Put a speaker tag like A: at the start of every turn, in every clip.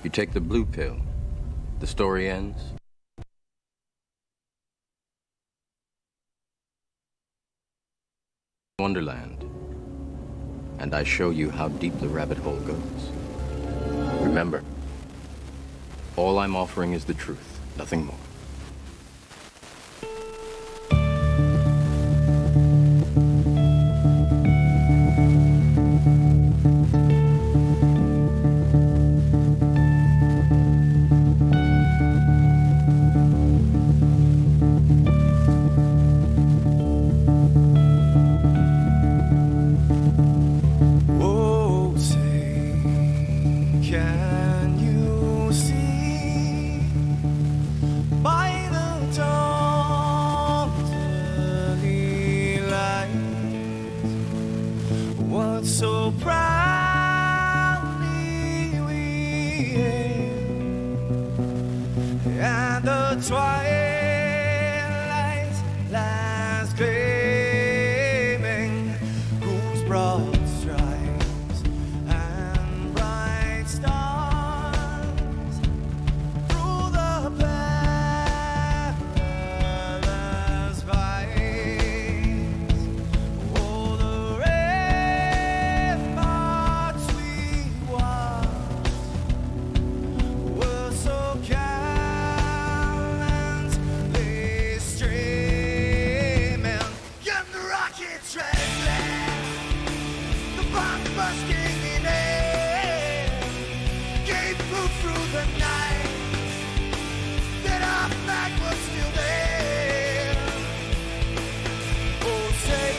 A: You take the blue pill, the story ends. Wonderland, and I show you how deep the rabbit hole goes. Remember, all I'm offering is the truth, nothing more.
B: So proudly we hailed, and the twilight's last gleaming, whose broad stripes and bright stars through the perilous fights. Oh, the busking in air gave proof through the night that our flag was still there. Oh, say,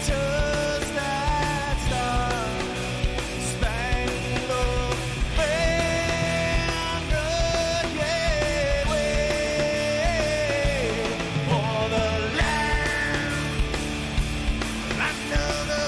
B: does that star-spangled banner yet wave for the land under the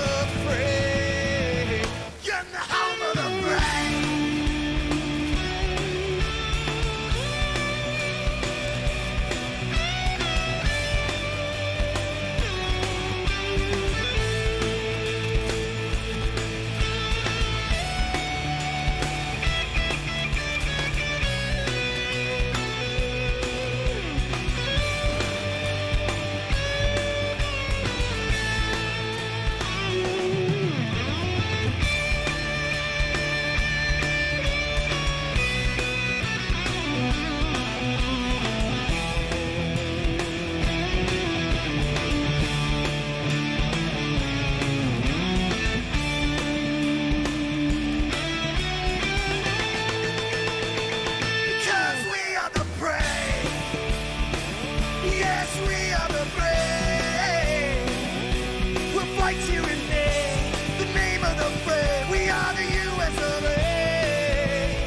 B: here and there, the name of the brave. We are the US of A.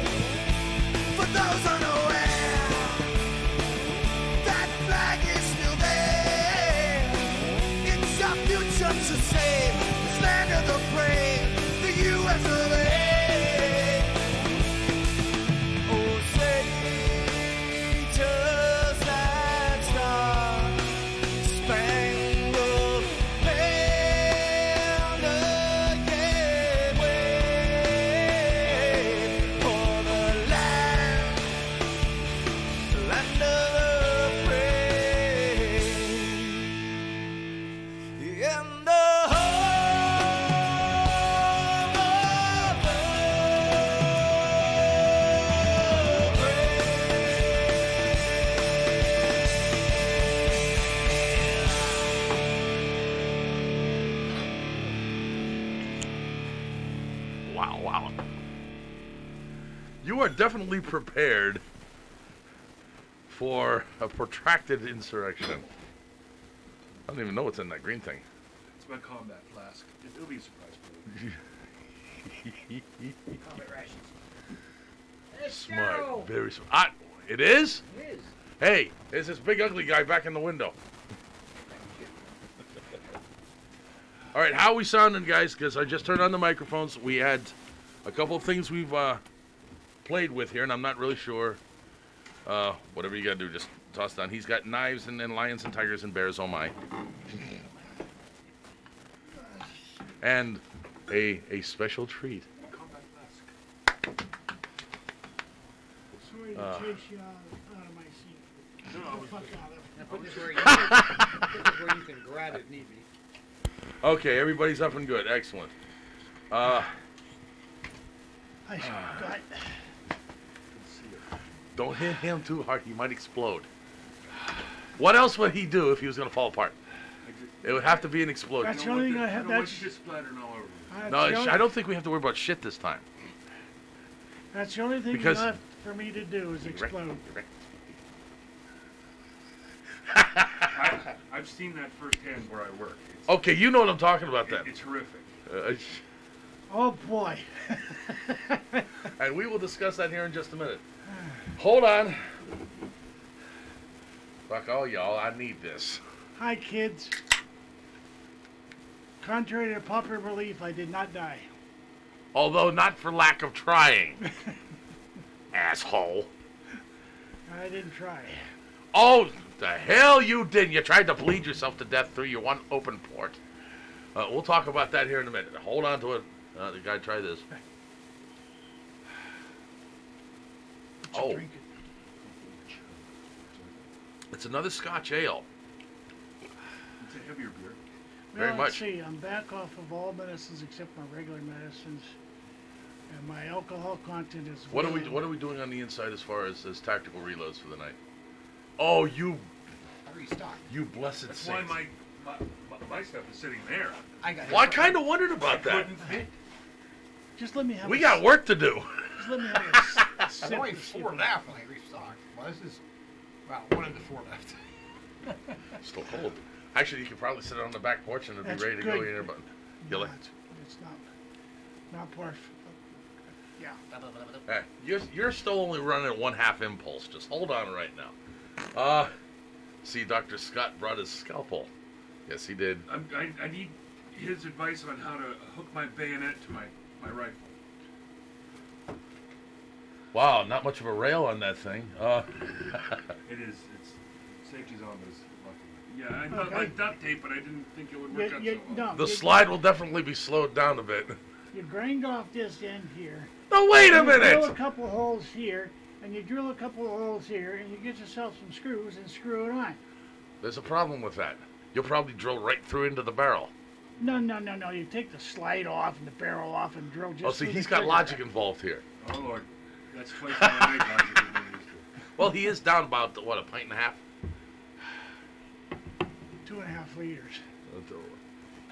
B: For those unaware, that flag is still there. It's our future to save, this land of the brave, the US of A. Oh, say, does that star-spangled
C: Wow. You are definitely prepared for a protracted insurrection. I don't even know what's in that green thing.
D: It's my combat flask. It'll be a surprise for you. Combat rations. Let's
C: Smart.
D: go.
C: Very smart. It is?
D: It is.
C: Hey, there's this big ugly guy back in the window. All right, how are we sounding, guys? Because I just turned on the microphones. We had a couple of things we've played with here, and I'm not really sure. Whatever you got to do, just toss down. He's got knives and lions and tigers and bears, oh my. And a special treat.
D: Combat flask.
E: chase you out of my seat.
D: No,
E: Get the fuck out of it.
F: Now put this where you can grab it if need be.
C: Okay, everybody's up and good. Excellent. Don't hit him too hard. He might explode. What else would he do if he was going to fall apart? It would have to be an explosion.
E: That's the only thing I have.
D: don't want
E: That's,
D: shit splattering all over me.
E: that's
C: No,
E: the only,
C: I don't think we have to worry about shit this time.
E: that's the only thing
C: Because-
E: left for me to do is explode.
D: I've seen that firsthand where I work. It's,
C: Okay, you know what I'm talking about then.
D: it's horrific.
E: Oh boy.
C: And we will discuss that here in just a minute. Hold on. Fuck all y'all, I need this.
E: Hi, kids. Contrary to popular belief, I did not die.
C: Although not for lack of trying. Asshole.
E: I didn't try.
C: Oh, the hell you didn't. You tried to bleed yourself to death through your one open port. We'll talk about that here in a minute. Hold on to it. The guy, try this. Oh,
E: Drink it.
C: it's another Scotch ale.
D: It's a heavier beer.
C: Very
E: Well,
C: much.
E: let's see. I'm back off of all medicines except my regular medicines, and my alcohol content is.
C: What are we doing on the inside as far as tactical reloads for the night? Oh, you
F: I restocked.
C: blessed
D: That's why
C: saints.
D: my stuff is sitting there.
F: I got it.
C: Well, I kind of wondered about that.
D: Couldn't fit.
E: Just let me have.
C: We
E: a
C: got work to do.
E: Just let me have a sip.
F: There's only
E: of
F: 4
E: shit.
F: left when I restocked. Well, this is about 1 of the 4 left.
C: Still cold. Actually, you could probably sit on the back porch and it'd
E: That's
C: be ready to go
E: good.
C: in here, but
E: No,
C: you'll
E: it's not part. Yeah.
C: you're still only running at 1/2 impulse. Just hold on right now. See, Dr. Scott brought his scalpel. Yes, he did.
D: I need his advice on how to hook my bayonet to my rifle.
C: Wow, not much of a rail on that thing.
D: It is. It's safety's on this. Yeah, I thought
E: Okay.
D: like duct tape, but I didn't think it would work out so well.
C: The slide will definitely be slowed down a bit.
E: You grind off this end here.
C: No, wait a
E: You drill a
C: minute!
E: couple holes here, and you drill a couple of holes here, and you get yourself some screws and screw it on.
C: There's a problem with that. You'll probably drill right through into the barrel.
E: No. You take the slide off and the barrel off and drill just.
C: Oh, see,
E: through
C: he's
E: the
C: got
E: trigger.
C: logic involved here.
D: Oh Lord, that's twice my night logic has been used to.
C: Well, he is down about, what, 1.5 pints?
E: 2.5 liters.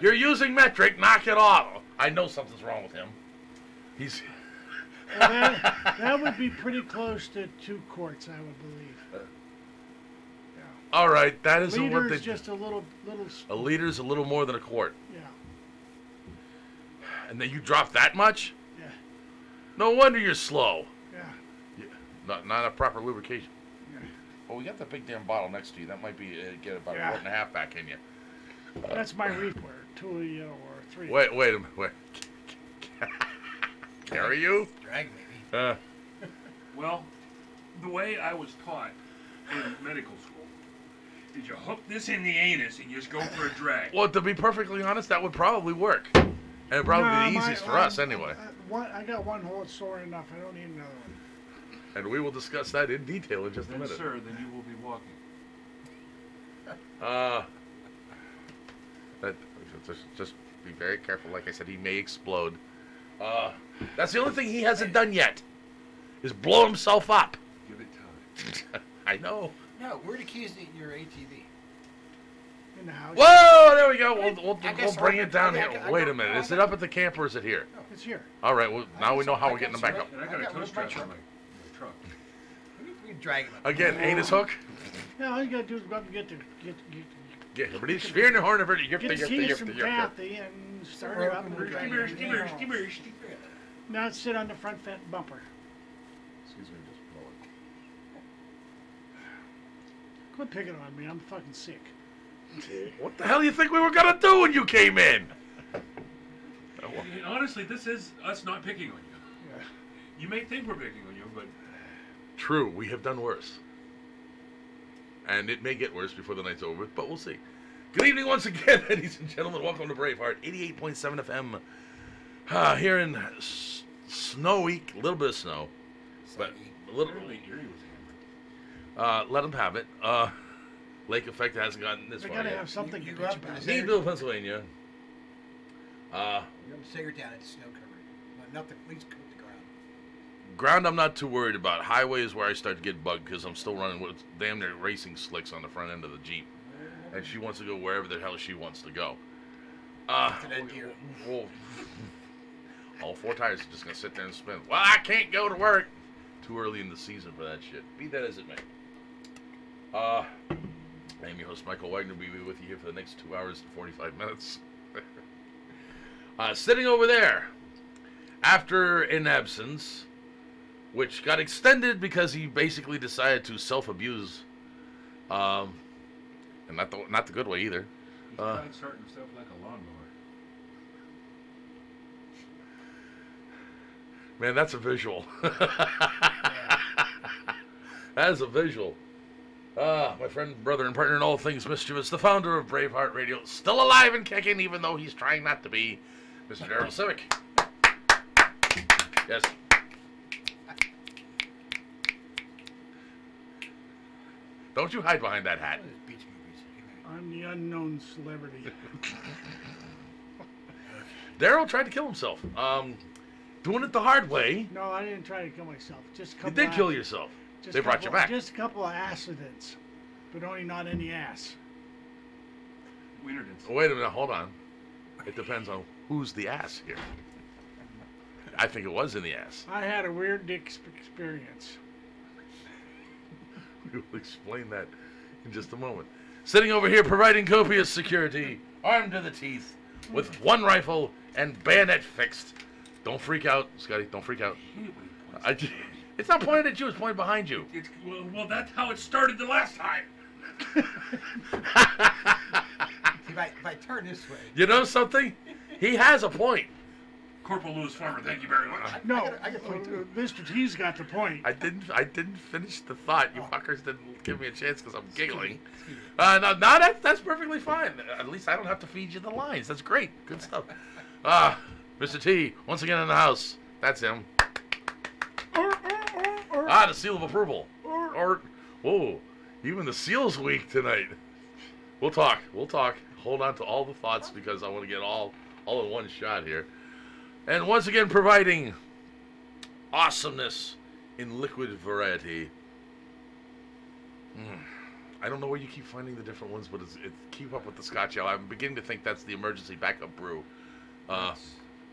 C: You're using metric, knock it off. I know something's wrong with him. He's...
E: Well, that would be pretty close to 2 quarts, I would believe.
C: All right, that isn't what
E: Liter
C: they...
E: is just a little.
C: A liter's a little more than a quart.
E: Yeah.
C: And then you drop that much?
E: Yeah.
C: No wonder you're slow.
E: Yeah.
C: Not a proper lubrication.
E: Yeah.
C: Well, we got the big damn bottle next to you. That might be get about
E: Yeah.
C: 1.5 quarts back in you.
E: That's my reef ware. 2 or 3.
C: Wait a minute. Wait. Carry you?
F: Drag maybe.
D: Well, the way I was taught in medical school is you hook this in the anus and you just go for a drag.
C: Well, to be perfectly honest, that would probably work. And it'd probably be the easiest for us anyway.
E: I got one hole sore enough. I don't need another one.
C: And we will discuss that in detail in just a
D: Then,
C: minute.
D: sir, then you will be walking.
C: Just be very careful. Like I said, he may explode. That's the only thing he hasn't done yet, is blow himself up.
D: Give it time.
C: I know.
F: No, where are the keys to your ATV?
E: In the house.
C: Whoa, there we go. We'll
F: I guess
C: bring it down
F: I
C: here.
F: got-
C: Wait a minute. Is it up at the camp or is it here?
E: It's here.
C: All right. Well, now we know how we're getting them back up.
D: And I got
F: I
D: a
F: got
D: toe
F: one
D: strap
F: truck.
D: on my truck.
F: We can drag him up.
C: Again, anus hook.
E: Yeah, all you gotta do is go up and get
C: Get everybody spearing the horn of it.
E: the keys from Kathy and start it up and drag it.
D: Skimmer.
E: Now sit on the front fence bumper.
C: Excuse me, just blow it.
E: Quit picking on me. I'm fucking sick.
C: What the hell do you think we were gonna do when you came in?
D: Honestly, this is us not picking on you.
E: Yeah.
D: You may think we're picking on you, but
C: True, we have done worse. And it may get worse before the night's over, but we'll see. Good evening once again, ladies and gentlemen. Welcome to Braveheart, 88.7 FM. Here in snowy, a little bit of snow, but little.
D: Apparently Erie was hammered.
C: Let them have it. Lake effect hasn't gotten this
E: They
C: far
E: gotta
C: yet.
E: have something
F: You
E: to
F: grew
E: bitch
F: up in
E: about.
F: the
C: Meadville, Pennsylvania.
F: You're up in Sagertown, it's snow covered. But nothing, at least coat the ground.
C: Ground I'm not too worried about. Highway is where I start to get bugged because I'm still running with damn near racing slicks on the front end of the Jeep. And she wants to go wherever the hell she wants to go.
F: To that deer.
C: Well, all four tires are just going to sit there and spin. Well, I can't go to work. Too early in the season for that shit. Be that as it may. I am your host, Michael Wagner. We'll be with you here for the next 2 hours and 45 minutes. Sitting over there, after an absence, which got extended because he basically decided to self-abuse, and not the good way either.
D: He tried starting stuff like a lawnmower.
C: Man, that's a visual. That is a visual. My friend, brother, and partner in all things mischievous, the founder of Braveheart Radio, still alive and kicking, even though he's trying not to be, Mr. Daryl Civic. Yes. Don't you hide behind that hat.
F: What is beach movies?
E: I'm the unknown celebrity.
C: Daryl tried to kill himself. Doing it the hard way.
E: No, I didn't try to kill myself. Just a
C: You
E: couple.
C: did kill yourself. They brought you back.
E: Just a couple of accidents, but only not in the ass.
D: Wienerdens.
C: Wait a minute, hold on. It depends on who's the ass here. I think it was in the ass.
E: I had a weird dick experience.
C: We will explain that in just a moment. Sitting over here providing copious security, armed to the teeth, with one rifle and bayonet fixed. Don't freak out, Scotty. Don't freak out. It's not pointed at you. It's pointed behind you.
D: Well, that's how it started the last time.
F: If I turn this way.
C: You know something? He has a point.
D: Corporal Lewis Farmer, thank you very much.
E: No,
F: I got point too.
E: Mr. T's got the point.
C: I didn't finish the thought. You fuckers didn't give me a chance because I'm giggling. No, that's perfectly fine. At least I don't have to feed you the lines. That's great. Good stuff. Mr. T, once again in the house. That's him. The seal of approval. Whoa, even the seal's weak tonight. We'll talk. Hold on to all the thoughts because I want to get all in one shot here. And once again, providing awesomeness in liquid variety. I don't know where you keep finding the different ones, but it's keep up with the Scotch Ale. I'm beginning to think that's the emergency backup brew.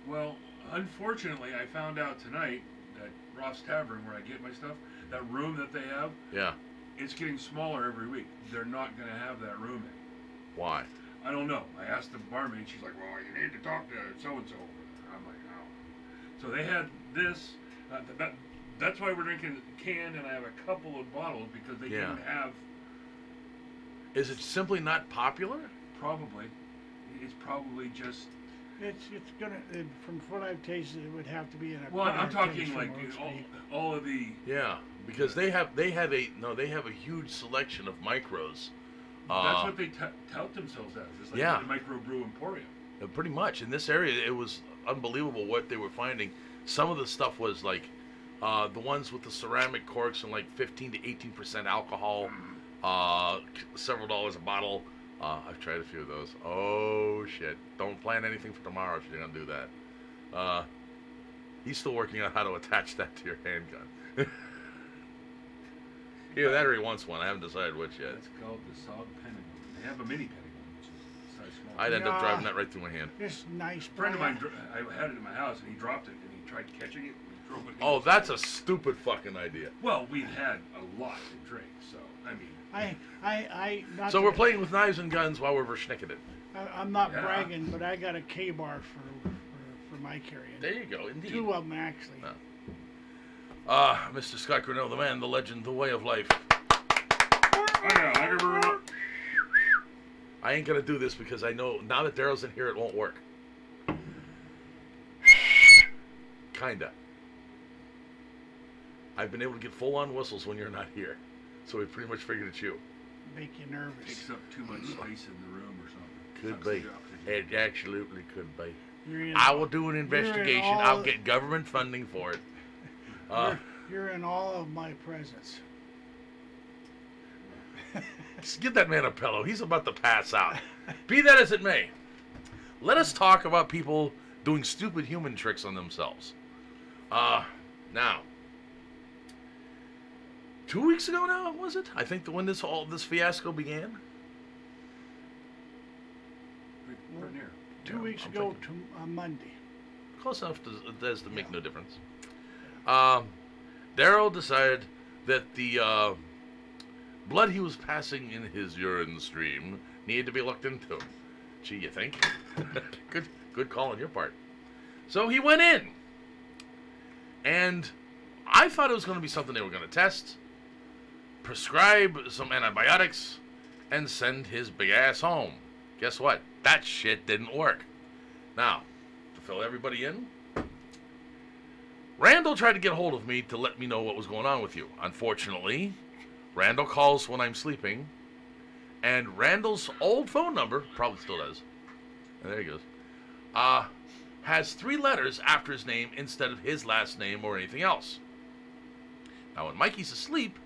D: Well, unfortunately, I found out tonight that Ross Tavern, where I get my stuff, that room that they have,
C: Yeah.
D: it's getting smaller every week. They're not going to have that room in.
C: Why?
D: I don't know. I asked the barmaid. She's like, well, you need to talk to so-and-so. I'm like, oh. So they had this. That's why we're drinking canned, and I have a couple of bottles because they didn't have.
C: Is it simply not popular?
D: Probably. It's probably just.
E: It's gonna, from what I've tasted, it would have to be in a.
D: Well, I'm talking
E: taste
D: like
E: for most people.
D: all of the.
C: Yeah, because they have a huge selection of micros.
D: That's what they tout themselves as. It's like
C: Yeah.
D: the microbrew emporium.
C: Pretty much in this area, it was unbelievable what they were finding. Some of the stuff was like the ones with the ceramic corks and like 15 to 18% alcohol, several dollars a bottle. I've tried a few of those. Oh shit! Don't plan anything for tomorrow if you're gonna do that. He's still working on how to attach that to your handgun. Either that or he wants one. I haven't decided which yet.
D: It's called the Saab Pentagon. They have a mini Pentagon, which is size small.
C: I'd end up
E: Yeah.
C: driving that right through my hand.
E: This nice
D: A friend of mine,
E: brand.
D: I had it in my house, and he dropped it, and he tried catching it, and he drove it.
C: Oh, that's a stupid fucking idea.
D: Well, we've had a lot to drink, so I mean.
E: Not
C: So
E: to-
C: we're playing with knives and guns while we're verschnicking it.
E: I'm not
D: Yeah.
E: bragging, but I got a K-bar for my carrying.
C: There you go, indeed.
E: 2 of them actually.
C: Mr. Scott Grinnell, the man, the legend, the way of life. I ain't gonna do this because I know now that Daryl's in here, it won't work. Kinda. I've been able to get full-on whistles when you're not here, so we pretty much figured it's you.
E: Make you nervous.
D: Takes up too much space in the room or something.
C: Could
D: Sucks
C: be.
D: the oxygen.
C: It absolutely could be.
E: You're in,
C: I will do an investigation.
E: all-
C: I'll get government funding for it.
E: You're in all of my presence.
C: Just give that man a pillow. He's about to pass out. Be that as it may, let us talk about people doing stupid human tricks on themselves. Now, 2 weeks ago now, was it? I think when this fiasco began.
D: We're near.
E: 2 weeks
C: I'm
E: ago
C: thinking.
E: on Monday.
C: Close enough as to make no difference. Daryl decided that the blood he was passing in his urine stream needed to be looked into. Gee, you think? Good call on your part. So he went in. And I thought it was going to be something they were going to test, prescribe some antibiotics, and send his big ass home. Guess what? That shit didn't work. Now, to fill everybody in, Randall tried to get a hold of me to let me know what was going on with you. Unfortunately, Randall calls when I'm sleeping, and Randall's old phone number, probably still does, and there he goes, has 3 letters after his name instead of his last name or anything else. Now, when Mikey's asleep,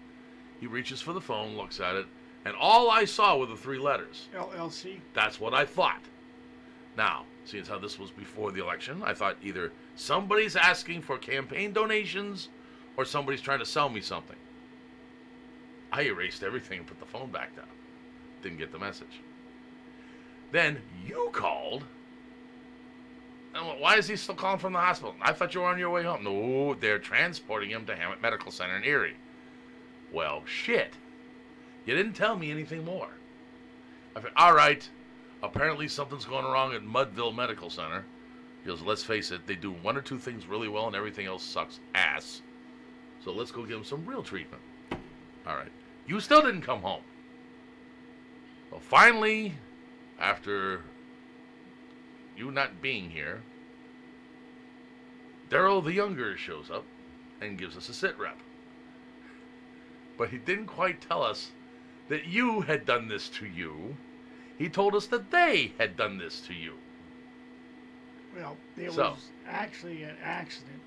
C: he reaches for the phone, looks at it, and all I saw were the 3 letters.
E: LLC.
C: That's what I thought. Now, seeing as how this was before the election, I thought either somebody's asking for campaign donations or somebody's trying to sell me something. I erased everything and put the phone back down. Didn't get the message. Then you called. And why is he still calling from the hospital? I thought you were on your way home. No, they're transporting him to Hammett Medical Center in Erie. Well, shit. You didn't tell me anything more. I said, all right. Apparently something's going wrong at Mudville Medical Center. He goes, let's face it, they do 1 or 2 things really well and everything else sucks ass. So let's go give him some real treatment. All right. You still didn't come home. Well, finally, after you not being here, Daryl the Younger shows up and gives us a sit rep. But he didn't quite tell us that you had done this to you. He told us that they had done this to you.
E: Well, it
C: So.
E: was actually an accident.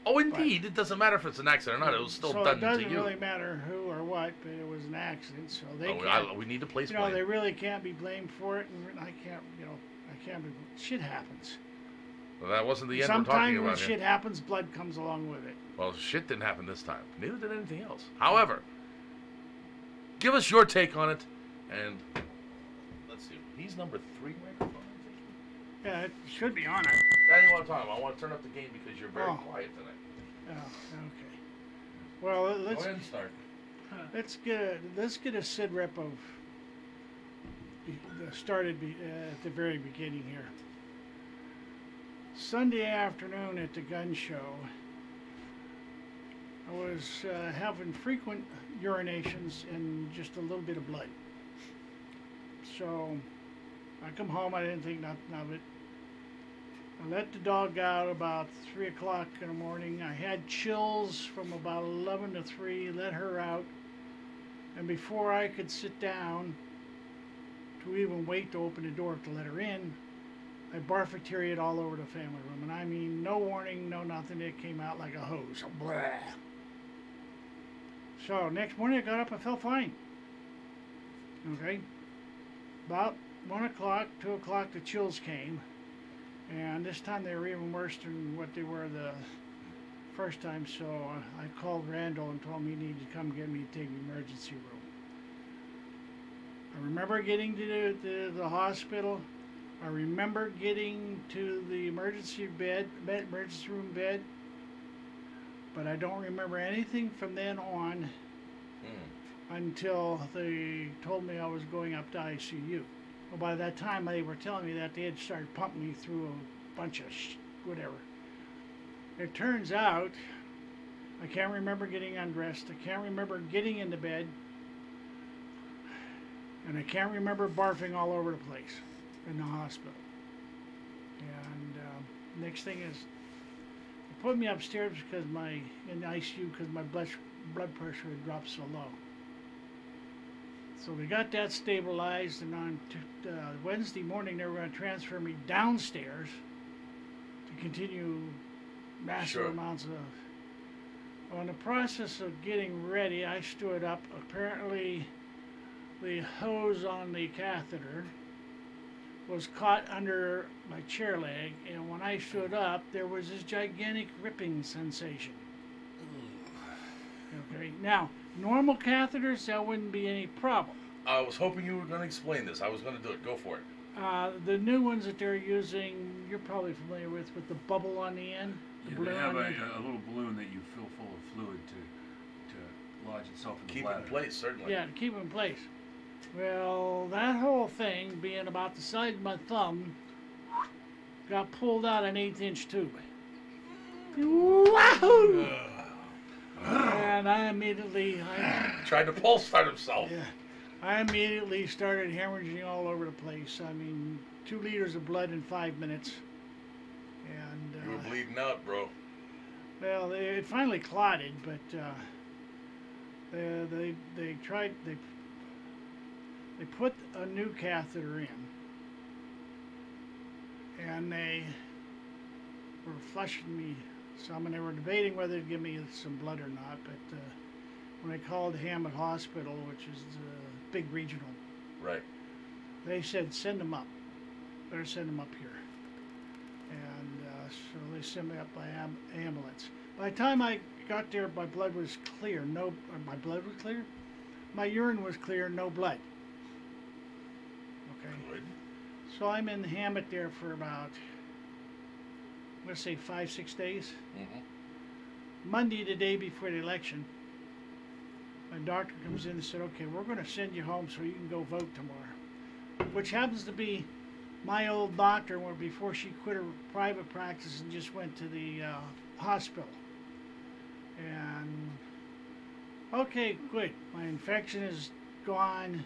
C: Oh, indeed. It doesn't matter if it's an accident or not. It was still
E: so
C: done
E: it
C: to
E: doesn't
C: you.
E: really matter who or what, but it was an accident. So they
C: Oh,
E: can't.
C: we need to place
E: You know,
C: blame.
E: they really can't be blamed for it, and I can't. You know, I can't be. Shit happens.
C: Well, that wasn't the end we're talking
E: Sometimes when
C: about here.
E: shit happens, blood comes along with it.
C: Well, shit didn't happen this time. Neither did anything else. However, give us your take on it, and let's see. He's number 3 microphone, I think.
E: Yeah, it should be on it.
C: That ain't what I'm talking about. I want to turn up the game because you're very
E: Oh.
C: quiet tonight.
E: Oh, okay. Well,
C: Go
E: let's
C: ahead and start.
E: let's get a sit rep of started at the very beginning here. Sunday afternoon at the gun show, I was having frequent urinations and just a little bit of blood. So I come home, I didn't think nothing of it. I let the dog out about 3 o'clock in the morning. I had chills from about 11 to 3, let her out. And before I could sit down to even wait to open the door to let her in, I barfacteriaed all over the family room. And I mean, no warning, no nothing. It came out like a hose. Blah. So next morning I got up, I felt fine. Okay. About 1 o'clock, 2 o'clock, the chills came. And this time they were even worse than what they were the first time. So I called Randall and told him he needed to come get me and take me to the emergency room. I remember getting to the hospital. I remember getting to the emergency room bed. But I don't remember anything from then on until they told me I was going up to ICU. Well, by that time they were telling me that they had started pumping me through a bunch of whatever. It turns out I can't remember getting undressed. I can't remember getting into bed. And I can't remember barfing all over the place in the hospital. And next thing is, they put me upstairs because in the ICU because my blood pressure had dropped so low. So we got that stabilized, and on Wednesday morning they were going to transfer me downstairs to continue massive
C: Sure.
E: amounts On the process of getting ready, I stood up. Apparently, the hose on the catheter was caught under my chair leg, and when I stood up, there was this gigantic ripping sensation. Okay, now, normal catheters, that wouldn't be any problem.
C: I was hoping you were going to explain this. I was going to do it. Go for it.
E: The new ones that they're using, you're probably familiar with the bubble on the end.
D: Yeah,
E: balloon
D: they have
E: on the end.
D: a little balloon that you fill full of fluid to lodge itself in the
C: Keep it
D: bladder.
C: in place, certainly.
E: Yeah, to keep it in place. Well, that whole thing, being about the size of my thumb, got pulled out an 1/8-inch tube. Wahoo! And I immediately,
C: Tried to pulse start himself.
E: yeah, I immediately started hemorrhaging all over the place. I mean, 2 liters of blood in 5 minutes. And
C: You were bleeding out, bro.
E: well, it finally clotted, but they tried they put a new catheter in, and they were flushing me some, and they were debating whether to give me some blood or not. But when I called Hammett Hospital, which is the big regional,
C: Right.
E: they said send them up. Better send them up here. And so they sent me up by ambulance. By the time I got there, my blood was clear. My blood was clear. My urine was clear. No blood. Okay.
C: Good.
E: So I'm in Hammett there for about, let's say 5-6 days.
C: Mm-hmm.
E: Monday, the day before the election, my doctor comes in and said, okay, we're going to send you home so you can go vote tomorrow. Which happens to be my old doctor before she quit her private practice and just went to the hospital. And, okay, good. My infection is gone.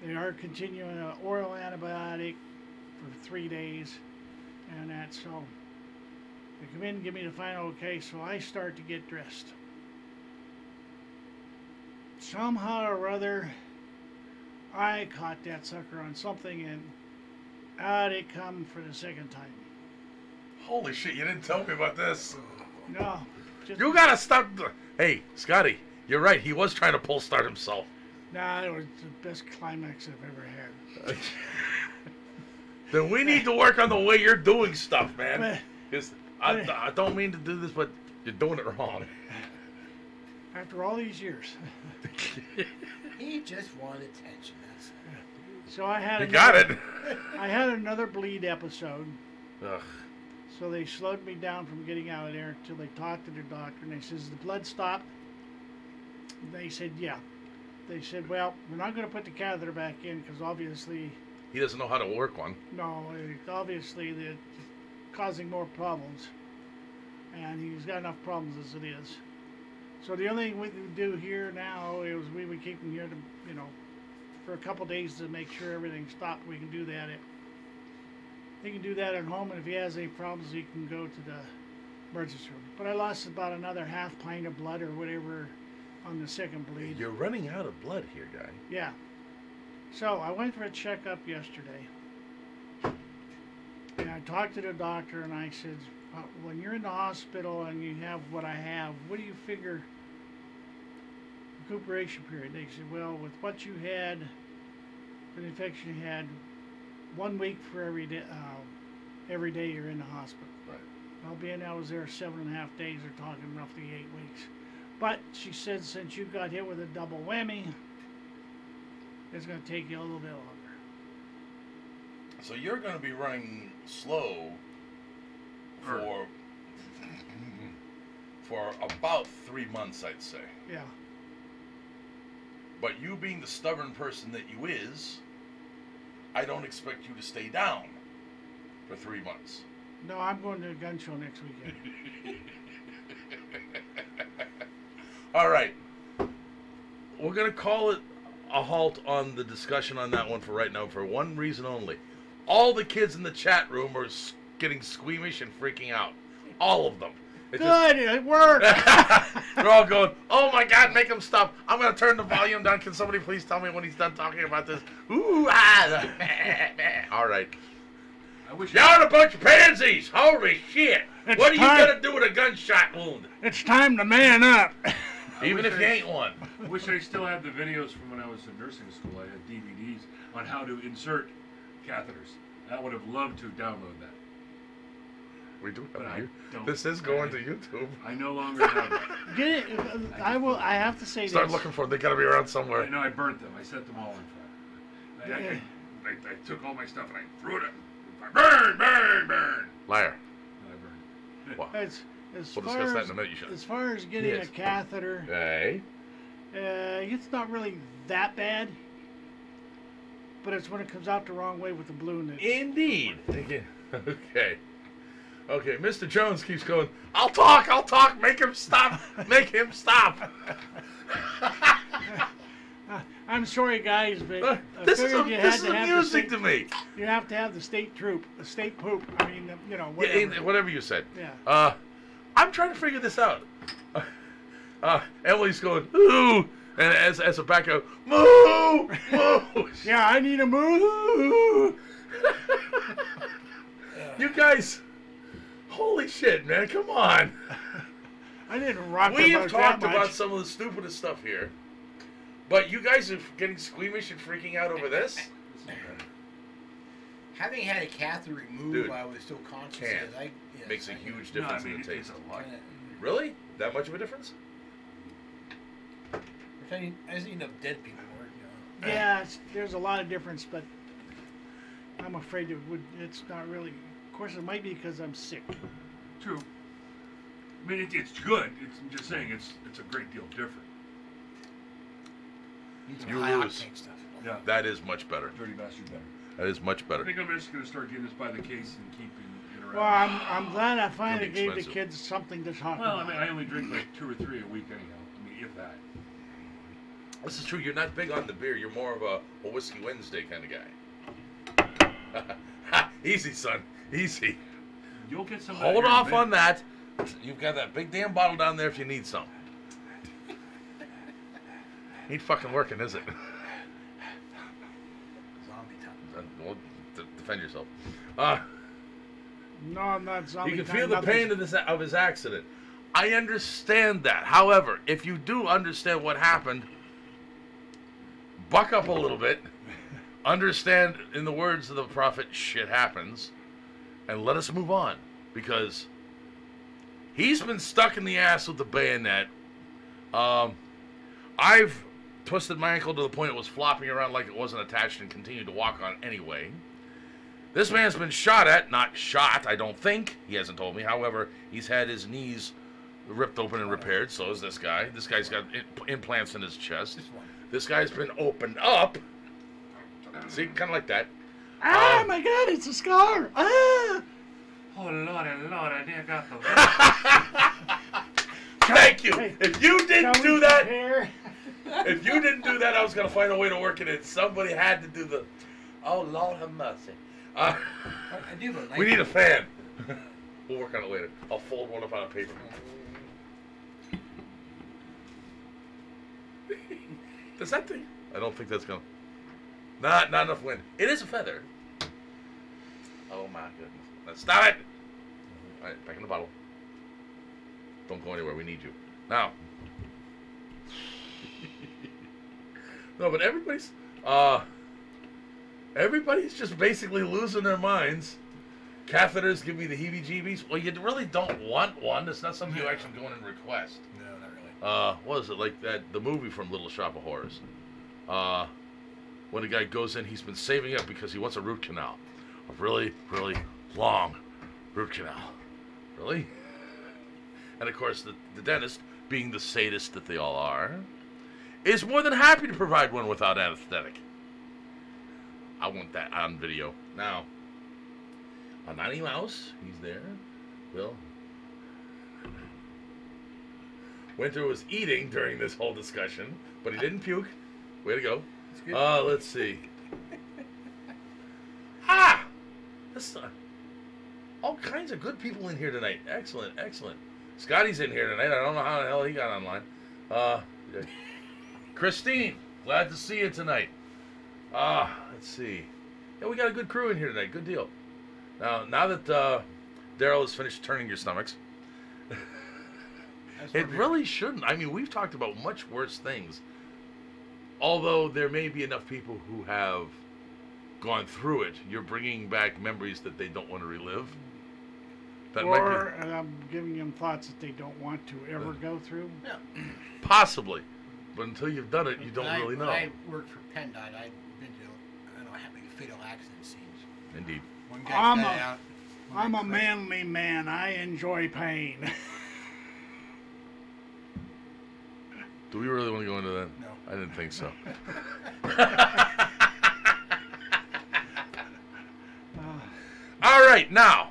E: They are continuing an oral antibiotic for 3 days. And that's so. They come in and give me the final okay, so I start to get dressed. Somehow or other, I caught that sucker on something, and out it come for the second time.
C: Holy shit, you didn't tell me about this.
E: No. Just,
C: You gotta stop. Hey, Scotty, you're right. He was trying to pull start himself.
E: Nah, it was the best climax I've ever had.
C: Then we need to work on the way you're doing stuff, man.
E: But
C: 'Cause I don't mean to do this, but you're doing it wrong.
E: after all these years.
F: He just wanted attention. That's it.
E: So I had
C: You got it.
E: I had another bleed episode.
C: Ugh.
E: So they slowed me down from getting out of there until they talked to their doctor, and they says, the blood stopped? They said, yeah. They said, well, we're not going to put the catheter back in because obviously,
C: He doesn't know how to work one.
E: no, obviously it's causing more problems. And he's got enough problems as it is. So the only thing we can do here now is we would keep him here to, for a couple days to make sure everything stopped. We can do that. He can do that at home, and if he has any problems, he can go to the emergency room. But I lost about another half pint of blood or whatever on the second bleed.
C: You're running out of blood here, guy.
E: Yeah. So I went for a checkup yesterday, and I talked to the doctor, and I said, when you're in the hospital and you have what I have, what do you figure recuperation period? They said, well, with what you had, the infection you had, 1 week for every day you're in the hospital.
C: Right.
E: Well, being I was there 7.5 days, they're talking roughly 8 weeks. But she said since you got hit with a double whammy, it's going to take you a little bit longer.
C: So you're going to be running slow for about 3 months, I'd say.
E: Yeah.
C: But you being the stubborn person that you is, I don't expect you to stay down for 3 months.
E: No, I'm going to a gun show next weekend.
C: All right. We're going to call it a halt on the discussion on that one for right now for one reason only. All the kids in the chat room are getting squeamish and freaking out. All of them.
E: Good, it worked.
C: They're all going, oh my God, make him stop. I'm going to turn the volume down. Can somebody please tell me when he's done talking about this? Ooh, ah. All right.
D: I wish
C: Y'all a bunch of pansies! Holy shit!
E: It's
C: What are you
E: time-
C: gonna do with a gunshot wound?
E: It's time to man up.
C: Even
D: wish
C: if you
D: I-
C: ain't one.
D: I wish I still had the videos from when I was in nursing school. I had DVDs on how to insert catheters. I would have loved to download that.
C: We do
D: But I
C: have
D: don't.
C: This is going to YouTube.
D: I no longer have that.
E: Get it? I will. I have to say
C: Start
E: this.
C: looking for them. They gotta be around somewhere.
D: I know I burnt them. I set them all in fire. I took all my stuff and I threw it. Burn, burn, burn.
C: Liar.
D: And I burned it.
C: Wow.
E: As
C: We'll
E: far
C: discuss that
E: as,
C: in a minute. You should.
E: as far as getting
C: Yes.
E: a catheter,
C: Hey.
E: it's not really that bad. But it's when it comes out the wrong way with the balloon. That,
C: Indeed. Okay. Okay, Mr. Jones keeps going, I'll talk, make him stop, make him stop.
E: I'm sorry, guys, but I
C: This is,
E: figured you had
C: this is
E: to have the
C: amusing
E: state,
C: to me.
E: you have to have the state poop. I mean, you know,
C: Yeah,
E: whatever.
C: whatever you said.
E: Yeah.
C: I'm trying to figure this out. Emily's going, ooh, and as a backup, moo, moo.
E: Yeah, I need a move.
C: You guys, holy shit, man, come on.
E: I didn't rock
C: We
E: the
C: have
E: boat
C: talked
E: that
C: about
E: much.
C: some of the stupidest stuff here, but you guys are getting squeamish and freaking out over this?
F: Having had a catheter removed
C: Dude,
F: while I was still conscious,
C: can.
F: yes,
C: Makes a
F: I-
C: huge
D: No,
C: difference
D: I mean,
C: in the
D: it's
C: taste.
D: a lot.
C: Really? That much of a difference?
F: I just end up dead people. Or,
E: Yeah, there's a lot of difference, but I'm afraid it's not really. Of course, it might be because I'm sick.
D: True. I mean, it's good. I'm just saying it's a great deal different.
F: Need some
C: You
F: high
C: lose.
F: octane stuff.
D: Yeah.
C: That is much better.
D: Dirty bastard better.
C: That is much
D: I
C: better.
D: think I'm just going to start getting this by the case and keeping it around.
E: Well, I'm glad I finally
C: be
E: gave the
C: expensive.
E: kids something to talk
D: Well, I
E: about.
D: mean, I only drink like 2 or 3 a week anyhow. I mean, if that.
C: This is true. You're not big on the beer. You're more of a Whiskey Wednesday kind of guy. Easy, son. Easy.
D: You'll get some.
C: Hold off on that. You've got that big damn bottle down there if you need some. Ain't fucking working, is it?
F: Zombie time.
C: Well, defend yourself.
E: No, I'm not zombie.
C: You can
E: time,
C: feel the
E: nothing's-
C: pain of his accident. I understand that. However, if you do understand what happened, buck up a little bit. Understand, in the words of the prophet, shit happens, and let us move on. Because he's been stuck in the ass with the bayonet. I've twisted my ankle to the point it was flopping around like it wasn't attached and continued to walk on anyway. This man's been shot at, not shot, I don't think. He hasn't told me. However, he's had his knees ripped open and repaired. So is this guy. This guy's got implants in his chest.
F: This one.
C: This guy's been opened up. See, kind of like that.
E: Ah, my God, it's a scar. Ah.
D: Oh, Lord, I did got the.
C: Thank you.
E: Hey,
C: If you didn't
E: Shall we
C: do that,
E: compare?
C: if you didn't do that, I was gonna find a way to work it in. Somebody had to do the. Oh Lord have mercy.
F: I do have a nice
C: We need a fan. We'll work on it later. I'll fold one up on a paper. Does that thing? I don't think that's gonna. Not enough wind. It is a feather. Oh my goodness. Now stop it. All right, back in the bottle. Don't go anywhere. We need you now. No, but everybody's just basically losing their minds. Catheters give me the heebie-jeebies. Well, you really don't want one. It's not something you actually go in and request.
F: No, not really.
C: What is it, like the movie from Little Shop of Horrors? When a guy goes in, he's been saving up because he wants a root canal. A really, really long root canal. Really? And of course, the dentist, being the sadist that they all are, is more than happy to provide one without anesthetic. I want that on video. Now, a Nanny Mouse, he's there. Bill. Winter was eating during this whole discussion, but he didn't puke. Way to go. Let's see. This, all kinds of good people in here tonight. Excellent, excellent. Scotty's in here tonight. I don't know how the hell he got online. Christine, glad to see you tonight. Let's see. Yeah, we got a good crew in here tonight. Good deal. Now that Daryl has finished turning your stomachs, it really shouldn't. I mean, we've talked about much worse things. Although there may be enough people who have gone through it, you're bringing back memories that they don't want to relive. That
E: Or I'm giving them thoughts that they don't want to ever go through.
F: Yeah.
C: possibly, but until you've done it, you don't really know.
F: When I worked for PennDOT, I'd been to, I don't know how many fatal accident scenes.
C: Indeed.
F: One guy got out.
E: I'm a manly man. I enjoy pain.
C: Do we really want to go into that?
F: No.
C: I didn't think so. All right, now,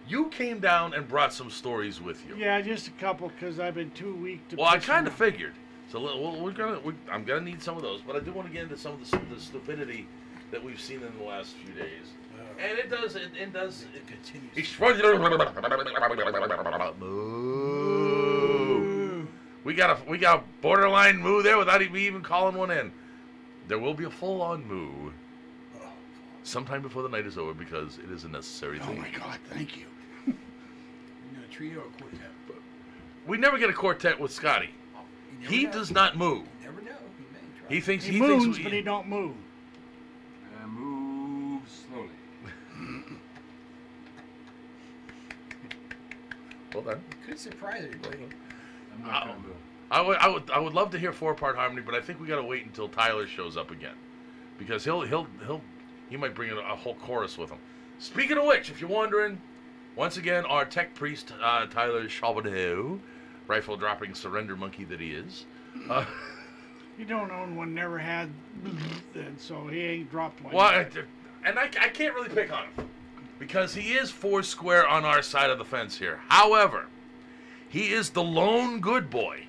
C: you came down and brought some stories with you.
E: Yeah, just a couple, because I've been too weak to.
C: Well, I
E: push
C: kind of
E: them.
C: figured. So I'm gonna need some of those, but I do want to get into some of the stupidity that we've seen in the last few days. And it continues. Moo. We got a borderline moo there without even calling one in. There will be a full-on moo sometime before the night is over because it is a necessary thing.
E: Oh my God! Thank you.
F: You know, a trio or quartet?
C: We never get a quartet with Scotty.
F: Oh, you never
C: He
F: know.
C: does not moo.
F: You never know. He may try.
C: He thinks
E: He moves, but he don't move.
D: Move slowly.
C: Well done.
F: Could surprise everybody.
D: I'm not gonna move.
C: I would love to hear 4-part harmony, but I think we got to wait until Tyler shows up again, because he might bring in a whole chorus with him. Speaking of which, if you're wondering, once again, our tech priest Tyler Chauveneau, rifle dropping surrender monkey that he is.
E: You don't own one, never had, and so he ain't dropped one.
C: Well,
E: yet.
C: and I can't really pick on him because he is 4 square on our side of the fence here. However, he is the lone good boy.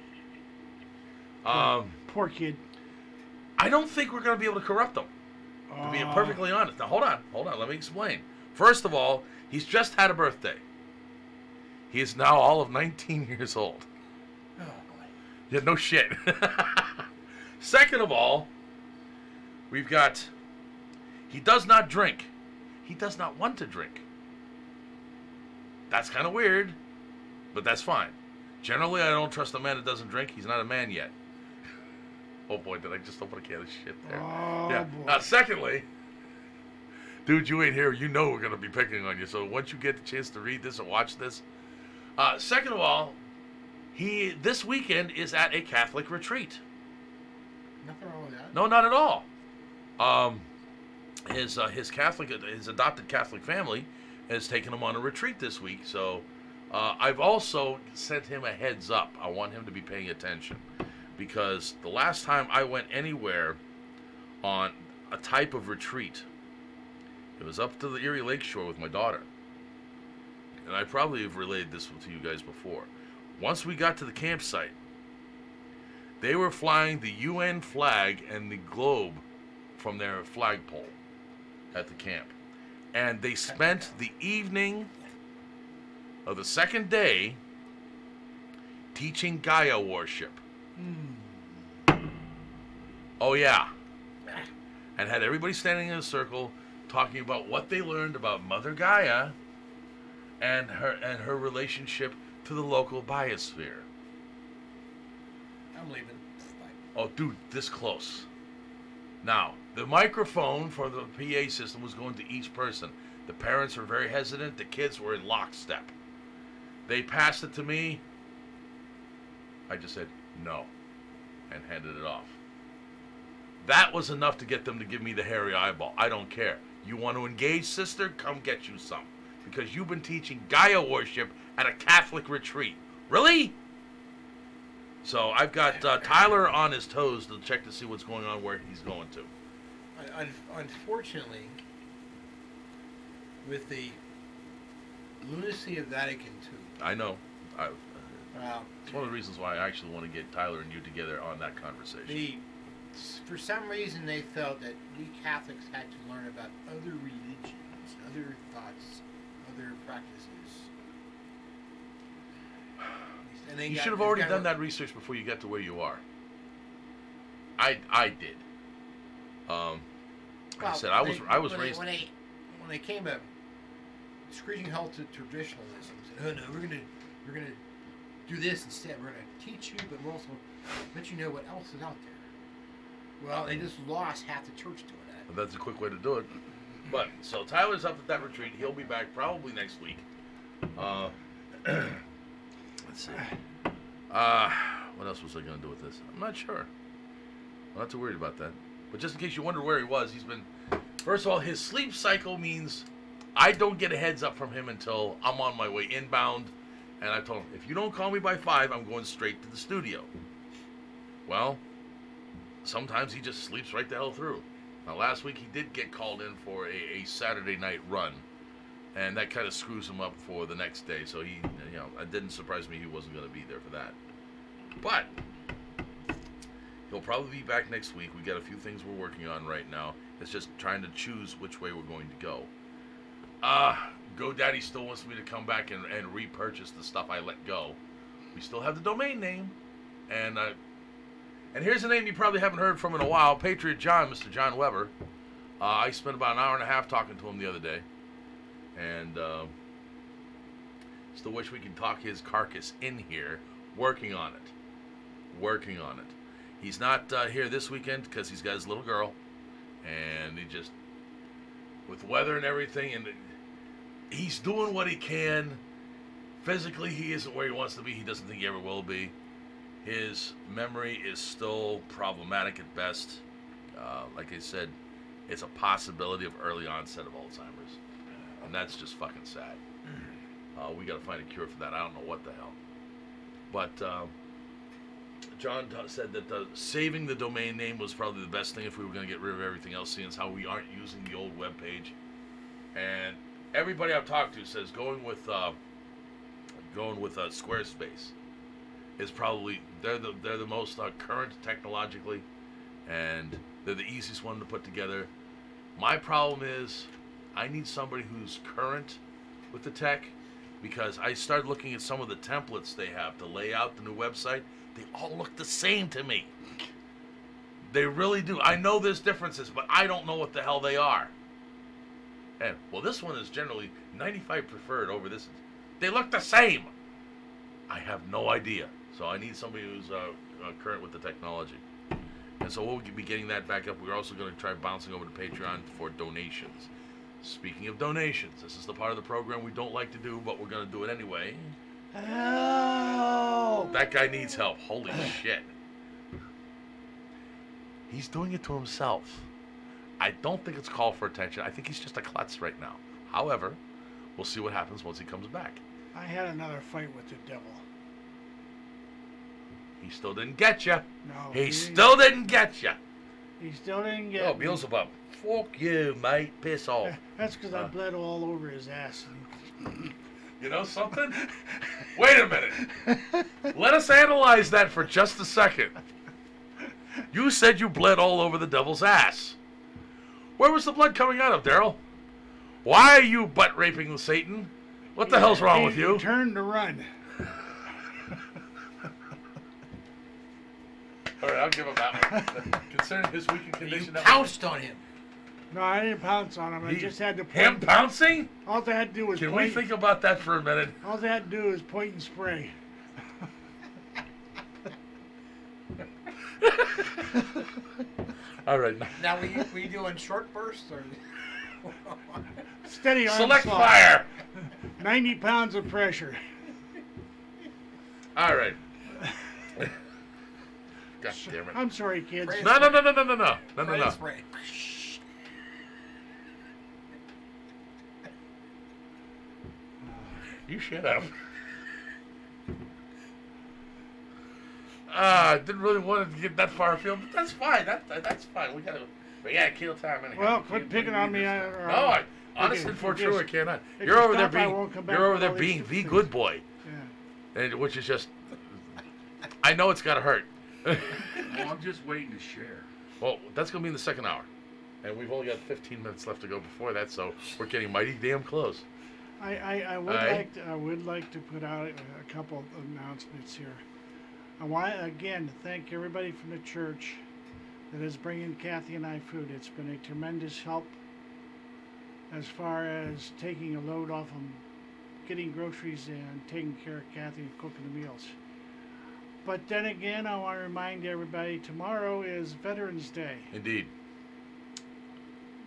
E: Poor kid.
C: I don't think we're going to be able to corrupt him, to be perfectly honest. Now, hold on. Let me explain. First of all, he's just had a birthday. He is now all of 19 years old.
F: Oh, boy.
C: Yeah, no shit. Second of all, we've got, he does not drink. He does not want to drink. That's kind of weird, but that's fine. Generally, I don't trust a man that doesn't drink. He's not a man yet. Oh boy, did I just open a can of shit there.
E: Oh,
C: yeah.
E: boy.
C: Secondly, dude, you ain't here. You know we're going to be picking on you. So once you get the chance to read this or watch this. Second of all, he this weekend is at a Catholic retreat.
F: Nothing wrong with that.
C: No, not at all. His adopted Catholic family has taken him on a retreat this week. So I've also sent him a heads up. I want him to be paying attention. Because the last time I went anywhere on a type of retreat, it was up to the Erie Lake Shore with my daughter. And I probably have relayed this to you guys before. Once we got to the campsite, they were flying the UN flag and the globe from their flagpole at the camp. And they spent the evening of the second day teaching Gaia worship. Oh yeah, and had everybody standing in a circle talking about what they learned about Mother Gaia and her relationship to the local biosphere.
F: I'm leaving. Bye.
C: Oh, dude, this close. Now, the microphone for the PA system was going to each person. The parents were very hesitant. The kids were in lockstep. They passed it to me. I just said no and handed it off. That was enough to get them to give me the hairy eyeball. I don't care. You want to engage, sister? Come get you some. Because you've been teaching Gaia worship at a Catholic retreat. Really? So I've got Tyler on his toes to check to see what's going on where he's going to.
F: Unfortunately, with the lunacy of Vatican II,
C: I know. It's one of the reasons why I actually want to get Tyler and you together on that conversation.
F: For some reason, they felt that we Catholics had to learn about other religions, other thoughts, other practices. And
C: You should have already done that research before you got to where you are. I did. Like I said, I was raised.
F: When they came to screeching halt to traditionalism. Oh no, we're gonna do this instead. We're gonna teach you, but we'll also let you know what else is out there. Well, they just lost half the church doing that.
C: And that's a quick way to do it. But so Tyler's up at that retreat. He'll be back probably next week. Let's see. What else was I going to do with this? I'm not sure. I'm not too worried about that. But just in case you wonder where he was, he's been... First of all, his sleep cycle means I don't get a heads up from him until I'm on my way inbound. And I told him, if you don't call me by 5, I'm going straight to the studio. Well, sometimes he just sleeps right the hell through. Now, last week he did get called in for a Saturday night run. And that kind of screws him up for the next day. So he, it didn't surprise me he wasn't going to be there for that. But he'll probably be back next week. We got a few things we're working on right now. It's just trying to choose which way we're going to go. GoDaddy still wants me to come back and repurchase the stuff I let go. We still have the domain name. And here's a name you probably haven't heard from in a while. Patriot John, Mr. John Weber. I spent about an hour and a half talking to him the other day. And still wish we could talk his carcass in here. Working on it. He's not here this weekend because he's got his little girl. And he just, with weather and everything, and he's doing what he can. Physically, he isn't where he wants to be. He doesn't think he ever will be. His memory is still problematic at best. Like I said, it's a possibility of early onset of Alzheimer's. And that's just fucking sad. We got to find a cure for that. I don't know what the hell. But John said that saving the domain name was probably the best thing if we were going to get rid of everything else, seeing as how we aren't using the old web page. And everybody I've talked to says going with Squarespace is probably they're the most current technologically, and they're the easiest one to put together. My problem is I need somebody who's current with the tech, because I started looking at some of the templates they have to lay out the new website. They all look the same to me. They really do. I know there's differences, but I don't know what the hell they are. And, well, this one is generally 95 preferred over this. They look the same. I have no idea. So I need somebody who's current with the technology. And so we'll be getting that back up. We're also going to try bouncing over to Patreon for donations. Speaking of donations, this is the part of the program we don't like to do, but we're going to do it anyway.
E: Help!
C: That guy needs help. Holy shit. He's doing it to himself. I don't think it's call for attention. I think he's just a klutz right now. However, we'll see what happens once he comes back.
E: I had another fight with the devil.
C: He still didn't get you.
E: No,
C: He still didn't get you.
E: He still didn't get
C: Oh,
E: me.
C: Beelzebub. Fuck you, mate. Piss off.
E: That's because I bled all over his ass.
C: You know something? Wait a minute. Let us analyze that for just a second. You said you bled all over the devil's ass. Where was the blood coming out of, Daryl? Why are you butt raping Satan? What the hell's wrong with you?
E: He turned to run.
C: All right, I'll give him that one. Considering his weakened condition,
F: You pounced on him.
E: No, I didn't pounce on him. I just had to point.
C: Him pouncing?
E: All I had to do was
C: Can
E: point.
C: we think about that for a minute?
E: All I had to do was point and spray.
C: All right.
F: Now, were you doing short bursts or?
E: Steady onslaught.
C: Select fire.
E: 90 pounds of pressure.
C: All right. God damn it.
E: I'm sorry, kids.
F: Praise
C: No.
F: Spray, spray.
C: You shut up. I didn't really want to get that far afield, but that's fine. That's fine. We gotta kill time anyhow.
E: Well, quit picking on me.
C: No, honestly, for
E: if you
C: true, I
E: just-
C: cannot.
E: if
C: You're
E: you
C: over there
E: stop, I won't come back
C: you're over
E: with
C: there
E: all these
C: being
E: stupid
C: the
E: things.
C: good boy,
E: Yeah.
C: which is just. I know it's gotta hurt.
D: Well, I'm just waiting to share.
C: Well, that's gonna be in the second hour, and we've only got 15 minutes left to go before that, so we're getting mighty damn close.
E: I would like to put out a couple of announcements here. I want again to thank everybody from the church that is bringing Kathy and I food. It's been a tremendous help. as far as taking a load off them, getting groceries and taking care of Kathy and cooking the meals. But then again, I want to remind everybody, tomorrow is Veterans Day.
C: Indeed.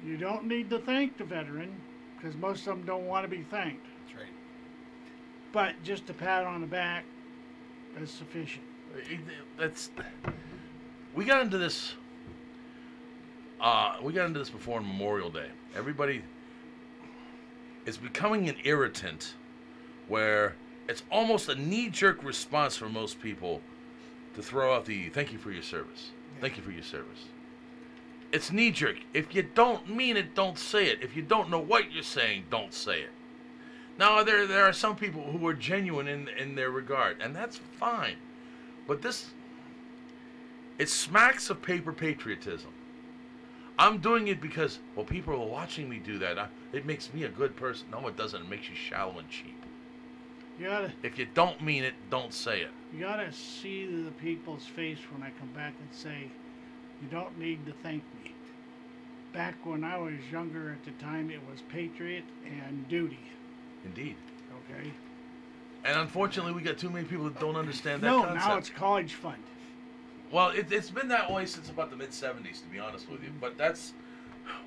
E: You don't need to thank the veteran, because most of them don't want to be thanked.
F: That's right.
E: But just a pat on the back is sufficient.
C: We got into this. We got into this before Memorial Day. Everybody is becoming an irritant, where it's almost a knee-jerk response for most people to throw out the "thank you for your service."
F: Yeah.
C: Thank you for your service. It's knee-jerk. If you don't mean it, don't say it. If you don't know what you're saying, don't say it. Now, there are some people who are genuine in their regard, and that's fine. But it smacks of paper patriotism. I'm doing it because, well, people are watching me do that. It makes me a good person. No, it doesn't. It makes you shallow and cheap. If you don't mean it, don't say it.
E: You gotta see the people's face when I come back and say, you don't need to thank me. Back when I was younger at the time, it was patriot and duty.
C: Indeed.
E: Okay?
C: And unfortunately, we got too many people that don't understand that
E: No,
C: concept.
E: now it's college fund.
C: Well, it's been that way since about the mid-'70s, to be honest with you. But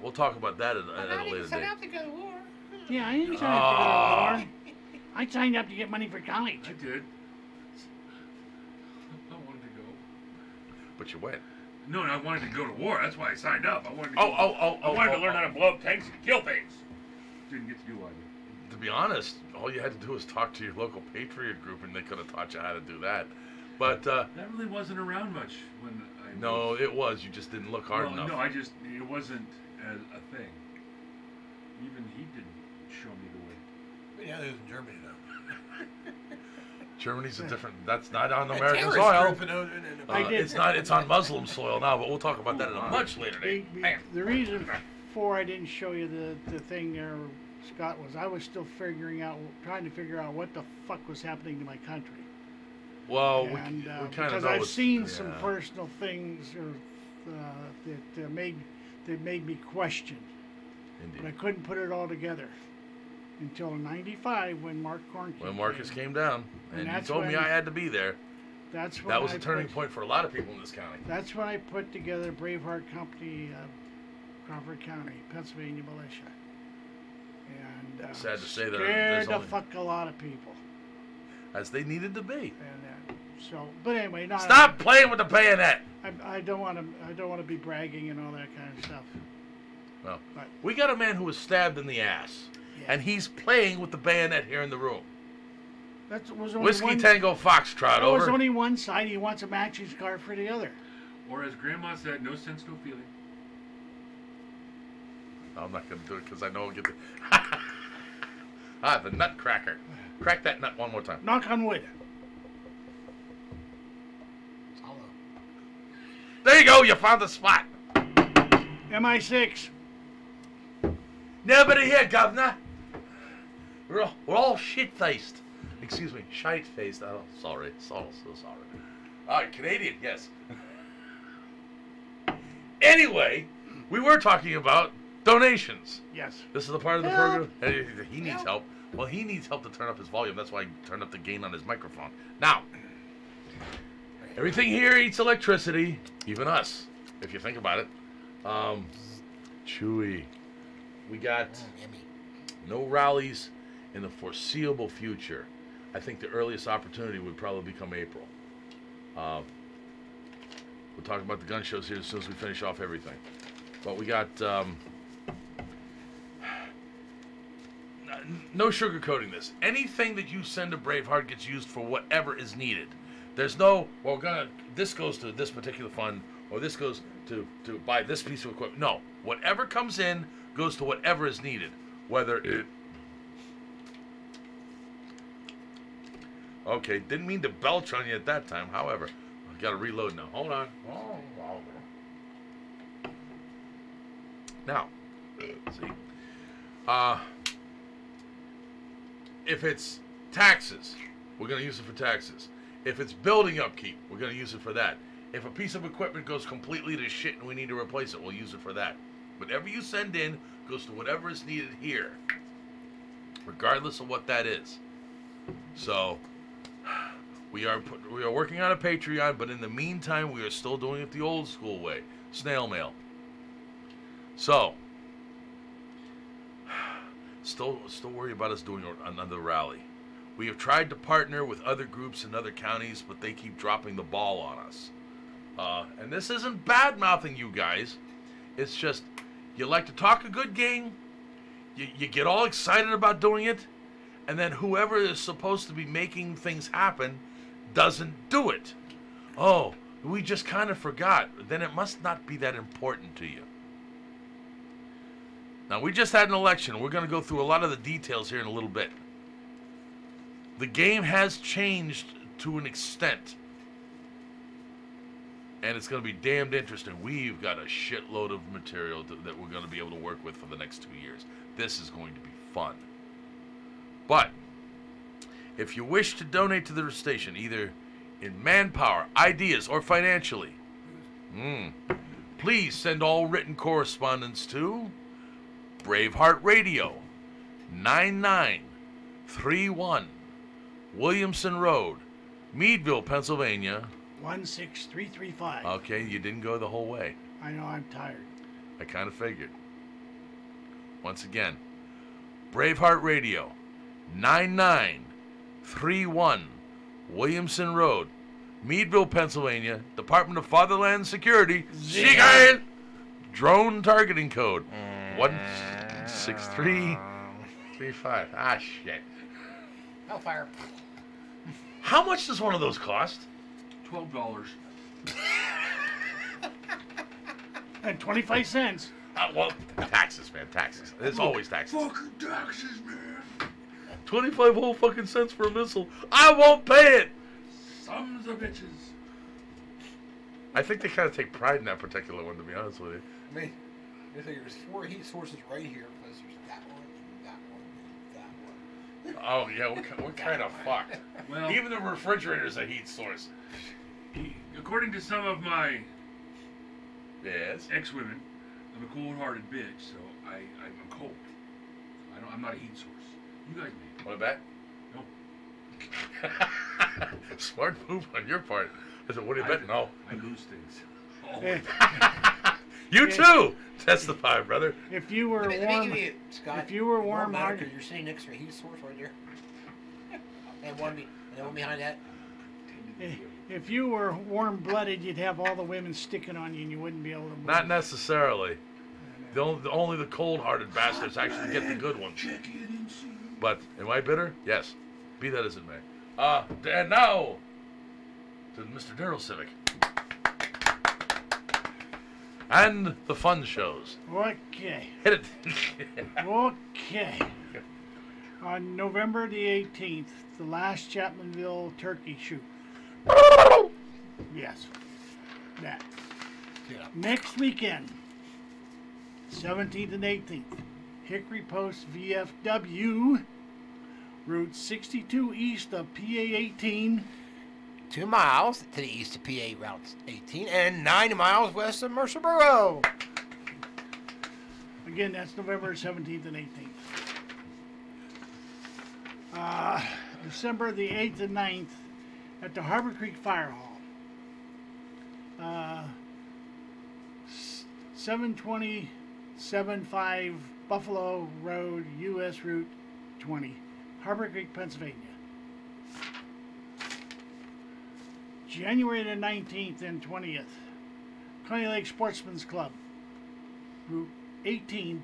C: we'll talk about that at a later date.
F: to go to war.
E: Yeah, I didn't sign up to go to war. I signed up to get money for college.
D: I did. I wanted to go.
C: But you went.
D: No, I wanted to go to war. That's why I signed up. I wanted to.
C: I
D: wanted to learn how to blow up tanks and kill things. Didn't get to do either.
C: To be honest, all you had to do was talk to your local patriot group, and they could have taught you how to do that. But
D: that really wasn't around much when I.
C: No, it was. You just didn't look hard enough.
D: No, it wasn't a thing. Even he didn't show me the way.
F: But yeah, there's in Germany now.
C: Germany's a different. That's not on
F: A
C: American
F: terrorist
C: soil.
F: group
E: I did.
C: It's not. It's on Muslim soil now. But we'll talk about that at a much later date.
E: The reason for I didn't show you the thing there, Scott, was I was still trying to figure out what the fuck was happening to my country.
C: Well,
E: And,
C: we kind of
E: because
C: know.
E: I've seen some personal things that made me question, but I
C: Indeed.
E: couldn't put it all together until '95 when Mark Cornke
C: When Marcus came down,
E: And
C: and you
E: that's
C: told me
E: when-
C: I had to be there.
E: That's when
C: That was
E: I
C: a turning
E: put-
C: point for a lot of people in this county.
E: That's when I put together Braveheart Company, Crawford County, Pennsylvania militia. And
C: Sad to say that
E: scared
C: there's
E: the
C: only-
E: fuck a lot of people.
C: As they needed to be.
E: And so, but anyway, not
C: Stop playing with the bayonet.
E: I don't want to be bragging and all that kind of stuff.
C: Well,
E: But
C: we got a man who was stabbed in the ass,
E: yeah,
C: and he's playing with the bayonet here in the room.
E: that was only
C: Whiskey
E: one.
C: Tango Foxtrot,
E: That was
C: over.
E: only one side. He wants a matching scar for the other.
D: Or as Grandma said, no sense, no feeling.
C: I'm not going to do it because I know I'll get the... the nutcracker. Crack that nut one more time.
E: Knock on wood.
F: It's hollow.
C: There you go. You found the spot.
E: MI6.
C: Nobody here, Governor. We're all shit-faced. Excuse me, shite-faced. Oh, sorry. So sorry. Canadian, yes. Anyway, we were talking about donations.
E: Yes.
C: This is the part of the
E: Help.
C: program. He needs help. Well, he needs help to turn up his volume. That's why I turned up the gain on his microphone. Now, everything here eats electricity, even us, if you think about it. Chewy. We got
F: Yummy.
C: no rallies in the foreseeable future. I think the earliest opportunity would probably become April. We'll talk about the gun shows here as soon as we finish off everything. But we got no sugarcoating this. Anything that you send to Braveheart gets used for whatever is needed. There's no, well, this goes to this particular fund, or this goes to buy this piece of equipment. No, whatever comes in goes to whatever is needed. Whether it... Okay, didn't mean to belch on you at that time. However, I've got to reload now. Hold on. Now, see, if it's taxes, we're going to use it for taxes. If it's building upkeep, we're going to use it for that. If a piece of equipment goes completely to shit and we need to replace it, we'll use it for that. Whatever you send in goes to whatever is needed here, regardless of what that is. So we are working on a Patreon, but in the meantime, we are still doing it the old school way, snail mail. So still worry about us doing another rally. We have tried to partner with other groups in other counties, but they keep dropping the ball on us. And this isn't bad-mouthing you guys. It's just, you like to talk a good game, you get all excited about doing it, and then whoever is supposed to be making things happen doesn't do it. Oh, we just kind of forgot. Then it must not be that important to you. Now, we just had an election. We're going to go through a lot of the details here in a little bit. The game has changed to an extent. And it's going to be damned interesting. We've got a shitload of material that we're going to be able to work with for the next 2 years. This is going to be fun. But if you wish to donate to the station, either in manpower, ideas, or financially, please send all written correspondence to Braveheart Radio, 9931 Williamson Road, Meadville, Pennsylvania.
E: 16335.
C: Okay, you didn't go the whole way.
E: I know, I'm tired.
C: I kind of figured. Once again, Braveheart Radio, 9931 Williamson Road, Meadville, Pennsylvania, Department of Fatherland Security, Siegel, drone targeting code, 16335. Ah, shit.
F: Hellfire.
C: How much does one of those cost?
D: $12.
E: And 25 cents.
C: Well, taxes, man, taxes. There's always taxes.
D: Fucking taxes, man.
C: 25 whole fucking cents for a missile. I won't pay it.
D: Sons of bitches.
C: I think they kind of take pride in that particular one, to be honest with you.
F: I mean, there's 4 heat sources right here because there's that one, that one, that one.
C: Oh, yeah, we're kind of fucked.
D: Well,
C: Even the refrigerator's a heat source.
D: according to some of my
C: Yes.
D: ex-women, I'm a cold-hearted bitch, so I'm cold. I'm not a heat source. You guys may.
C: Want to bet?
D: No.
C: Smart move on your part. I said, what do you bet? No.
D: I lose things.
E: Eh,
C: You too! Testify, brother.
E: If you were
F: Let me
E: warm,
F: give you, Scott,
E: if you were
F: it won't matter
E: warm-hearted,
F: 'cause you're sitting next to a heat source right there. And one behind that.
E: if you were warm-blooded, you'd have all the women sticking on you, and you wouldn't be able to move.
C: Not necessarily. Only the cold-hearted bastards actually get the good ones. But am I bitter? Yes. Be that as it may. And now to Mr. Daryl Civic and the fun shows.
E: Okay.
C: Hit it.
E: Okay. On November the 18th, the last Chapmanville turkey shoot. Yes. That.
F: Yeah.
E: Next weekend, 17th and 18th, Hickory Post VFW, Route 62 east of PA 18.
F: 2 miles to the east of PA Route 18 and 9 miles west of Mercerboro.
E: Again, that's November 17th and 18th. December the 8th and 9th at the Harbor Creek Fire Hall. 72075 Buffalo Road, U.S. Route 20, Harbor Creek, Pennsylvania. January the 19th and 20th, Coney Lake Sportsman's Club, Route 18,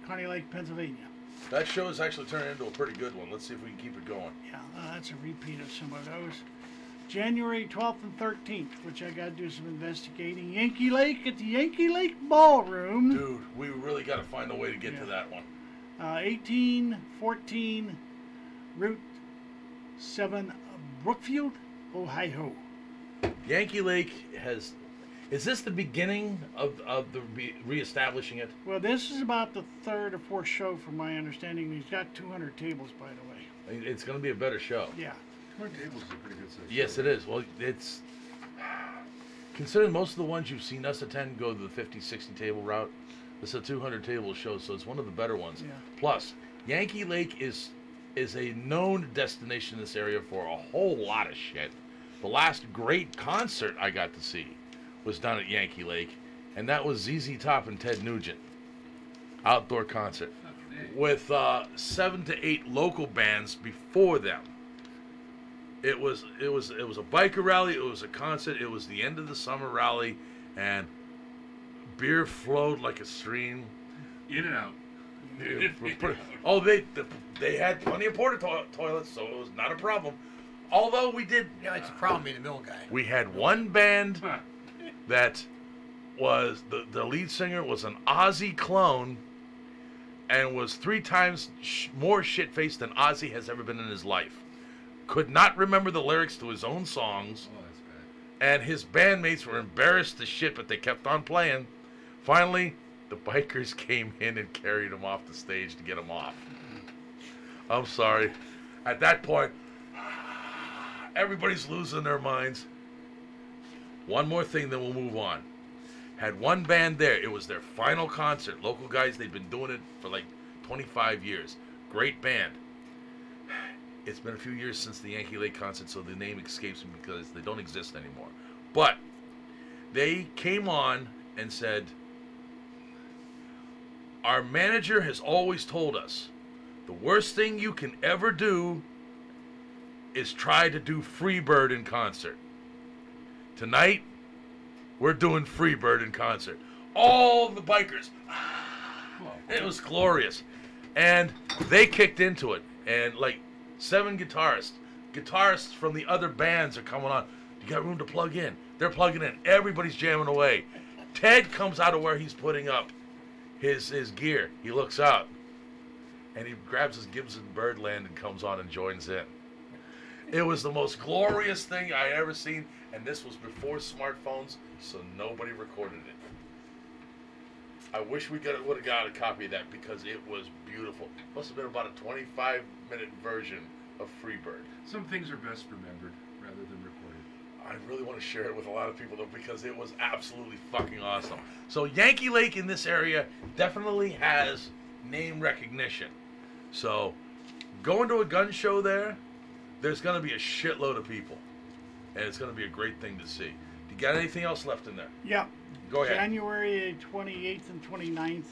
E: Coney Lake, Pennsylvania.
C: That show is actually turning into a pretty good one. Let's see if we can keep it going.
E: Yeah, that's a repeat of some of those. January 12th and 13th, which I got to do some investigating. Yankee Lake at the Yankee Lake Ballroom.
C: Dude, we really got to find a way to get to that one.
E: 1814 Route 7, Brookfield, Ohio.
C: Yankee Lake has... Is this the beginning of the reestablishing it?
E: Well, this is about the 3rd or 4th show from my understanding. He's got 200 tables, by the way.
C: It's going to be a better show.
E: Yeah.
D: Our tables is a pretty good size.
C: Yes, it is. Well, it's... considering most of the ones you've seen us attend go to the 50, 60 table route, this is a 200 table show, so it's one of the better ones.
E: Yeah.
C: Plus, Yankee Lake is a known destination in this area for a whole lot of shit. The last great concert I got to see was down at Yankee Lake, and that was ZZ Top and Ted Nugent. Outdoor concert. With 7 to 8 local bands before them. It was a biker rally, it was a concert, it was the end of the summer rally, and beer flowed like a stream.
D: In and out.
C: Oh, they had plenty of porta toilets, so it was not a problem. Although we did,
F: Yeah, it's a problem being a mill guy.
C: we had one band that was the lead singer was an Ozzy clone, and was 3 times more shit-faced than Ozzy has ever been in his life. Could not remember the lyrics to his own songs,
D: Oh, that's bad.
C: and his bandmates were embarrassed as shit, but they kept on playing. Finally, the bikers came in and carried him off the stage to get him off. I'm sorry. At that point, everybody's losing their minds. One more thing, then we'll move on. Had one band there. It was their final concert. Local guys, they've been doing it for like 25 years. Great band. It's been a few years since the Yankee Lake concert, so the name escapes me because they don't exist anymore. But they came on and said, our manager has always told us the worst thing you can ever do is try to do Freebird in concert. Tonight, we're doing Freebird in concert. All the bikers. It was glorious. And they kicked into it. And like 7 guitarists from the other bands are coming on. You got room to plug in? They're plugging in. Everybody's jamming away. Ted comes out of where he's putting up his gear. He looks out. And he grabs his Gibson Birdland and comes on and joins in. It was the most glorious thing I ever seen, and this was before smartphones, so nobody recorded it. I wish we would have got a copy of that because it was beautiful. Must have been about a 25-minute version of Freebird.
D: Some things are best remembered rather than recorded.
C: I really want to share it with a lot of people though because it was absolutely fucking awesome. So Yankee Lake in this area definitely has name recognition. So going to a gun show there's going to be a shitload of people. And it's going to be a great thing to see. Do you got anything else left in there?
E: Yeah.
C: Go ahead.
E: January 28th and 29th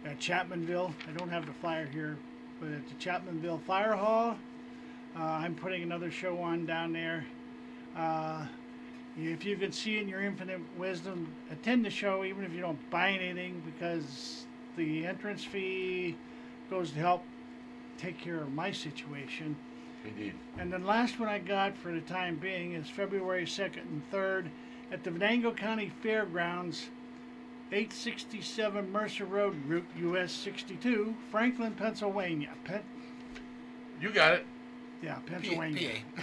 E: at Chapmanville. I don't have the flyer here, but at the Chapmanville Fire Hall, I'm putting another show on down there. If you could see in your infinite wisdom, attend the show even if you don't buy anything because the entrance fee goes to help take care of my situation.
C: Indeed.
E: And the last one I got for the time being is February 2nd and 3rd at the Venango County Fairgrounds, 867 Mercer Road, Route US 62, Franklin, Pennsylvania.
C: You got it.
E: Yeah, Pennsylvania.
F: PA.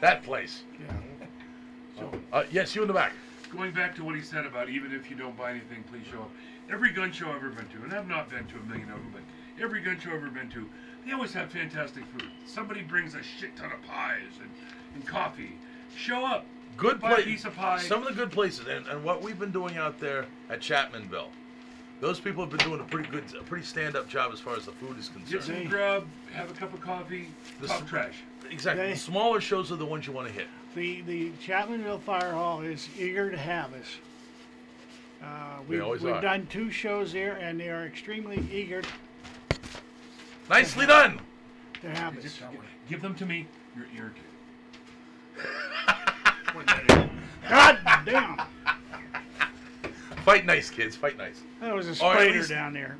C: That place.
E: Yeah.
C: Yes, you in the back.
D: Going back to what he said about even if you don't buy anything, please show up. Every gun show I've ever been to, and I've not been to a million of them, but every gun show I've ever been to, they always have fantastic food. Somebody brings a shit ton of pies and coffee. Show up.
C: Good
D: Buy a
C: place.
D: piece of pie.
C: Some of the good places, and what we've been doing out there at Chapmanville, those people have been doing a pretty stand-up job as far as the food is
D: Get
C: concerned.
D: some grub, have a cup of coffee, talk trash.
C: Exactly. The smaller shows are the ones you want to hit.
E: The Chapmanville Fire Hall is eager to have us.
C: They always
E: we've
C: are.
E: done 2 shows there, and they are extremely eager
C: Nicely done.
E: to have us.
D: Just give them to me. You're irritated.
E: God damn!
C: Fight nice, kids. Fight nice.
E: That was a
C: Or at
E: spider
C: least-
E: down there.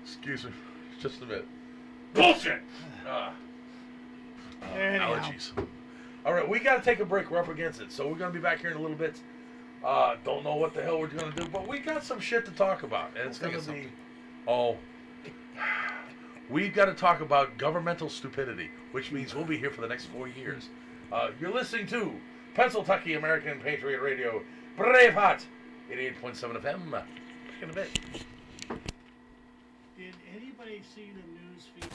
C: Excuse me. Just a minute. Bullshit.
E: Anyhow.
C: Allergies. All right, we got to take a break. We're up against it, so we're going to be back here in a little bit. Don't know what the hell we're going to do, but we got some shit to talk about, and it's going to be. We've got to talk about governmental stupidity, which means we'll be here for the next 4 years. You're listening to Pennsylvania American Patriot Radio, Braveheart, 88.7 FM. Back in a bit.
E: Did anybody see the news feed?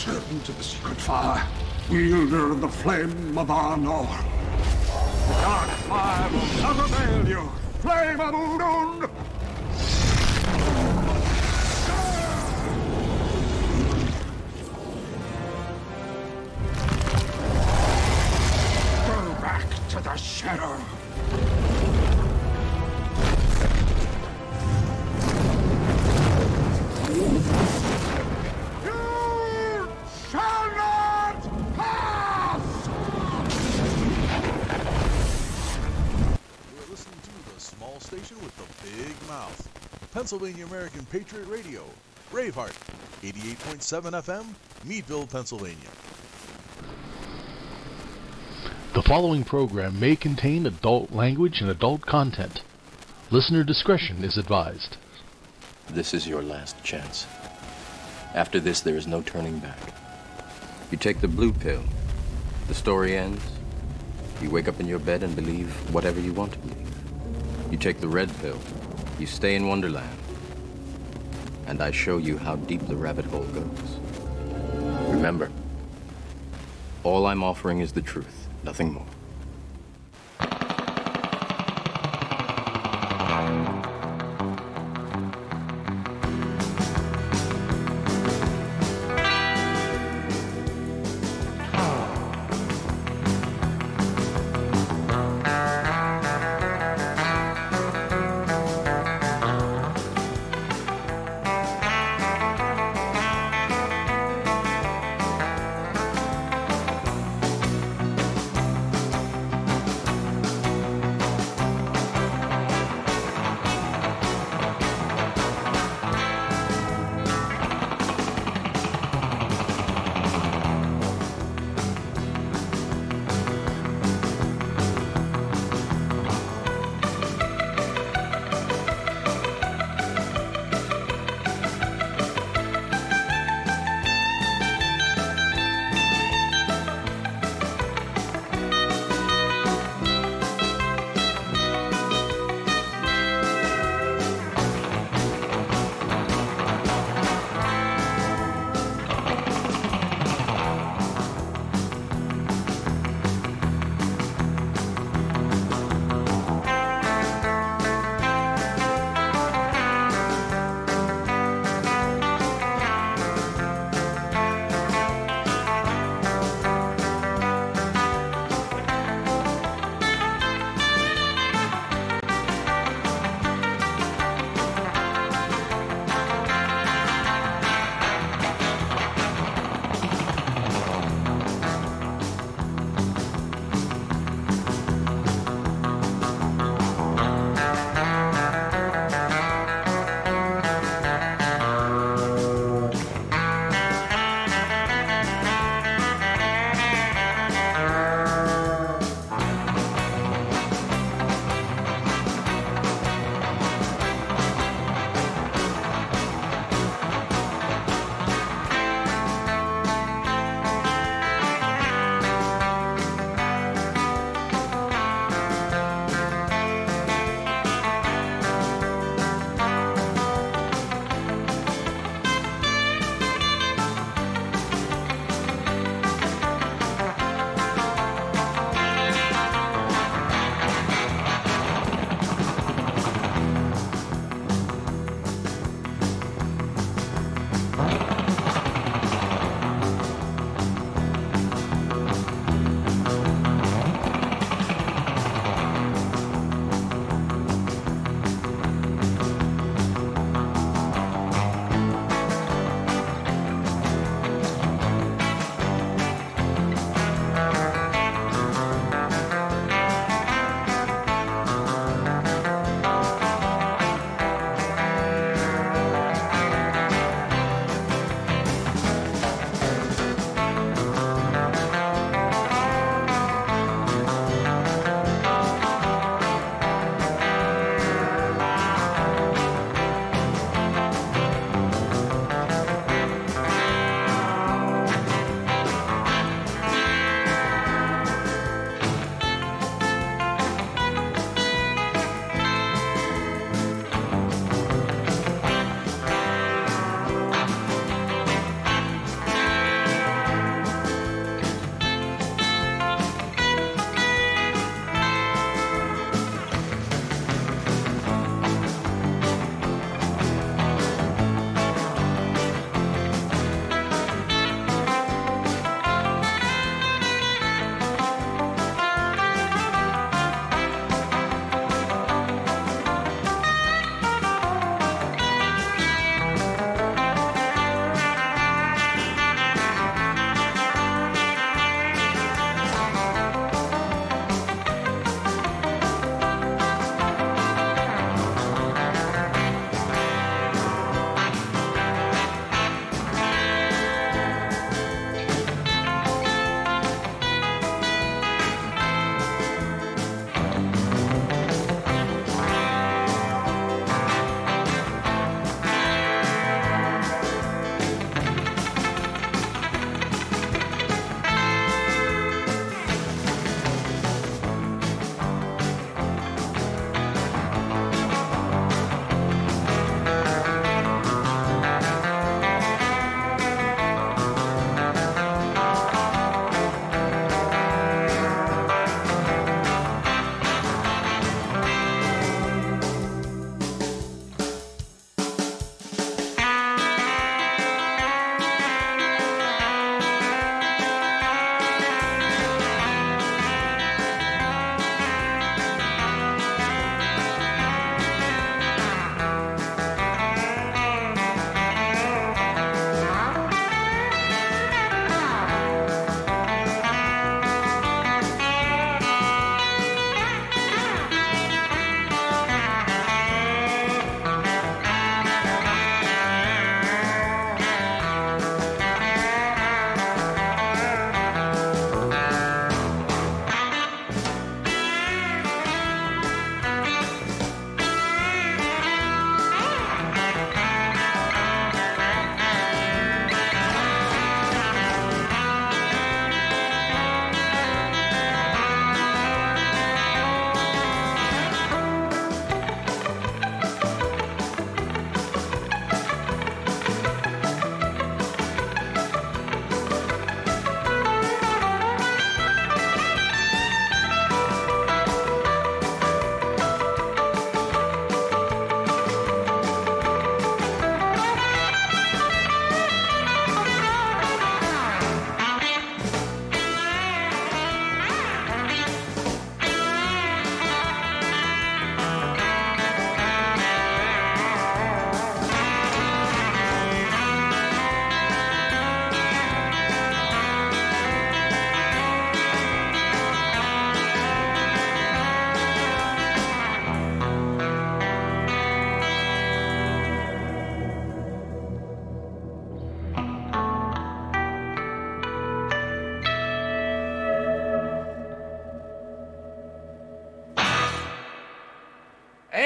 G: Return to the secret fire, wielder of the flame of Arnor. The dark fire will never fail you, flame of Udun! Go back to the shadow. Shall not pass!
H: You're listening to the small station with the big mouth. Pennsylvania American Patriot Radio. Braveheart, 88.7 FM, Meadville, Pennsylvania.
I: The following program may contain adult language and adult content. Listener discretion is advised.
A: This is your last chance. After this, there is no turning back. You take the blue pill, the story ends. You wake up in your bed and believe whatever you want to believe. You take the red pill, you stay in Wonderland, and I show you how deep the rabbit hole goes. Remember, all I'm offering is the truth, nothing more.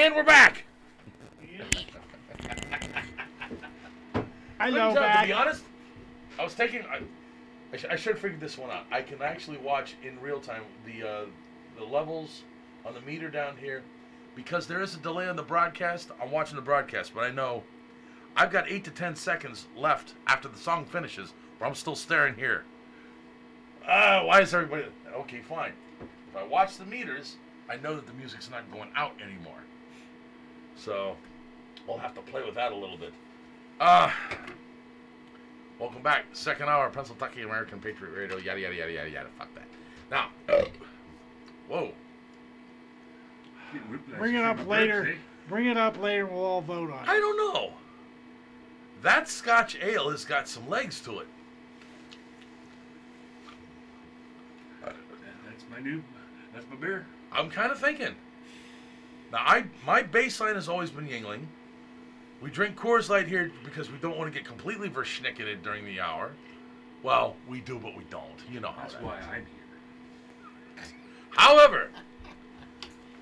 C: And we're back.
E: I
C: Good
E: know
C: job.
E: back.
C: To be honest, I was taking. I should have figured this one out. I can actually watch in real time the levels on the meter down here, because there is a delay on the broadcast. I'm watching the broadcast, but I know I've got 8 to 10 seconds left after the song finishes where I'm still staring here. Why is everybody... Okay, fine. If I watch the meters, I know that the music's not going out anymore. So, we'll have to play with that a little bit. Welcome back. Second hour, Pennsylvania American Patriot Radio. Yada, yada, yada, yada, yada. Fuck that. Now, whoa.
E: Bring it up later. Bring it up later and we'll all vote on it.
C: I don't know. That Scotch ale has got some legs to it.
D: That's my beer.
C: I'm kind of thinking. Now, my baseline has always been Yingling. We drink Coors Light here because we don't want to get completely verschnicketed during the hour. Well, we do, but we don't. You know how
D: That's
C: that
D: why
C: is.
D: I'm here.
C: However,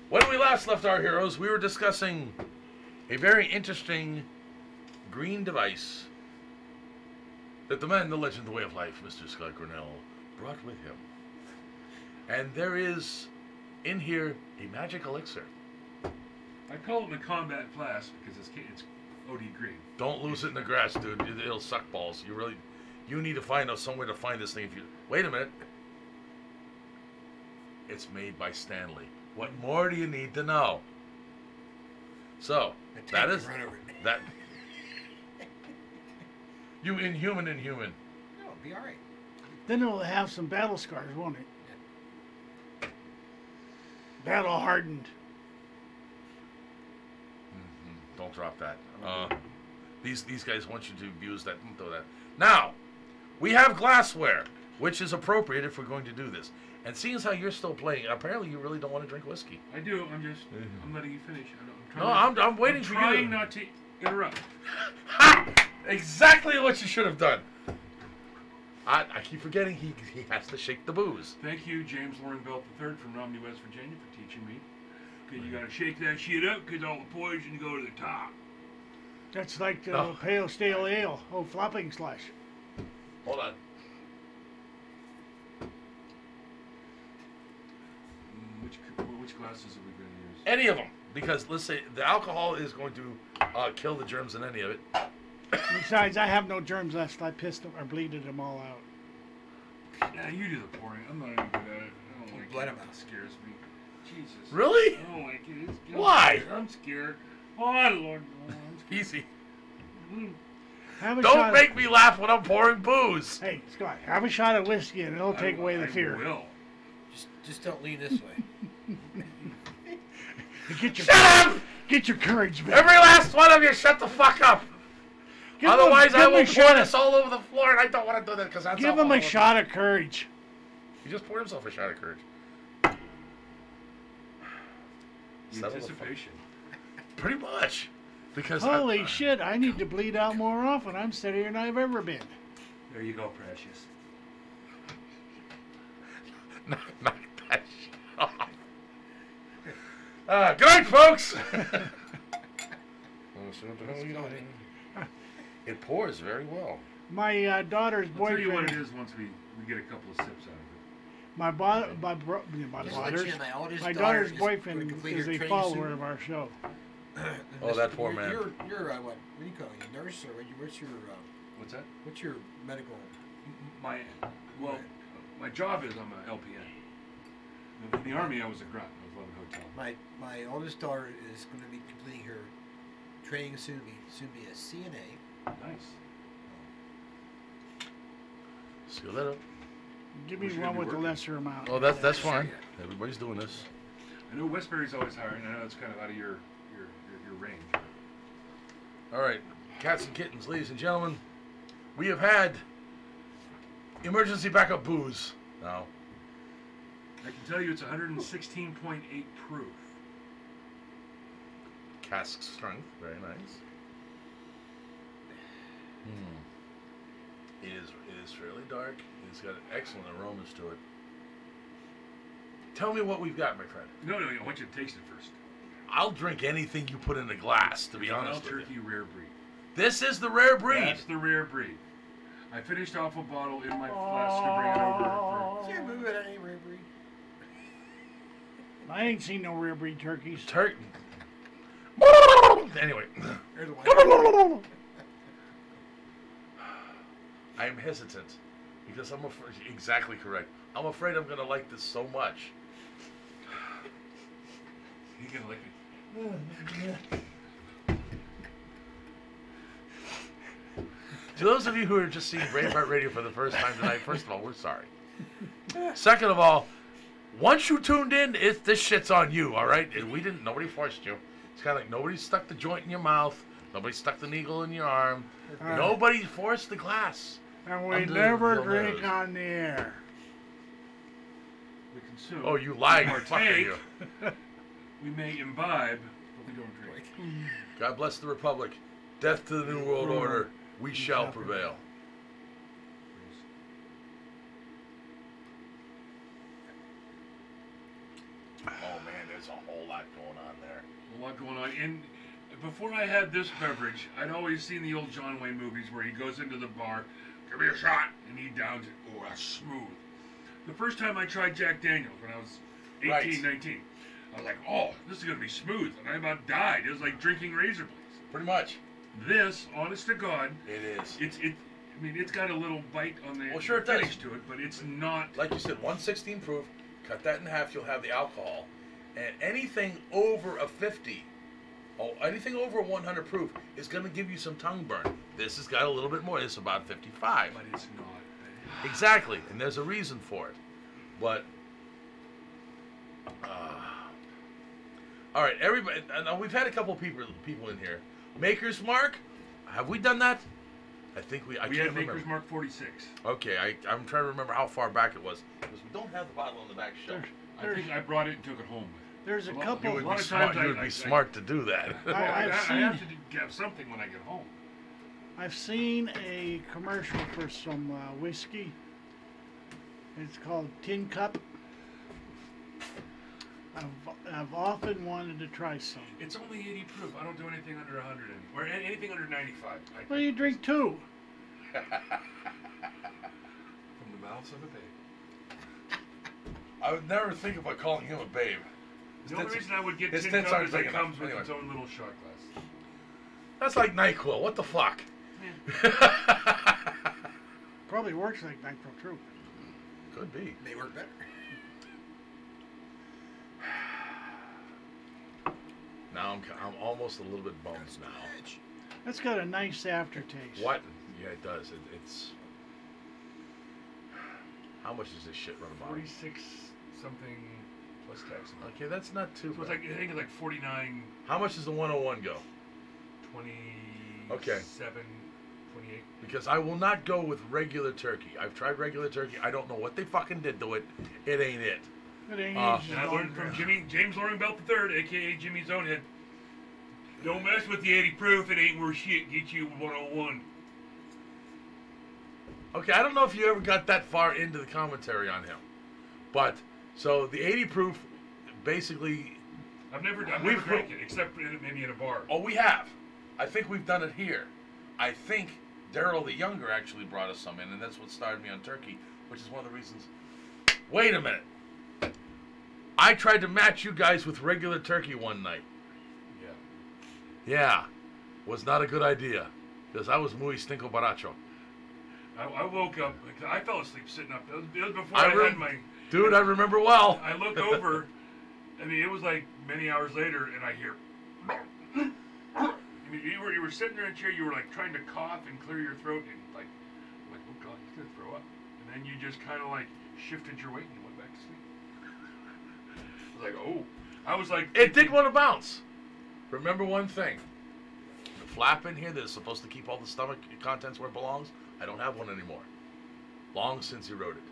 C: when we last left our heroes, we were discussing a very interesting green device that the man, the legend, the way of life, Mr. Scott Grinnell, brought with him. And there is, in here, a magic elixir.
D: I call it the combat flask because it's OD green.
C: Don't lose it in the grass, dude. It'll suck balls. You need to find out somewhere to find this thing. If you wait a minute, it's made by Stanley. What more do you need to know? So that is that. You inhuman.
F: No, it'll be all right.
E: Then it'll have some battle scars, won't it? Battle hardened.
C: Don't drop that. These guys want you to use that. Don't throw that. Now, we have glassware, which is appropriate if we're going to do this. And seeing as how you're still playing, apparently you really don't want to drink whiskey.
D: I do. I'm letting you finish.
C: I'm waiting for you.
D: I'm trying not to interrupt.
C: Ha! Exactly what you should have done. I keep forgetting he has to shake the booze.
D: Thank you, James Lorenbelt III from Romney, West Virginia, for teaching me. Okay, you gotta shake that shit up because all the poison go to the top.
E: That's like the pale stale ale. Oh, flopping slash.
C: Hold on.
D: Which glasses are we going to use?
C: Any of them, because let's say the alcohol is going to kill the germs in any of it.
E: Besides, I have no germs left. I pissed them or bleeded them all out.
D: Yeah, you do the pouring. I'm not even good at it. I don't like
F: Let
D: it.
F: him out.
D: It scares me. Jesus.
C: Really?
D: I don't like it.
C: Why?
D: I'm scared. Oh, Lord. Oh, I'm scared.
C: Easy.
E: Have a
C: Don't
E: shot
C: make me laugh when I'm pouring booze.
E: Hey, Scott, have a shot of whiskey and it'll take away the fear.
D: I will.
F: Just don't lean this way.
C: Shut up!
E: Get your courage back.
C: Every last one of you, shut the fuck up. Otherwise, I will pour this all over the floor, and I don't want to do that because that's
E: Give him a shot of courage.
C: He just poured himself a shot of courage.
D: Anticipation.
C: Pretty much. Because
E: Holy shit, I need to bleed out more often. I'm steadier than I've ever been.
D: There you go, precious.
C: Knock that shit off. Good night, folks. It pours very well.
E: My daughter's
D: I'll tell you what
E: boyfriend.
D: it is once we get a couple of sips out of it.
E: My daughter's boyfriend is a follower of our show.
C: Oh, that poor man.
F: You're what do you call it? A nurse or what's your
D: What's that?
F: what's your medical?
D: My job is I'm an LPN. In the Army, I was a grunt. I was living hotel.
F: My oldest daughter is going to be completing her training soon to be a CNA.
D: Nice.
C: See you later.
E: Give me one with the lesser amount.
C: Oh, that's fine. Everybody's doing this.
D: I know Westbury's always hiring. I know it's kind of out of your range.
C: All right, cats and kittens, ladies and gentlemen, we have had emergency backup booze. Now,
D: I can tell you it's 116.8 proof.
C: cask strength, very nice. It is fairly dark. It's got excellent aromas to it. Tell me what we've got, my friend.
D: No, I want you to taste it first.
C: I'll drink anything you put in a glass, to be honest with
D: turkey
C: you.
D: rare breed.
C: This is the rare breed.
D: That's the rare breed. I finished off a bottle in my flask to bring it over.
F: Is there a movie about any rare breed?
E: I ain't seen no rare breed turkeys.
C: Turkey. Anyway,
F: There's one.
C: I'm hesitant because I'm afraid. Exactly correct. I'm afraid I'm gonna like this so much.
D: You're gonna like it.
C: To those of you who are just seeing Braveheart Radio for the first time tonight, first of all, we're sorry. Second of all, once you tuned in, this shit's on you, all right? Nobody forced you. It's kind of like nobody stuck the joint in your mouth. Nobody stuck the needle in your arm. Nobody forced the glass.
E: And we
C: under
E: never
C: your
E: drink
C: nose.
E: on the air.
D: We consume.
C: Oh, you lied,
D: Or
C: fucker,
D: take.
C: you.
D: We may imbibe, but we don't drink.
C: God bless the Republic. Death to the New World Order. We shall prevail. Oh man, there's a whole lot going on there.
D: A lot going on. And before I had this beverage, I'd always seen the old John Wayne movies where he goes into the bar, give me a shot, and he downs it. Oh, that's smooth. The first time I tried Jack Daniels when I was 18,
C: Right.
D: 19, I was like, oh, this is going to be smooth. And I about died. It was like drinking razor blades.
C: Pretty much.
D: This, honest to God,
C: It is.
D: I mean, it's got a little bite on the
C: Well, sure it does.
D: finish to it, but it's not.
C: Like you said, 116 proof. Cut that in half, you'll have the alcohol. And anything over a 50, anything over a 100 proof is going to give you some tongue burn. This has got a little bit more. This is about 55.
D: But it's not.
C: Exactly, and there's a reason for it. But, all right, everybody. Now we've had a couple people in here. Maker's Mark, have we done that? I think we. I
D: We
C: can't
D: had
C: remember.
D: Maker's Mark 46.
C: Okay, I'm trying to remember how far back it was because we don't have the bottle on the back shelf.
D: I think I brought it and took it home with.
E: There's a
D: Well,
E: couple.
C: You would
D: A lot
C: be
D: of
C: smart.
D: times
C: You would
D: I-
C: be smart to do that.
D: I
E: I've
D: have
E: seen-
D: to have something when I get home.
E: I've seen a commercial for some whiskey. It's called Tin Cup. I've often wanted to try some.
D: It's only 80 proof. I don't do anything under 100 or anything under 95.
E: Well, you drink two.
D: From the mouths of a babe.
C: I would never think about calling him a babe.
D: The only reason I would get
C: his
D: Tin
C: tits
D: Cup
C: aren't
D: is it
C: big enough.
D: comes with
C: Anyway.
D: its own little shot glass.
C: That's like NyQuil. What the fuck?
E: Probably works like Nitro Troop.
C: Could be.
F: They work better.
C: Now I'm almost a little bit bummed now.
E: That's got a nice aftertaste.
C: What? Yeah, it does. It's. How much is this shit run about?
D: 46 something plus tax.
C: Okay, that's not too
D: So it's
C: bad.
D: like, I think it's like 49,
C: How much does the 101 go?
D: 27,
C: Okay.
D: 28.
C: Because I will not go with regular turkey. I've tried regular turkey. I don't know what they fucking did to it. It ain't it.
E: It ain't
C: Uh,
D: And I learned from James Loring Belt III, aka Jimmy Zonehead. Don't mess with the 80 proof, it ain't worth shit. Get you 101.
C: Okay, I don't know if you ever got that far into the commentary on him. But, so the 80 proof, basically,
D: I've never
C: We've
D: drank it, except maybe in a bar.
C: oh, we have. I think we've done it here. I think Daryl the Younger actually brought us some in, and that's what started me on turkey, which is one of the reasons. Wait a minute. I tried to match you guys with regular turkey one night.
D: Yeah.
C: Yeah, was not a good idea, because I was muy stinko baracho.
D: I woke up, I fell asleep sitting up. It was before
C: I
D: I had my...
C: Dude, I remember well.
D: I looked over, I mean, it was like many hours later, and I hear... I mean, you were sitting there in a chair, you were like trying to cough and clear your throat, and like, I'm like, oh God, he's gonna throw up. And then you just kind of like shifted your weight and went back to sleep. I was like, oh. I was like...
C: It did want to bounce. Remember one thing. The flap in here that is supposed to keep all the stomach contents where it belongs, I don't have one anymore. Long since eroded.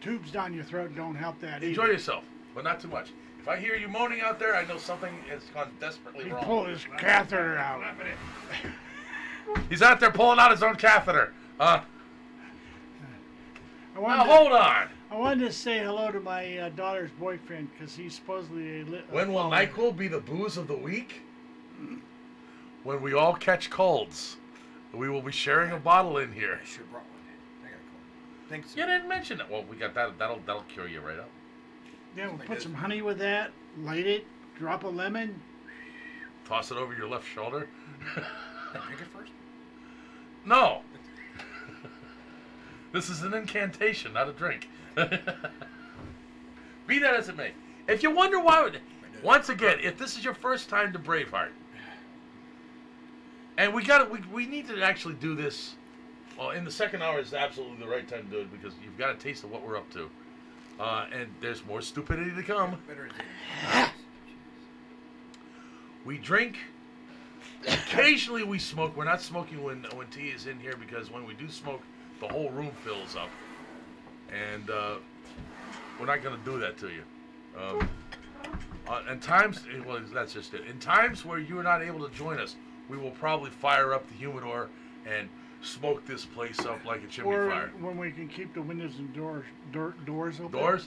E: Tubes down your throat don't help that
C: Enjoy
E: either.
C: yourself, but not too much. If I hear you moaning out there, I know something has gone desperately
E: He
C: wrong.
E: pulled his catheter out.
C: He's out there pulling out his own catheter.
E: I
C: Now
E: wanted,
C: hold on.
E: I wanted to say hello to my daughter's boyfriend because he's supposedly
C: When will NyQuil be the booze of the week? When we all catch colds. We will be sharing a bottle in here.
F: I should have brought one in. I gotta call. Thanks.
C: You didn't mention it. Well, we got that. That'll cure you right up.
E: Yeah, we'll put some honey with that, light it, drop a lemon.
C: Toss it over your left shoulder.
F: Drink it first.
C: No. This is an incantation, not a drink. Be that as it may. If you wonder why, once again, if this is your first time to Braveheart, and we need to actually do this. Well, in the second hour is absolutely the right time to do it because you've got a taste of what we're up to, and there's more stupidity to come. We drink. Occasionally we smoke. We're not smoking when T is in here because when we do smoke, the whole room fills up, and we're not going to do that to you. And times, well, that's just it. In times where you are not able to join us, we will probably fire up the humidor and smoke this place up like a chimney
E: Or
C: fire.
E: when we can keep the windows and doors open.
C: Doors.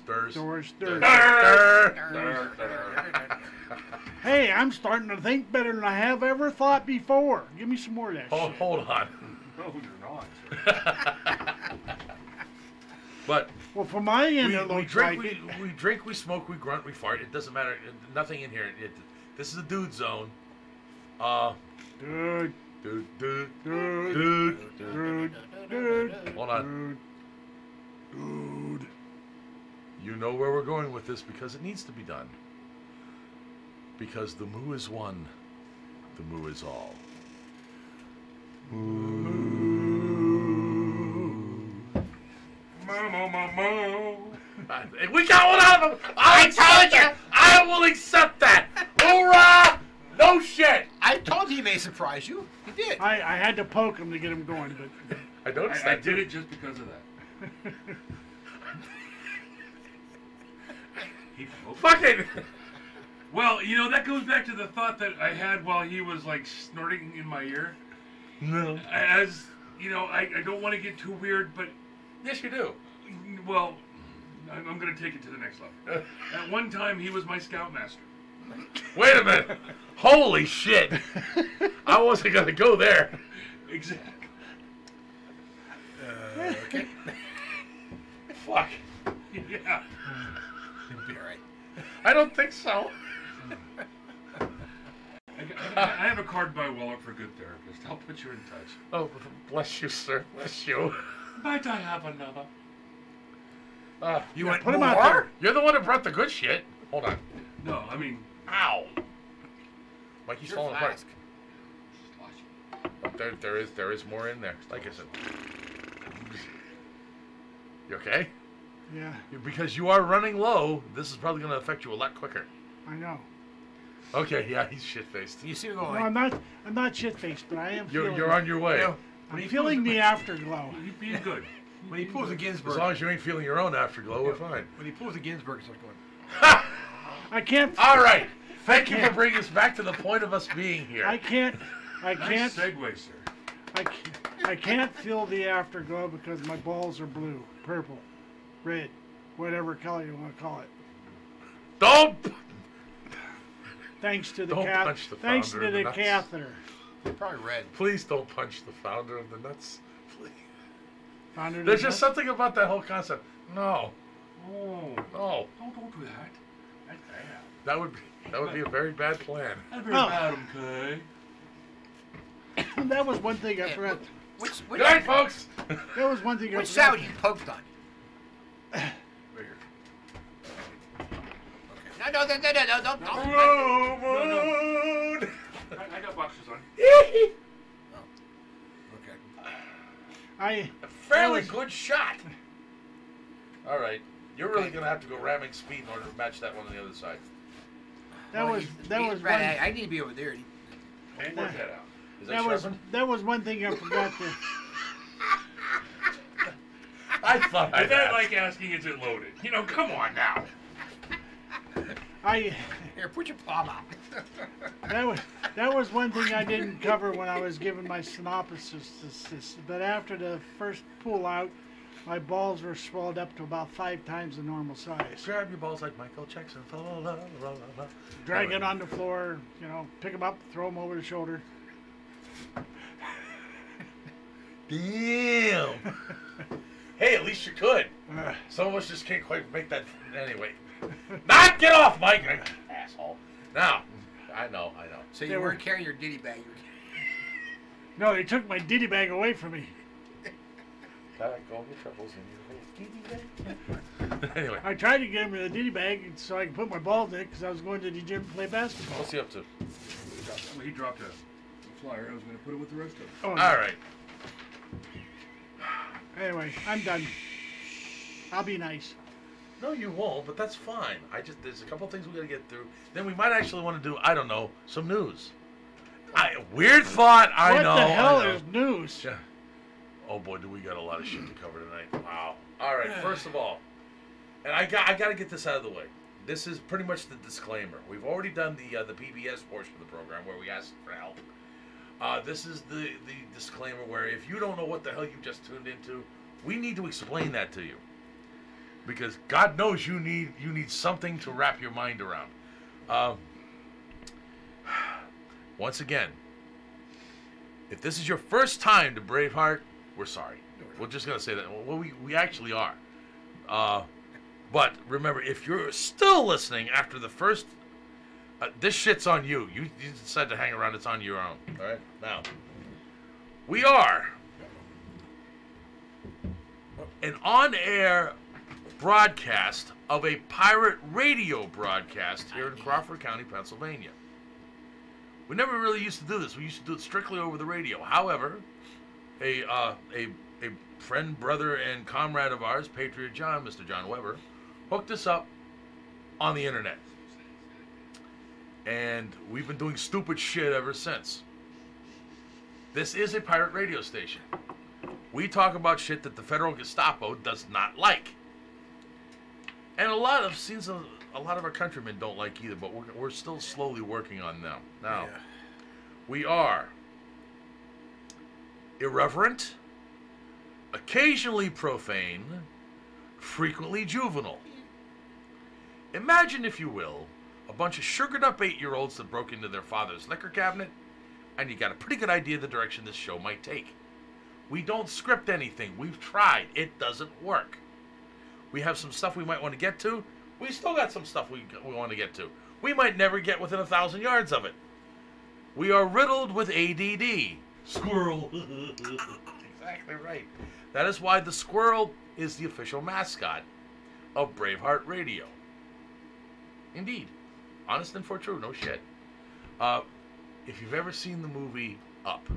E: Hey, I'm starting to think better than I have ever thought before. Give me some more of that shit.
C: Hold on.
D: No, you're not, sir.
C: But
E: Well, from my end, it
C: we
E: looks
C: drink,
E: like it.
C: we drink, we smoke, we grunt, we fart. It doesn't matter. Nothing in here. This is a dude zone.
E: Dude.
C: Dude. Hold on. Dude. You know where we're going with this because it needs to be done. Because the moo is one. The moo is all. We got one out of them. I told you. I will accept that. Hoorah! No shit.
F: I told you he may surprise you. He did.
E: I had to poke him to get him going, but
C: I noticed
D: I
C: that
D: did
C: too.
D: it just because of that.
C: Fucking.
D: Well, you know, that goes back to the thought that I had while he was like snorting in my ear.
C: No.
D: As you know, I don't want to get too weird, but
C: Yes, you do.
D: well, I'm going to take it to the next level. At one time, he was my scoutmaster.
C: Wait a minute. Holy shit. I wasn't going to go there.
D: Exactly.
F: Okay.
C: Fuck.
D: Yeah.
F: It'll be all right.
C: I don't think so.
D: I have a card by Wallet for Good Therapist. I'll put you in touch.
C: Oh, bless you, sir. Bless you.
D: Might I have another?
C: You
E: Yeah,
C: went
E: put him out there.
C: You're the one that brought the good shit. Hold on.
D: No, I mean,
C: Ow. Mikey's
F: Your
C: falling apart.
F: flask.
C: There is more in there. Like I said. You okay?
E: yeah,
C: Because you are running low, this is probably going to affect you a lot quicker.
E: I know.
C: Okay, yeah, he's shit-faced.
F: You see him
E: No,
F: going.
E: I'm not shit-faced, but I am feeling.
C: You're on your way.
F: You know,
E: I'm feeling the afterglow.
D: you're being good.
F: when he pulls a
C: As
F: Ginsburg,
C: long as you ain't feeling your own afterglow, we're fine.
F: when he pulls a Ginsburg, it starts going.
E: I can't.
C: All right. Thank you for bringing us back to the point of us being here.
E: I can't.
D: Nice segue, sir.
E: I can't feel the afterglow because my balls are blue, purple, red, whatever color you want to call it.
C: Don't.
E: Thanks to the
C: Don't punch the
E: thanks
C: founder
E: to
C: in the
E: the
C: nuts.
E: catheter.
F: They're probably red.
C: Please don't punch the founder of the nuts. Please.
E: Founder
C: There's
E: does
C: just
E: that?
C: something about that whole concept. No.
D: Oh,
C: No.
D: don't do that. That's bad.
C: That would be a very bad plan.
D: That's very
E: Oh.
D: bad, okay?
E: That was one thing I forgot.
F: Which
C: Good night, folks.
E: That was one thing I
F: which
E: forgot.
F: side was you poked on?
D: Right here.
F: Okay. No, don't.
C: Moon.
D: I got boxes on.
F: Okay.
E: I
C: A fairly
E: that was-
C: good shot. All right. You're really going to have to go ramming speed in order to match that one on the other side.
E: That
F: Well,
E: was one.
F: I need to be over there.
C: Okay, work that out. Is that
E: That was
C: sharpened?
E: one thing I forgot to.
C: I thought I
D: Is that
C: had.
D: like asking, is it loaded? You know, come on now.
E: I
F: Here, put your palm out.
E: that was one thing I didn't cover when I was giving my synopsis. But after the first pull out, my balls were swelled up to about 5 times the normal size.
C: Grab your balls like Michael Jackson. La, la, la, la, la.
E: Drag it on the floor, you know, pick them up, throw them over the shoulder.
C: Damn. Hey, at least you could. Some of us just can't quite make that. Anyway. Not get off, Mike. Asshole. Now, I know.
F: So you weren't carrying your ditty bag.
E: No, they took my ditty bag away from me.
C: All your troubles in your ditty bag. Anyway.
E: I tried to get him in the ditty bag so I could put my balls in it because I was going to the gym to play basketball.
C: What's he up to?
D: He dropped a flyer. I was going to put it with the rest of them.
E: Oh,
C: All right.
E: Anyway, I'm done. I'll be nice.
C: No, you won't, but that's fine. There's a couple things we got to get through. Then we might actually want to do, I don't know, some news. Weird thought, I know.
E: What the hell
C: I know.
E: is news?
C: Yeah. Oh boy, do we got a lot of shit to cover tonight. Wow. All right, first of all, and I got to get this out of the way. This is pretty much the disclaimer. We've already done the PBS portion of the program where we asked for help. This is the disclaimer where if you don't know what the hell you just tuned into, we need to explain that to you. Because God knows you need something to wrap your mind around. Once again, if this is your first time to Braveheart, we're sorry. We're just going to say that. Well, we actually are. But remember, if you're still listening after the first... this shit's on you. You decide to hang around, it's on your own. All right? Now, we are an on-air broadcast of a pirate radio broadcast here in Crawford County, Pennsylvania. We never really used to do this. We used to do it strictly over the radio. However, a friend, brother, and comrade of ours, Patriot John, Mr. John Weber, hooked us up on the internet. And we've been doing stupid shit ever since. This is a pirate radio station. We talk about shit that the federal Gestapo does not like. And a lot of our countrymen don't like either, but we're still slowly working on them. Now, we are irreverent, occasionally profane, frequently juvenile. Imagine, if you will, a bunch of sugared-up 8-year-olds that broke into their father's liquor cabinet, and you got a pretty good idea of the direction this show might take. We don't script anything. We've tried. It doesn't work. We have some stuff we might want to get to. We still got some stuff we want to get to. We might never get within 1,000 yards of it. We are riddled with ADD. Squirrel. Exactly right. That is why the squirrel is the official mascot of Braveheart Radio. Indeed. Honest and for true, no shit. If you've ever seen the movie Up,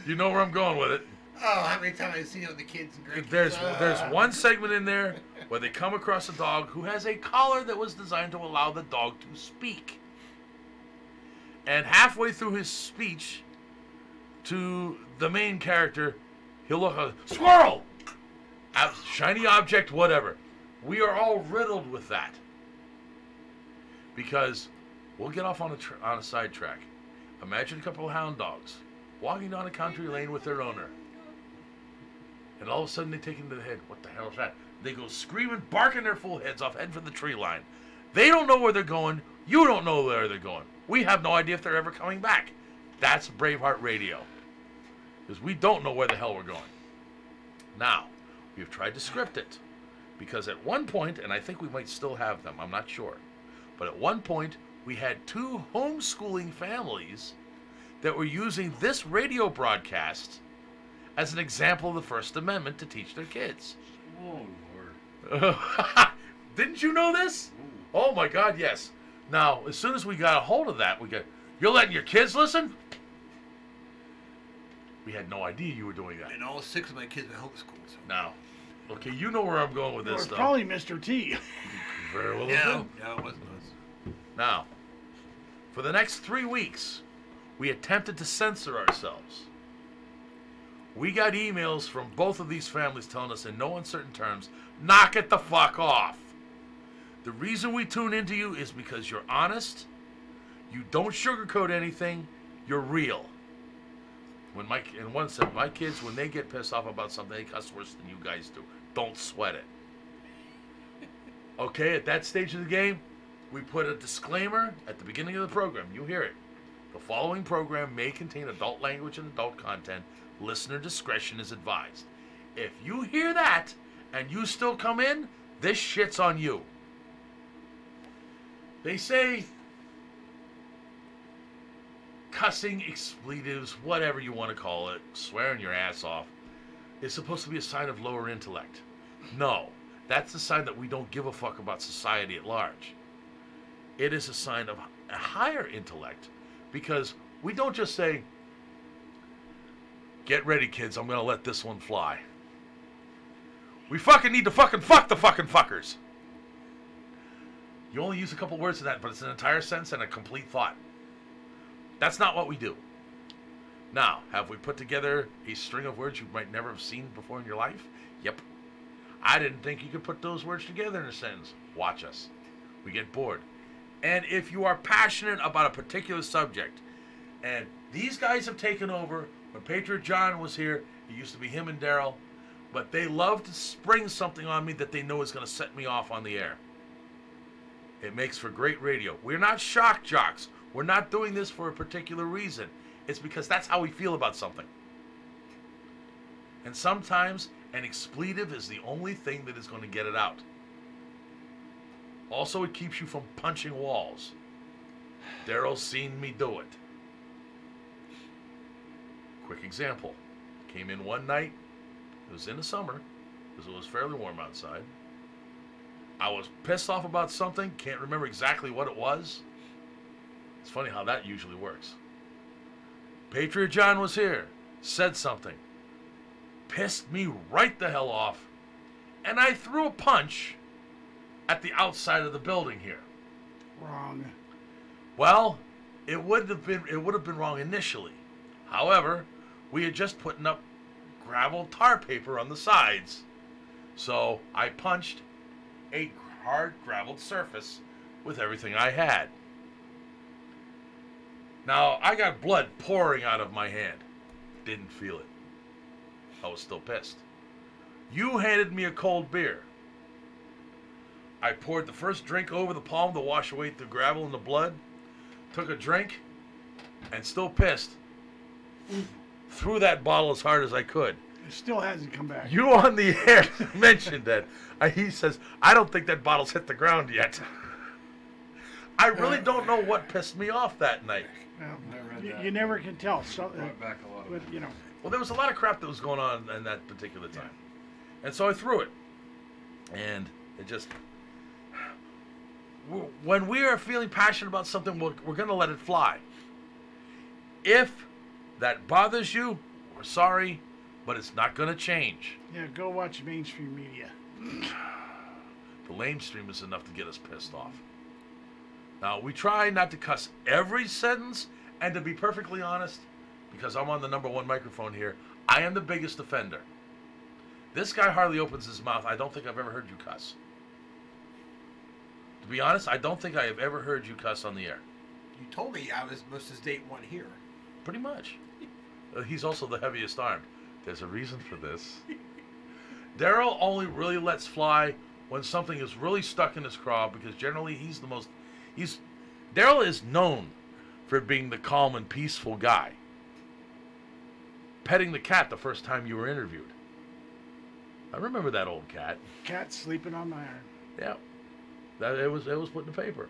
C: you know where I'm going with it.
F: Oh, how many times I've seen it with the kids and grandkids.
C: There's one segment in there where they come across a dog who has a collar that was designed to allow the dog to speak. And halfway through his speech to the main character, he'll look a squirrel, shiny object, whatever. We are all riddled with that because we'll get off on a sidetrack. Imagine a couple of hound dogs walking down a country lane with their owner. And all of a sudden they take into the head. What the hell is that? They go screaming, barking their full heads off, heading for the tree line. They don't know where they're going. You don't know where they're going. We have no idea if they're ever coming back. That's Braveheart Radio. Because we don't know where the hell we're going. Now, we've tried to script it. Because at one point, and I think we might still have them, I'm not sure. But at one point, we had 2 homeschooling families that were using this radio broadcast as an example of the First Amendment to teach their kids.
D: Oh, Lord.
C: Didn't you know this? Oh, my God, yes. Now, as soon as we got a hold of that, you're letting your kids listen? We had no idea you were doing that.
F: And all 6 of my kids were homeschooled. So.
C: Now, okay, you know where I'm going with this, though.
E: Probably Mr. T.
C: Very well.
F: No, it wasn't us.
C: Now, for the next 3 weeks, we attempted to censor ourselves. We got emails from both of these families telling us in no uncertain terms, knock it the fuck off. The reason we tune into you is because you're honest, you don't sugarcoat anything, you're real. When one said, my kids, when they get pissed off about something, they cuss worse than you guys do. Don't sweat it. Okay, at that stage of the game, we put a disclaimer at the beginning of the program. You hear it. The following program may contain adult language and adult content. Listener discretion is advised. If you hear that and you still come in, this shit's on you. They say cussing, expletives, whatever you want to call it, swearing your ass off, is supposed to be a sign of lower intellect. No, that's a sign that we don't give a fuck about society at large. It is a sign of a higher intellect, because we don't just say, get ready, kids, I'm going to let this one fly. We fucking need to fucking fuck the fucking fuckers. You only use a couple words in that, but it's an entire sentence and a complete thought. That's not what we do. Now, have we put together a string of words you might never have seen before in your life? Yep. I didn't think you could put those words together in a sentence. Watch us. We get bored. And if you are passionate about a particular subject, and these guys have taken over, when Patriot John was here, it used to be him and Daryl, but they love to spring something on me that they know is going to set me off on the air. It makes for great radio. We're not shock jocks. We're not doing this for a particular reason. It's because that's how we feel about something. And sometimes an expletive is the only thing that is going to get it out. Also, it keeps you from punching walls. Daryl's seen me do it. Quick example. Came in one night. It was in the summer, because it was fairly warm outside. I was pissed off about something. Can't remember exactly what it was. It's funny how that usually works. Patriot John was here. Said something. Pissed me right the hell off. And I threw a punch at the outside of the building here.
E: Wrong.
C: Well, it would have been wrong initially. However, we had just put up gravel tar paper on the sides. So I punched a hard graveled surface with everything I had. Now, I got blood pouring out of my hand. Didn't feel it. I was still pissed. You handed me a cold beer. I poured the first drink over the palm to wash away the gravel and the blood. Took a drink, and still pissed, threw that bottle as hard as I could.
E: It still hasn't come back.
C: You on the air mentioned that. He says, I don't think that bottle's hit the ground yet. I really don't know what pissed me off that night.
E: Well, you never can tell. So,
D: back a lot of
E: but, you know.
C: Well, there was a lot of crap that was going on in that particular time. And so I threw it. And it just... When we are feeling passionate about something, we're going to let it fly. If that bothers you, we're sorry, but it's not going to change.
E: Yeah, go watch mainstream media.
C: The lamestream is enough to get us pissed off. Now, we try not to cuss every sentence, and to be perfectly honest, because I'm on the #1 microphone here, I am the biggest offender. This guy hardly opens his mouth. I don't think I've ever heard you cuss. To be honest, I don't think I have ever heard you cuss on the air.
F: You told me I was most of date one here.
C: Pretty much. He's also the heaviest armed. There's a reason for this. Daryl only really lets fly when something is really stuck in his craw, because generally he's the most... Daryl is known for being the calm and peaceful guy. Petting the cat the first time you were interviewed. I remember that old cat.
E: Cat sleeping on my arm.
C: Yeah. It was put in the paper.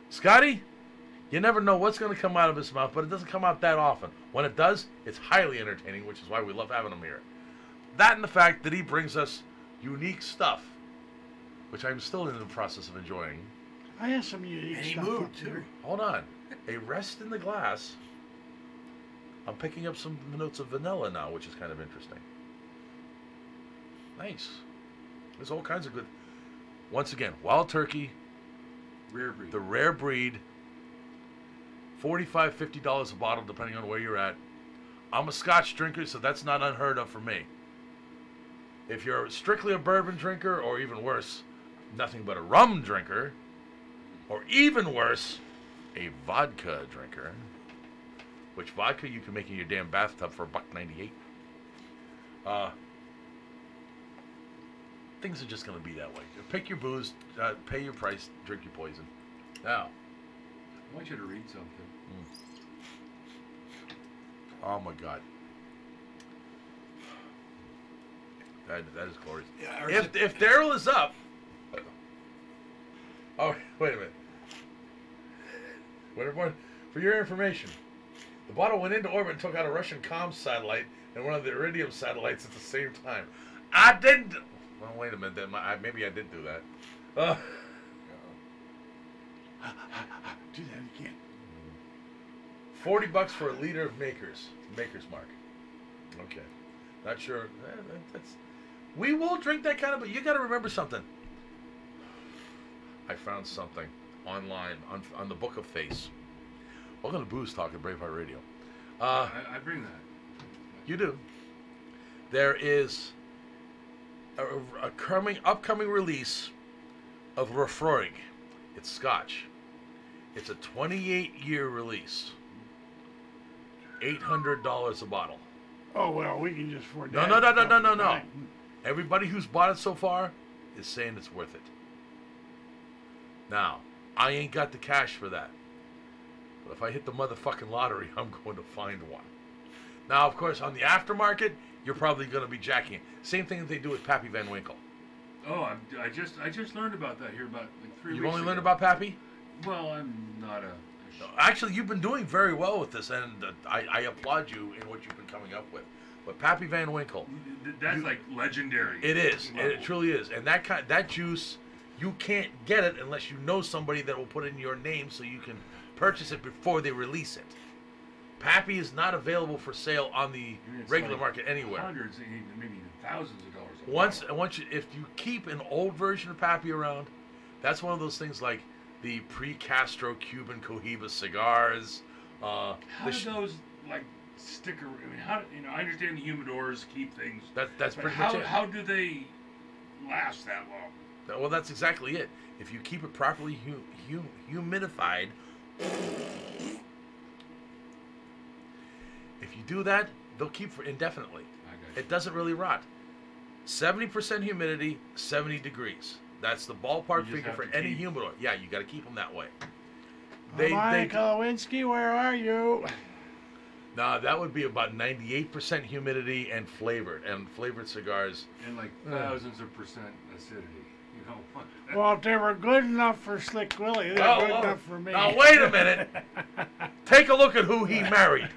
C: Scotty, you never know what's going to come out of his mouth, but it doesn't come out that often. When it does, it's highly entertaining, which is why we love having him here. That and the fact that he brings us unique stuff, which I'm still in the process of enjoying.
E: I have some unique
F: And he
E: stuff
F: moved,
E: up
F: too.
E: there.
C: Hold on. A rest in the glass. I'm picking up some notes of vanilla now, which is kind of interesting. Nice. There's all kinds of good... Once again, wild turkey.
D: rare breed.
C: The rare breed. $45, $50 a bottle, depending on where you're at. I'm a Scotch drinker, so that's not unheard of for me. If you're strictly a bourbon drinker, or even worse, nothing but a rum drinker, or even worse, a vodka drinker, which vodka you can make in your damn bathtub for $1.98. Things are just going to be that way. Pick your booze, pay your price, drink your poison. Now,
D: I want you to read something.
C: Oh my God. That is glorious.
F: Yeah,
C: If Daryl is up. Oh, wait a minute. Everyone, for your information, the bottle went into orbit and took out a Russian comms satellite and one of the Iridium satellites at the same time. I didn't. Well, wait a minute. Then maybe I did do that.
E: Do that again.
C: $40 for a liter of Maker's Mark. Okay, not sure. We will drink that kind of, but you got to remember something. I found something online on the Book of Face. Welcome to Booze Talk at Braveheart Radio.
D: I bring that.
C: You do. There is a upcoming release of Refroig. It's Scotch. It's a 28-year release. $800 a bottle.
E: Oh, well, we can just afford
C: No,
E: that.
C: no. Everybody who's bought it so far is saying it's worth it. Now, I ain't got the cash for that. But if I hit the motherfucking lottery, I'm going to find one. Now, of course, on the aftermarket, you're probably going to be jacking it. Same thing that they do with Pappy Van Winkle.
D: Oh, I just learned about that here about like 3 weeks
C: You've only
D: ago.
C: learned about Pappy?
D: Well, I'm not a...
C: Actually, you've been doing very well with this, and I applaud you in what you've been coming up with. But Pappy Van Winkle...
D: That's like legendary.
C: It is. It truly is. And that juice, you can't get it unless you know somebody that will put it in your name so you can purchase it before they release it. Pappy is not available for sale on the regular market anywhere.
D: Hundreds, maybe even thousands of dollars.
C: If you keep an old version of Pappy around, that's one of those things like the pre-Castro Cuban Cohiba cigars.
D: How do those like stick around? I mean, how I understand the humidors keep things.
C: That's pretty
D: how,
C: much it.
D: How do they last that long?
C: Well, that's exactly it. If you keep it properly humidified, if you do that, they'll keep for indefinitely. It doesn't really rot. 70% humidity, 70 degrees. That's the ballpark figure for any humidor. Yeah, you got to keep them that way.
E: Michael Lewinsky, where are you?
C: No, that would be about 98% humidity and flavored cigars.
D: And like thousands of percent acidity. You know.
E: Well, if they were good enough for Slick Willie, they're good enough for me.
C: Now wait a minute. Take a look at who he married.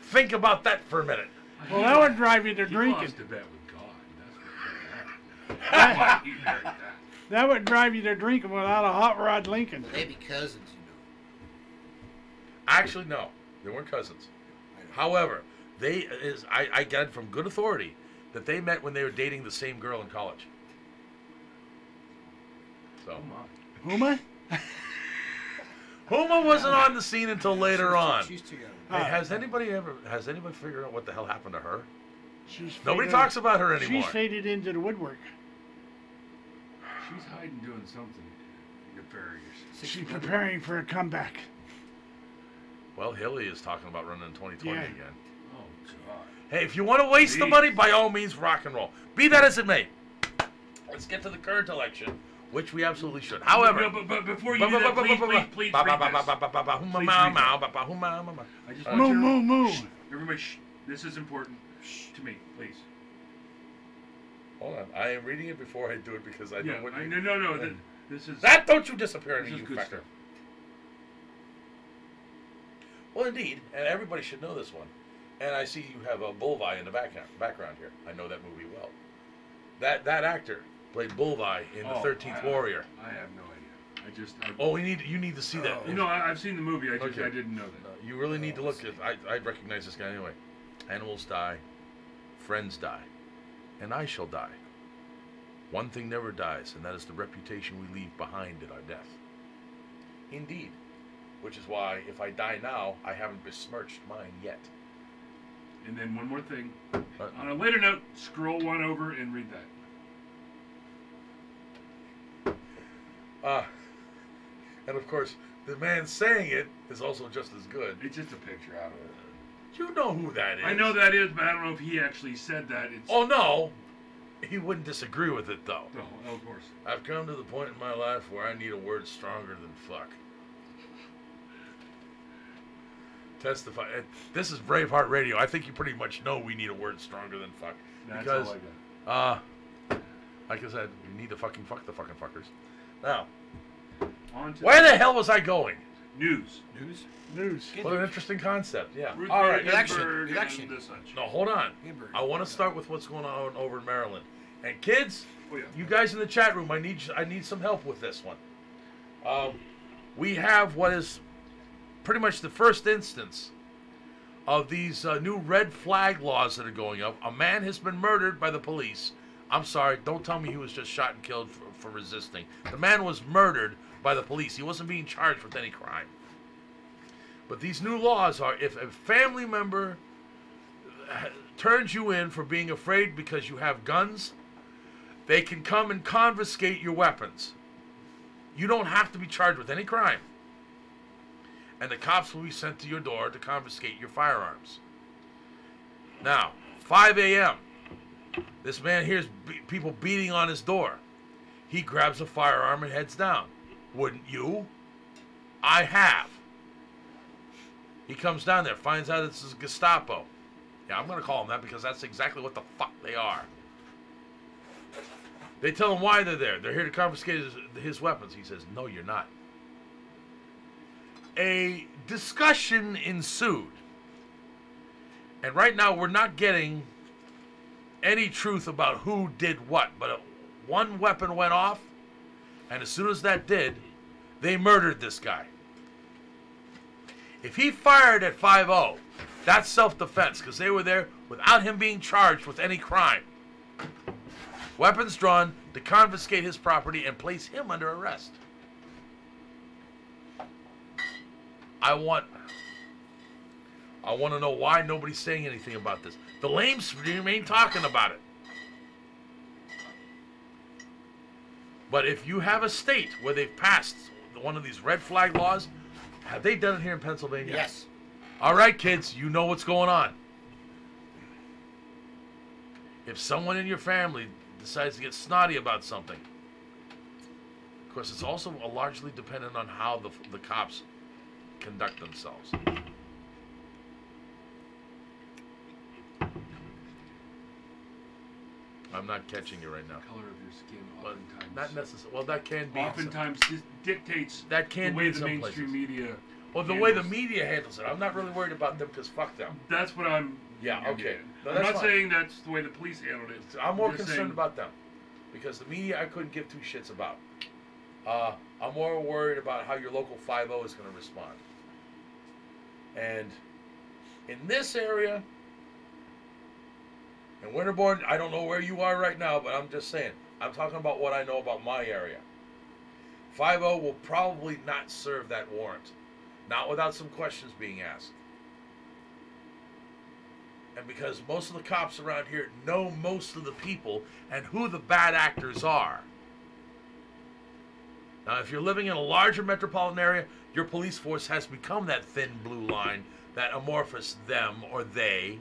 C: Think about that for a minute.
E: Well, that would drive you to drinking.
D: Lost a bet with God. That's what he married that.
E: That would drive you to drinking without a hot rod Lincoln.
F: Maybe cousins, you know.
C: Actually, no. They weren't cousins. However, I got it from good authority that they met when they were dating the same girl in college. So,
E: Huma?
C: Huma wasn't on the scene until later on.
F: She's too young.
C: Hey, has anybody figured out what the hell happened to her?
E: She's
C: Nobody
E: faded,
C: talks about her anymore.
E: She's faded into the woodwork.
D: She's hiding doing something nefarious.
E: She's preparing for a comeback.
C: Well, Hilly is talking about running in 2020
E: Yeah.
C: again.
D: Oh, God.
C: Hey, if you want to waste the money, by all means, rock and roll. Be that as it may. Let's get to the current election, which we absolutely should. However...
D: No, but before you do that, please read this. I just want
E: Moo.
D: Everybody, shh. This is important to me, please.
C: Hold on. I am reading it before I do it because I know what you...
D: No. This is...
C: That don't you disappear
D: This
C: in
D: is
C: you
D: good
C: fucker.
D: stuff.
C: Well, indeed, and everybody should know this one. And I see you have a Bullseye in the background here. I know that movie well. That actor played Bullseye in The 13th Warrior.
D: I have no idea.
C: You need to see that.
D: I've seen the movie. I
C: Okay.
D: didn't know that.
C: You really need to look at... I recognize this guy anyway. Animals die. Friends die. And I shall die. One thing never dies, and that is the reputation we leave behind at our death. Indeed. Which is why, if I die now, I haven't besmirched mine yet.
D: And then one more thing. On a later note, scroll one over and read that.
C: And of course, the man saying it is also just as good.
D: It's just a picture out of it.
C: You know who that is.
D: I know that is, but I don't know if he actually said that. It's,
C: Oh, no. He wouldn't disagree with it, though.
D: no, of course.
C: I've come to the point in my life where I need a word stronger than fuck. Testify. This is Braveheart Radio. I think you pretty much know we need a word stronger than fuck.
D: That's
C: Because,
D: all I got.
C: like I said, we need to fucking fuck the fucking fuckers. Now,
D: On to
C: where the hell was I going?
D: news.
E: News.
C: What an interesting concept. Yeah.
D: Ruth
C: All right.
D: Bader Ginsburg
F: Election.
D: and the such.
C: No, hold on.
F: Ginsburg.
C: I want to start with what's going on over in Maryland. And kids,
D: Oh, yeah.
C: you guys in the chat room, I need some help with this one. We have what is pretty much the first instance of these new red flag laws that are going up. A man has been murdered by the police. I'm sorry, don't tell me he was just shot and killed for resisting. The man was murdered by the police. He wasn't being charged with any crime. But these new laws are, if a family member turns you in for being afraid because you have guns, they can come and confiscate your weapons. You don't have to be charged with any crime. And the cops will be sent to your door to confiscate your firearms. Now, 5 a.m., this man hears people beating on his door. He grabs a firearm and heads down. Wouldn't you? I have. He comes down there, finds out it's Gestapo. Yeah, I'm going to call them that because that's exactly what the fuck they are. They tell him why they're there. They're here to confiscate his weapons. He says, no, you're not. A discussion ensued. And right now we're not getting any truth about who did what. But one weapon went off, and as soon as that did, they murdered this guy. If he fired at 5-0, that's self-defense, because they were there without him being charged with any crime. Weapons drawn to confiscate his property and place him under arrest. I want to know why nobody's saying anything about this. The lames remain talking about it. But if you have a state where they've passed one of these red flag laws, have they done it here in Pennsylvania?
F: Yes.
C: All right, kids, you know what's going on. If someone in your family decides to get snotty about something, of course, it's also largely dependent on how the cops conduct themselves. I'm not catching you right now.
D: Color of your skin
C: But
D: oftentimes.
C: not necessarily. Well, that can be.
D: Oftentimes dictates
C: That can
D: the way
C: be
D: the
C: some
D: mainstream
C: places.
D: media.
C: Well, the way the
D: handles-
C: media handles it, I'm not really worried about them because fuck them.
D: That's what I'm.
C: Yeah, okay. No,
D: I'm
C: that's
D: not
C: fine.
D: saying that's the way the police handled it.
C: I'm more
D: just
C: concerned
D: saying-
C: about them because the media I couldn't give two shits about. I'm more worried about how your local 5-0 is going to respond. And in this area, in Winterborn, I don't know where you are right now, but I'm just saying. I'm talking about what I know about my area. 5-0 will probably not serve that warrant. Not without some questions being asked. And because most of the cops around here know most of the people and who the bad actors are. Now, if you're living in a larger metropolitan area, your police force has become that thin blue line, that amorphous them or they.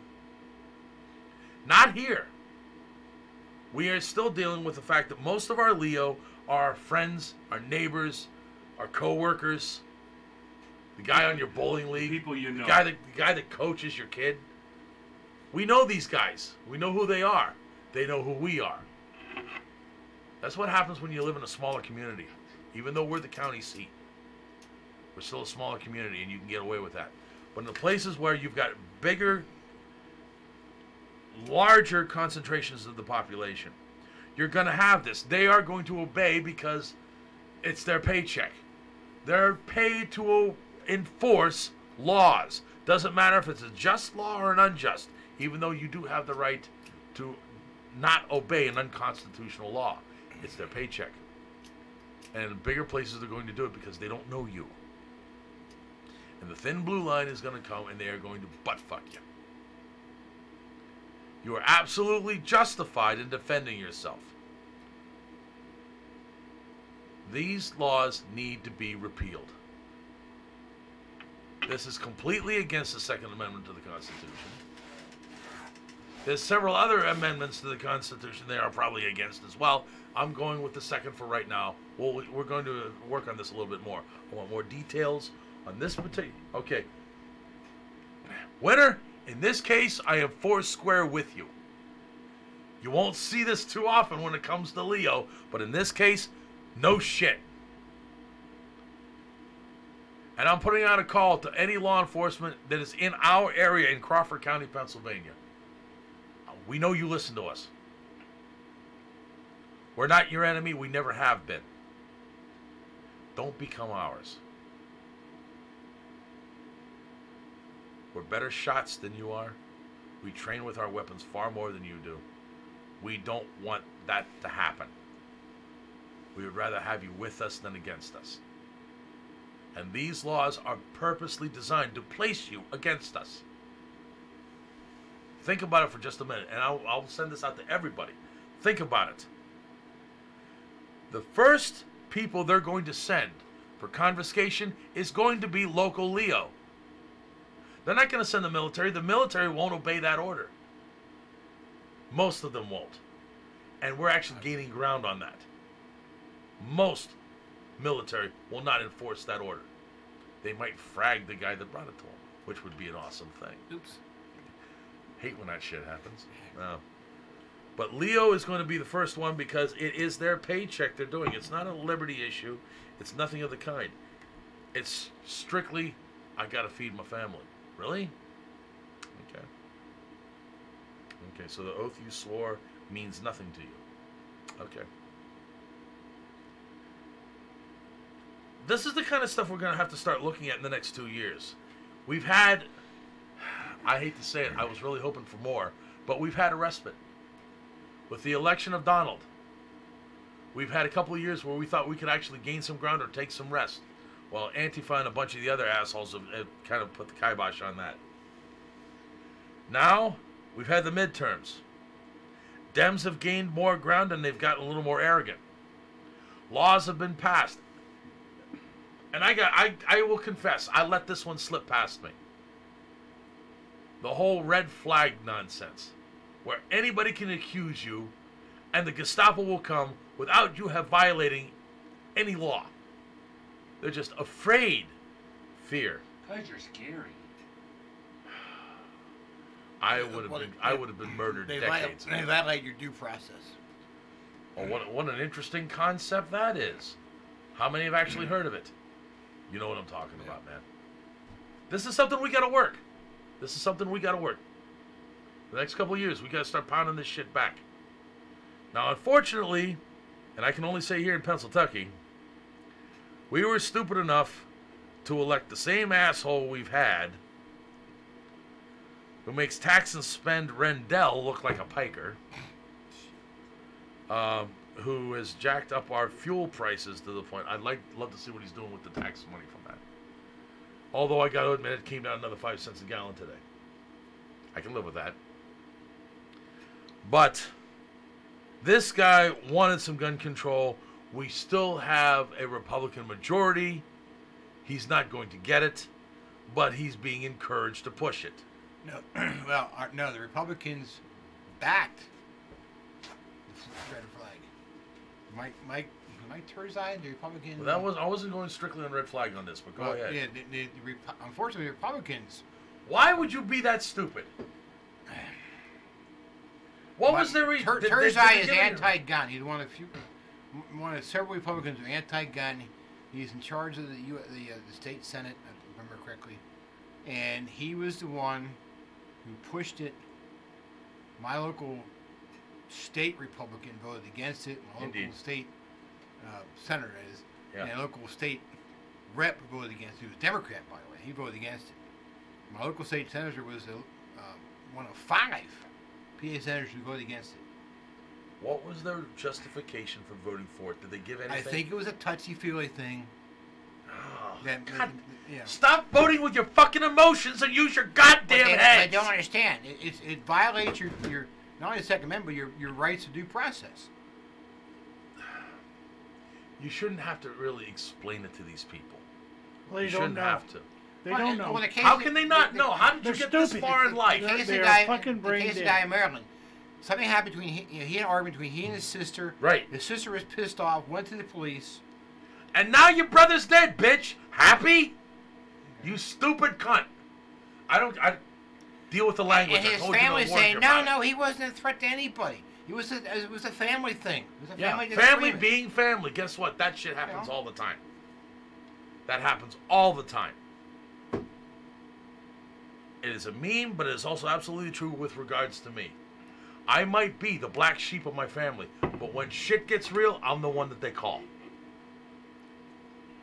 C: Not here. We are still dealing with the fact that most of our Leo are our friends, our neighbors, our co-workers, the guy on your bowling league,
D: People you know.
C: the guy that coaches your kid. We know these guys. We know who they are. They know who we are. That's what happens when you live in a smaller community. Even though we're the county seat, we're still a smaller community, and you can get away with that. But in the places where you've got bigger, larger concentrations of the population, you're going to have this. They are going to obey because it's their paycheck. They're paid to enforce laws. Doesn't matter if it's a just law or an unjust, even though you do have the right to not obey an unconstitutional law. It's their paycheck. And in bigger places, they're going to do it because they don't know you. And the thin blue line is going to come, and they are going to butt fuck you. You are absolutely justified in defending yourself. These laws need to be repealed. This is completely against the Second Amendment to the Constitution. There's several other amendments to the Constitution they are probably against as well. I'm going with the second for right now. We're going to work on this a little bit more. I want more details on this particular... Okay. Winner, in this case, I am foursquare with you. You won't see this too often when it comes to Leo, but in this case, no shit. And I'm putting out a call to any law enforcement that is in our area in Crawford County, Pennsylvania. We know you listen to us. We're not your enemy. We never have been. Don't become ours. We're better shots than you are. We train with our weapons far more than you do. We don't want that to happen. We would rather have you with us than against us. And these laws are purposely designed to place you against us. Think about it for just a minute, and I'll send this out to everybody. Think about it. The first people they're going to send for confiscation is going to be local Leo. They're not going to send the military. The military won't obey that order. Most of them won't. And we're actually gaining ground on that. Most military will not enforce that order. They might frag the guy that brought it to them, which would be an awesome thing.
F: Oops.
C: Hate when that shit happens. No. But Leo is going to be the first one because it is their paycheck they're doing. It's not a liberty issue. It's nothing of the kind. It's strictly, I got to feed my family. Really? Okay. Okay, so the oath you swore means nothing to you. Okay. This is the kind of stuff we're going to have to start looking at in the next 2 years. We've had, I hate to say it, I was really hoping for more, but we've had a respite. With the election of Donald, we've had a couple of years where we thought we could actually gain some ground or take some rest. Well, Antifa and a bunch of the other assholes have kind of put the kibosh on that. Now, we've had the midterms. Dems have gained more ground and they've gotten a little more arrogant. Laws have been passed. And I will confess, I let this one slip past me. The whole red flag nonsense, where anybody can accuse you and the Gestapo will come without you have violating any law. They're just afraid. Fear.
D: Because you're scary.
C: I would have been murdered decades ago.
F: They violate your due process.
C: Oh, what an interesting concept that is. How many have actually heard of it? You know what I'm talking about, man. This is something we got to work. This is something we got to work. The next couple of years, we got to start pounding this shit back. Now, unfortunately, and I can only say here in Pennsylvania, we were stupid enough to elect the same asshole we've had who makes tax and spend Rendell look like a piker, who has jacked up our fuel prices to the point. I'd love to see what he's doing with the tax money from that. Although I got to admit, it came down another 5 cents a gallon today. I can live with that. But this guy wanted some gun control. We still have a Republican majority. He's not going to get it, but he's being encouraged to push it.
F: No, well, no, the Republicans backed the red flag. Mike Turzai, the Republican.
C: Well, I wasn't going strictly on red flag on this, but go ahead.
F: Yeah, unfortunately, the Republicans.
C: Why would you be that stupid? What was the reason?
F: Turzai is anti-gun. He's one of several Republicans who are anti-gun. He's in charge of the state Senate, if I remember correctly, and he was the one who pushed it. My local state Republican voted against it. My local state senator is, and a local state rep voted against it. He was a Democrat, by the way. He voted against it. My local state senator was one of 5 PA senators who voted against it.
C: What was their justification for voting for it? Did they give anything?
F: I think it was a touchy-feely thing.
C: Oh,
F: God.
C: Stop voting with your fucking emotions and use your goddamn head.
F: I don't understand. It violates your not only the Second Amendment, but your rights to due process.
C: you shouldn't have to really explain it to these people.
E: Well,
C: You
E: they don't
C: shouldn't
E: know.
C: have to.
E: They don't know.
F: Well, the case
C: How
F: of-
C: can they not know? How did you
E: They're
C: get this
E: stupid.
C: far in life?
F: The case of
E: They're
F: the guy,
E: fucking
F: the
E: brain
F: case of the
E: dead.
F: guy in Maryland. Something happened between he had an argument between he and his sister.
C: Right.
F: His sister was pissed off, went to the police.
C: And now your brother's dead, bitch. Happy? You stupid cunt. I deal with the language.
F: And
C: I
F: his
C: told you to
F: family
C: warn
F: saying,
C: you
F: no,
C: about
F: no, he wasn't a threat to anybody. It was a family thing. It was a
C: it.
F: family
C: Yeah, family
F: disagreement.
C: being family. Guess what? That shit happens
F: Yeah.
C: all the time. That happens all the time. It is a meme, but it is also absolutely true with regards to me. I might be the black sheep of my family, but when shit gets real, I'm the one that they call.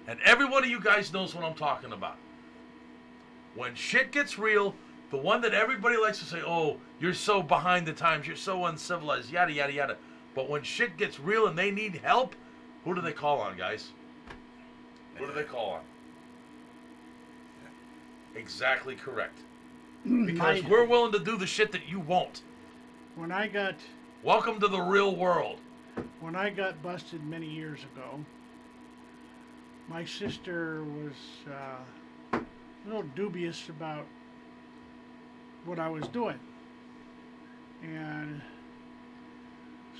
C: And every one of you guys knows what I'm talking about. When shit gets real, the one that everybody likes to say, oh, you're so behind the times, you're so uncivilized, yada, yada, yada. But when shit gets real and they need help, who do they call on, guys? Who do they call on? Exactly correct. Because we're willing to do the shit that you won't.
E: When I got
C: Welcome to the real world.
E: busted many years ago, my sister was a little dubious about what I was doing, and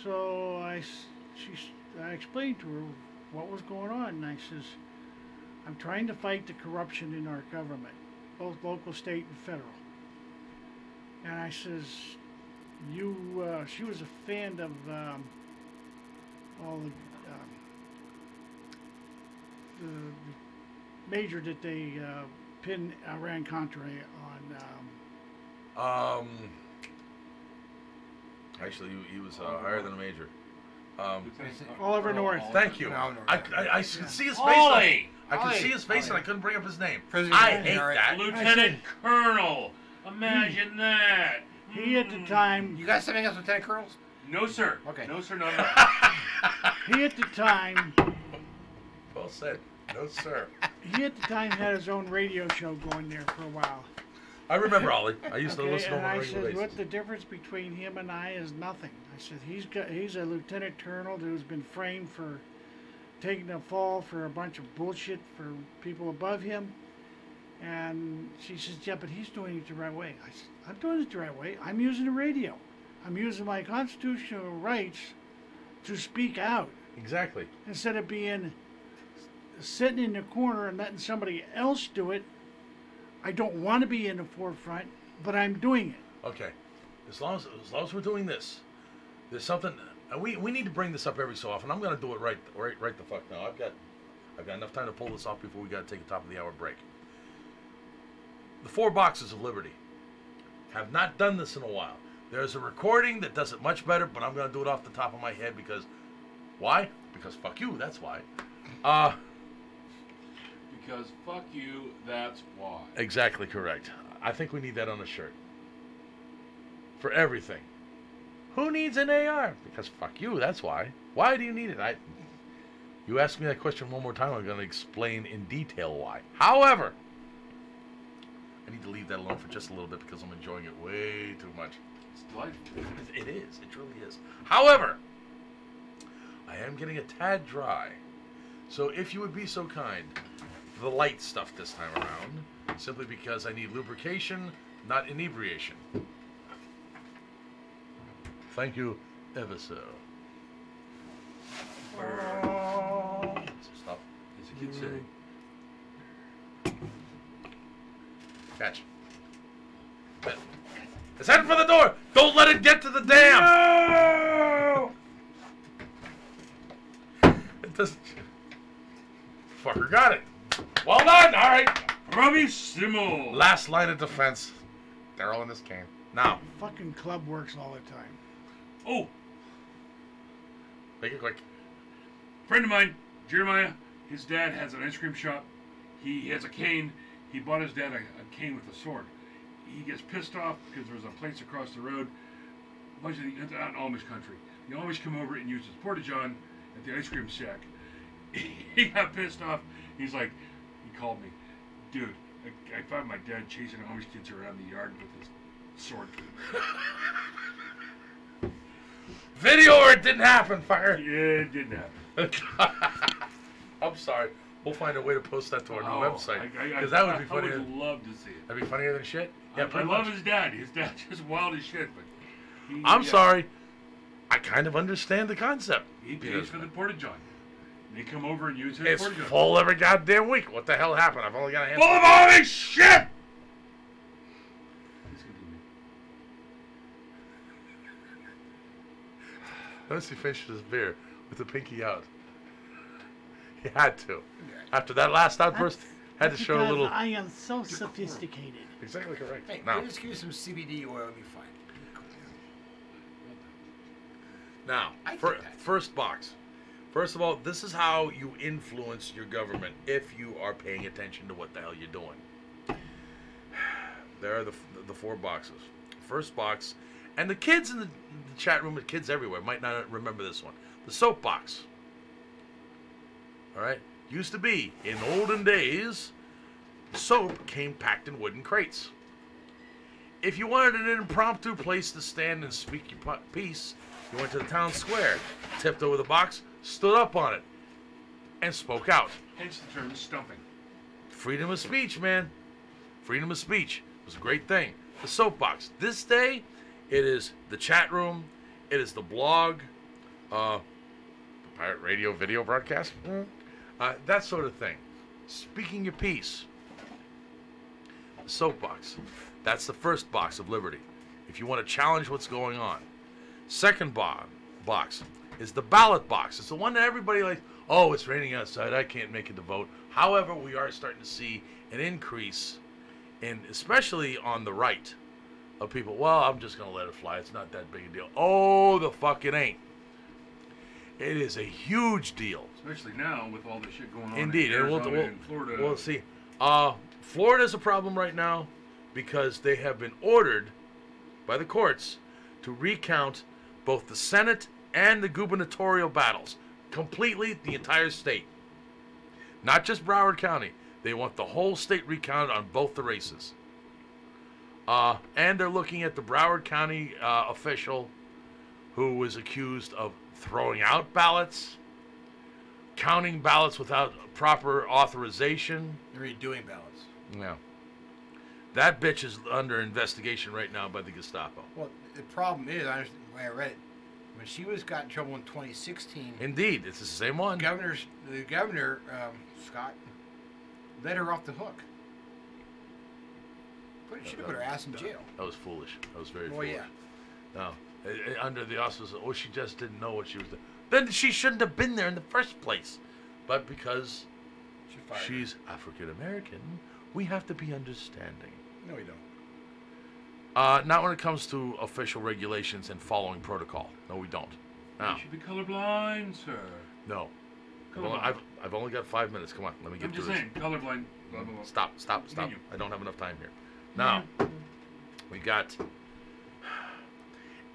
E: so I explained to her what was going on, and I says, I'm trying to fight the corruption in our government, both local, state, and federal. And I says, she was a fan of all the major that they pinned Iran-Contra on.
C: Actually, he was higher than a major.
E: Oliver North.
C: Thank you.
F: No, no,
C: I could see his face.
D: Ollie!
C: I could
F: Ollie!
C: see his face, and I
F: Ollie.
C: couldn't bring up his name.
F: President
C: I
F: Kennedy,
C: hate
F: all right.
C: that.
D: Lieutenant Colonel. Imagine that.
E: He at the time,
F: You got something else, Lieutenant Colonels?
D: No, sir.
F: Okay.
D: No, sir, no.
E: he at the time
C: Well said. No, sir.
E: had his own radio show going there for a while.
C: I remember Ollie. I used to
E: Okay,
C: listen to him
E: and
C: on a
E: I
C: regular
E: said,
C: basis.
E: what the difference between him and I is nothing. I said, he's a lieutenant colonel who's been framed for taking a fall for a bunch of bullshit for people above him. And she says, yeah, but he's doing it the right way. I said, I'm doing it the right way. I'm using the radio. I'm using my constitutional rights to speak out
C: Exactly.
E: instead of being sitting in the corner and letting somebody else do it. I don't want to be in the forefront, but I'm doing it.
C: Okay. As long as we're doing this, there's something, and we need to bring this up every so often. I'm gonna do it right the fuck now. I've got enough time to pull this off before we gotta take a top of the hour break. The 4 boxes of liberty have not done this in a while. There's a recording that does it much better, but I'm gonna do it off the top of my head because why? Because fuck you. That's why.
D: Because fuck you, that's why.
C: Exactly correct. I think we need that on a shirt. For everything. Who needs an AR? Because fuck you, that's why. Why do you need it? You ask me that question one more time, I'm going to explain in detail why. However, I need to leave that alone for just a little bit because I'm enjoying it way too much.
D: It's delightful.
C: It is. It truly is. However, I am getting a tad dry. So if you would be so kind, the light stuff this time around, simply because I need lubrication, not inebriation. Thank you ever so. Some stuff.
D: As a kid say.
C: Catch. It's heading for the door! Don't let it get to the dam! No! It doesn't... Fucker got it. Well done! Alright.
D: Bravissimo!
C: Last line of defense. Daryl in this can. Now.
E: Fucking club works all the time.
D: Oh,
C: Make it quick.
D: friend of mine, Jeremiah, his dad has an ice cream shop. He has a cane. He bought his dad a cane with a sword. He gets pissed off because there's a place across the road, a bunch of the out in Amish country. The Amish come over and use his porta-john at the ice cream shack. He got pissed off. He's like, he called me, dude, I found my dad chasing Amish kids around the yard with his sword.
C: Video or it didn't happen, fucker.
D: Yeah, it didn't happen.
C: I'm sorry. We'll find a way to post that to our new website.
D: Because
C: Because that would be
D: I
C: funny.
D: would love to see it.
C: That'd be funnier than shit.
D: I
C: pretty
D: love
C: much.
D: his dad. His dad's just wild as shit. But
C: I'm sorry. I kind of understand the concept.
D: He pays for the porta john. They come over and use his
C: It's
D: porta john.
C: full every goddamn week. What the hell happened? I've only got a handful.
D: Full of all this shit!
C: Notice he finished his beer with the pinky out. He had to. After that last outburst, had to show a
E: Because
C: little.
E: I am so sophisticated.
C: Exactly correct.
F: Hey,
C: Now,
F: just give you some CBD oil and be fine. I get that.
C: first box. First of all, this is how you influence your government if you are paying attention to what the hell you're doing. There are the 4 boxes. First box, and the kids in the chat room, the kids everywhere might not remember this one. The soap box. All right, used to be in olden days, soap came packed in wooden crates. If you wanted an impromptu place to stand and speak your piece, you went to the town square, tipped over the box, stood up on it, and spoke out.
D: Hence the term stumping.
C: Freedom of speech, man. Freedom of speech was a great thing. The soapbox. This day, it is the chat room. It is the blog. The pirate radio video broadcast. That sort of thing. Speaking your piece. The soapbox. That's the first box of liberty. If you want to challenge what's going on. Second box is the ballot box. It's the one that everybody likes. Oh, it's raining outside. I can't make it to vote. However, we are starting to see an increase, in, especially on the right, of people. Well, I'm just going to let it fly. It's not that big a deal. Oh, the fuck it ain't. It is a huge deal.
D: Especially now with all the shit going on
C: Indeed.
D: in
C: And
D: Arizona and Florida.
C: We'll see. Florida's a problem right now because they have been ordered by the courts to recount both the Senate and the gubernatorial battles. Completely the entire state. Not just Broward County. They want the whole state recounted on both the races. And they're looking at the Broward County official who was accused of throwing out ballots, counting ballots without proper authorization.
F: They're redoing ballots.
C: Yeah. That bitch is under investigation right now by the Gestapo.
F: Well, the problem is, I understand the way I read it, when she got in trouble in 2016,
C: Indeed, it's the same one.
F: the governor, Scott, let her off the hook. Should have put her ass in jail.
C: That was foolish. That was very
F: Oh,
C: foolish.
F: yeah.
C: No. Under the auspices, oh, she just didn't know what she was doing. Then she shouldn't have been there in the first place. But because she's African American, we have to be understanding.
F: No, we don't.
C: Not when it comes to official regulations and following protocol. No, we don't. Now,
D: You should be colorblind, sir.
C: no.
D: Colorblind.
C: I've only got 5 minutes. Come on, let me get
D: I'm
C: through
D: just saying, colorblind. Blah, blah, blah.
C: this. Stop.
D: Continue.
C: I don't have enough time here. Now, we got...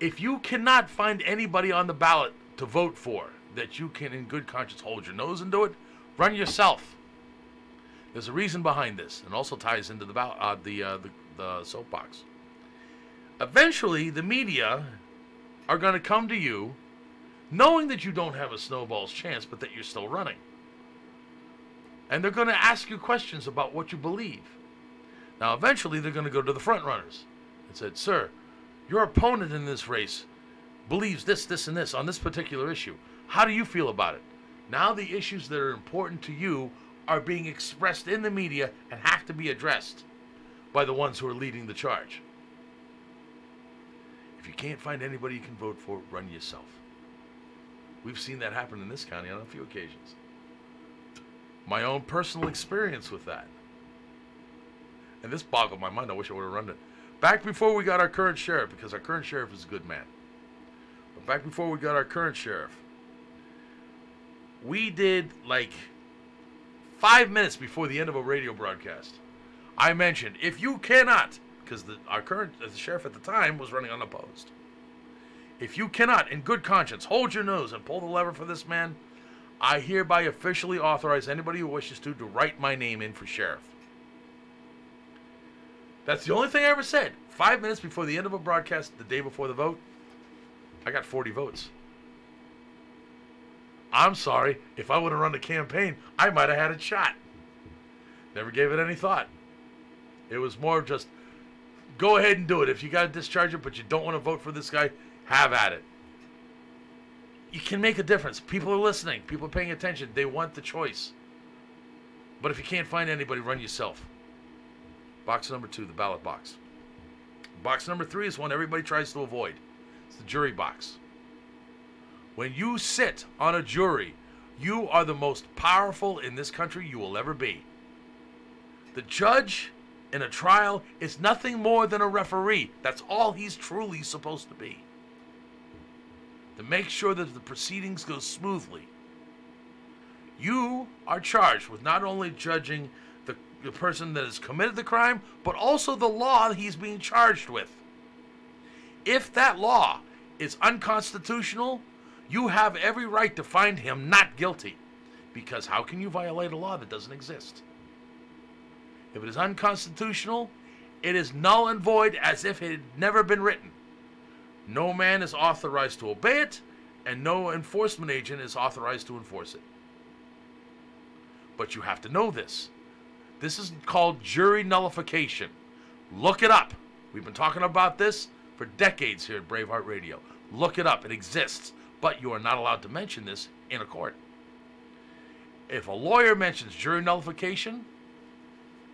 C: If you cannot find anybody on the ballot to vote for that you can in good conscience hold your nose and do it, run yourself. There's a reason behind this, and also ties into the soapbox. Eventually, the media are going to come to you knowing that you don't have a snowball's chance, but that you're still running. And they're going to ask you questions about what you believe. Now, eventually, they're going to go to the front runners and said, sir, your opponent in this race believes this, this, and this on this particular issue. How do you feel about it? Now the issues that are important to you are being expressed in the media and have to be addressed by the ones who are leading the charge. If you can't find anybody you can vote for, run yourself. We've seen that happen in this county on a few occasions. My own personal experience with that. And this boggled my mind. I wish I would have run it. Back before we got our current sheriff, because our current sheriff is a good man. But back before we got our current sheriff, we did like 5 minutes before the end of a radio broadcast. I mentioned, if you cannot, because the sheriff at the time was running unopposed. If you cannot, in good conscience, hold your nose and pull the lever for this man, I hereby officially authorize anybody who wishes to write my name in for sheriff. That's the only thing I ever said. 5 minutes before the end of a broadcast, the day before the vote, I got 40 votes. I'm sorry, if I would have run the campaign, I might have had it shot. Never gave it any thought. It was more of just, go ahead and do it. If you got to discharge it, but you don't want to vote for this guy, have at it. You can make a difference. People are listening. People are paying attention. They want the choice. But if you can't find anybody, run yourself. Box number 2, the ballot box. Box number 3 is one everybody tries to avoid. It's the jury box. When you sit on a jury, you are the most powerful in this country you will ever be. The judge in a trial is nothing more than a referee. That's all he's truly supposed to be. To make sure that the proceedings go smoothly. You are charged with not only judging the person that has committed the crime, but also the law he's being charged with. If that law is unconstitutional, you have every right to find him not guilty. Because how can you violate a law that doesn't exist? If it is unconstitutional, it is null and void as if it had never been written. No man is authorized to obey it, and no enforcement agent is authorized to enforce it. But you have to know this. This is called jury nullification. Look it up. We've been talking about this for decades here at Braveheart Radio. Look it up. It exists. But you are not allowed to mention this in a court. If a lawyer mentions jury nullification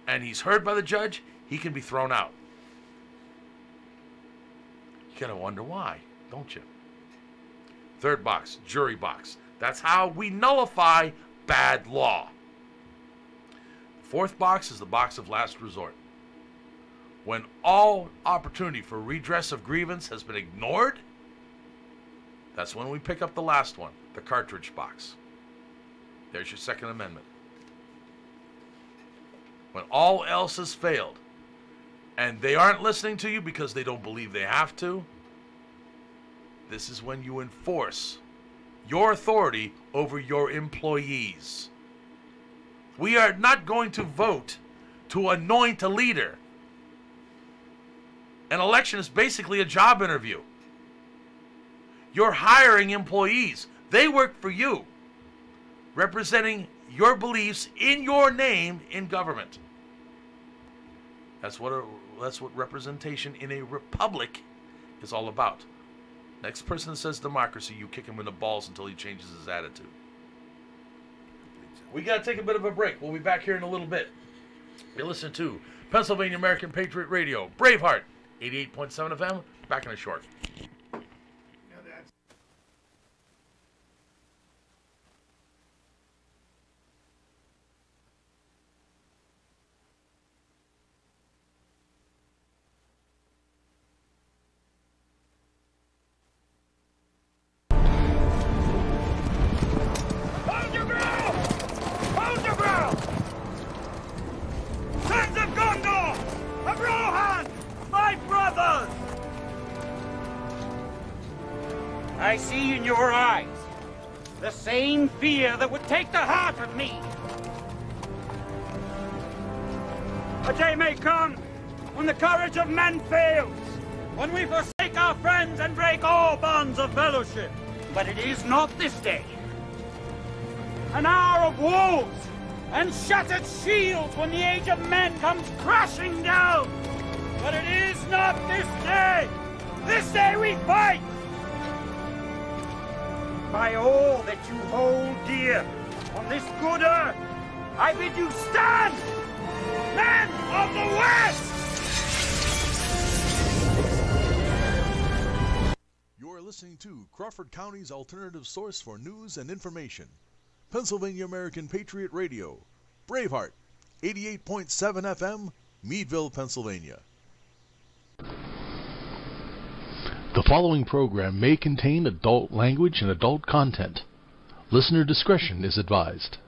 C: and he's heard by the judge, he can be thrown out. You gotta wonder why, don't you? Third box, jury box. That's how we nullify bad law. The fourth box is the box of last resort. When all opportunity for redress of grievance has been ignored, that's when we pick up the last one, the cartridge box. There's your Second Amendment. When all else has failed, and they aren't listening to you because they don't believe they have to, this is when you enforce your authority over your employees. We are not going to vote to anoint a leader. An election is basically a job interview. You're hiring employees. They work for you, representing your beliefs in your name in government. That's what representation in a republic is all about. Next person that says democracy, you kick him in the balls until he changes his attitude. We got to take a bit of a break. We'll be back here in a little bit. You listen to Pennsylvania American Patriot Radio, Braveheart, 88.7 FM. Back in a short.
J: I see in your eyes the same fear that would take the heart of me. A day may come when the courage of men fails, when we forsake our friends and break all bonds of fellowship. But it is not this day. An hour of wolves and shattered shields when the age of men comes crashing down. But it is not this day. This day we fight. By all that you hold dear on this good earth, I bid you stand, men of the West!
H: You're listening to Crawford County's alternative source for news and information. Pennsylvania American Patriot Radio, Braveheart, 88.7 FM, Meadville, Pennsylvania.
I: The following program may contain adult language and adult content. Listener discretion is advised.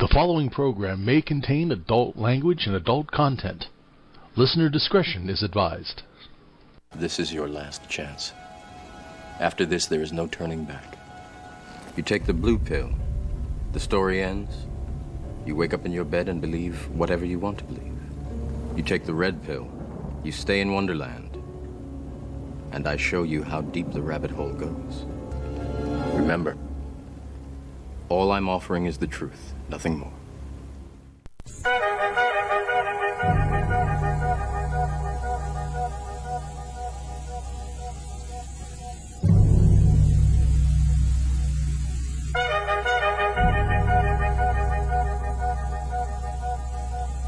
I: The following program may contain adult language and adult content. Listener discretion is advised.
A: This is your last chance. After this, there is no turning back. You take the blue pill. The story ends. You wake up in your bed and believe whatever you want to believe. You take the red pill. You stay in Wonderland. And I show you how deep the rabbit hole goes. Remember, all I'm offering is the truth, nothing more.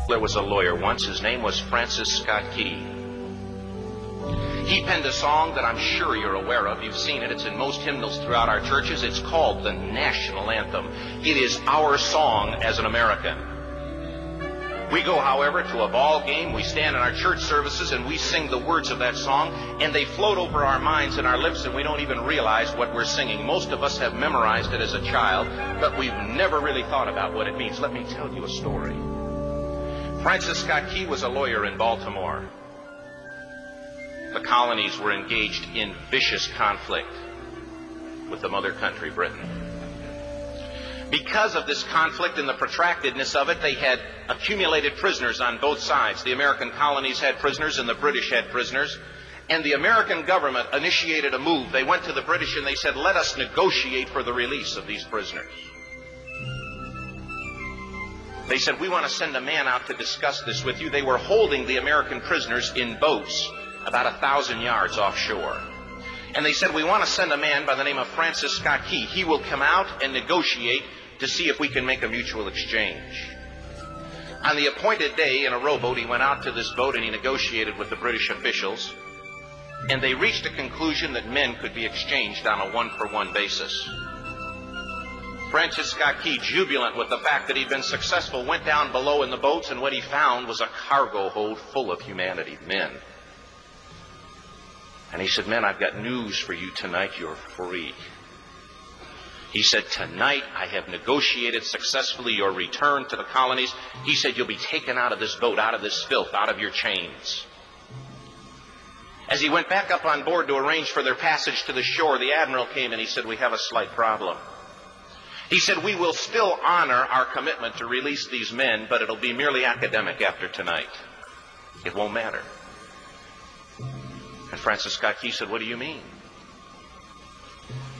K: There was a lawyer once. His name was Francis Scott Key. He penned a song that I'm sure you're aware of. You've seen it. It's in most hymnals throughout our churches. It's called the National Anthem. It is our song as an American. We go, however, to a ball game. We stand in our church services and we sing the words of that song, and they float over our minds and our lips, and we don't even realize what we're singing. Most of us have memorized it as a child, but we've never really thought about what it means. Let me tell you a story. Francis Scott Key was a lawyer in Baltimore. The colonies were engaged in vicious conflict with the mother country, Britain. Because of this conflict and the protractedness of it, they had accumulated prisoners on both sides. The American colonies had prisoners and the British had prisoners. And the American government initiated a move. They went to the British and they said, let us negotiate for the release of these prisoners. They said, we want to send a man out to discuss this with you. They were holding the American prisoners in boats about 1,000 yards offshore. And they said, we want to send a man by the name of Francis Scott Key. He will come out and negotiate to see if we can make a mutual exchange. On the appointed day, in a rowboat, he went out to this boat and he negotiated with the British officials. And they reached a conclusion that men could be exchanged on a one-for-one basis. Francis Scott Key, jubilant with the fact that he'd been successful, went down below in the boats, and what he found was a cargo hold full of humanity, men. And he said, men, I've got news for you tonight. You're free. He said, tonight I have negotiated successfully your return to the colonies. He said, you'll be taken out of this boat, out of this filth, out of your chains. As he went back up on board to arrange for their passage to the shore, the admiral came and he said, we have a slight problem. He said, we will still honor our commitment to release these men, but it'll be merely academic after tonight. It won't matter. And Francis Scott Key said, what do you mean?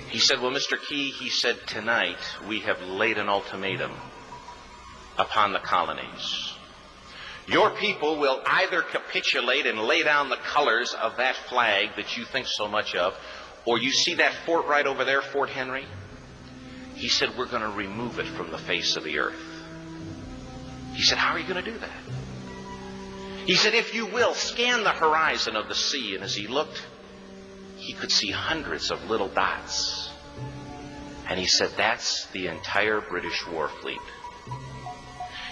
K: He said, well, Mr. Key, he said, tonight we have laid an ultimatum upon the colonies. Your people will either capitulate and lay down the colors of that flag that you think so much of, or you see that fort right over there, Fort Henry? He said, we're going to remove it from the face of the earth. He said, how are you going to do that? He said, if you will, scan the horizon of the sea. And as he looked, he could see hundreds of little dots. And he said, that's the entire British war fleet.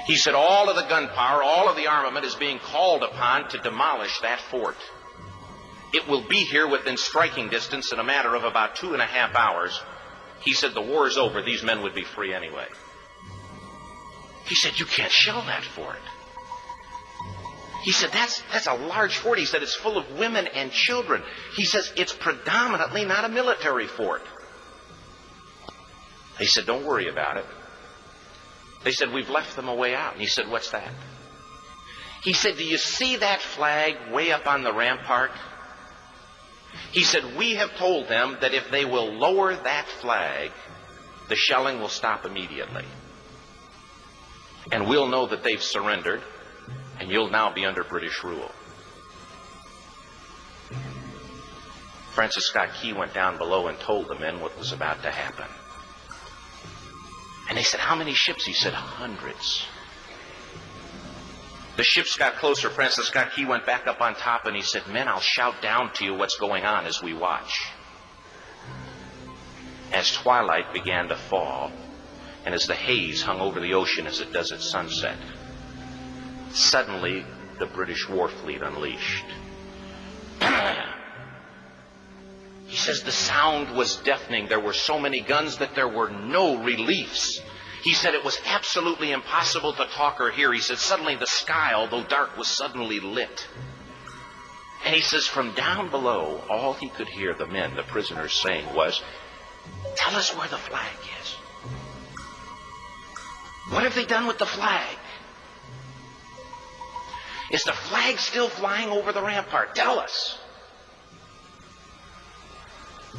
K: He said, all of the gunpowder, all of the armament is being called upon to demolish that fort. It will be here within striking distance in a matter of about 2.5 hours. He said, the war is over. These men would be free anyway. He said, you can't shell that fort. He said, that's a large fort. He said, it's full of women and children. He says, it's predominantly not a military fort. He said, don't worry about it. They said, we've left them a way out. And he said, what's that? He said, do you see that flag way up on the rampart? He said, we have told them that if they will lower that flag, the shelling will stop immediately. And we'll know that they've surrendered, and you'll now be under British rule. Francis Scott Key went down below and told the men what was about to happen. And they said, how many ships? He said, hundreds. The ships got closer. Francis Scott Key went back up on top and he said, men, I'll shout down to you what's going on as we watch. As twilight began to fall, and as the haze hung over the ocean as it does at sunset, suddenly the British war fleet unleashed. He says the sound was deafening. There were so many guns that there were no reliefs. He said it was absolutely impossible to talk or hear. He said suddenly the sky, although dark, was suddenly lit. And he says from down below, all he could hear the men, the prisoners, saying was, "Tell us where the flag is. What have they done with the flag? Is the flag still flying over the rampart? Tell us."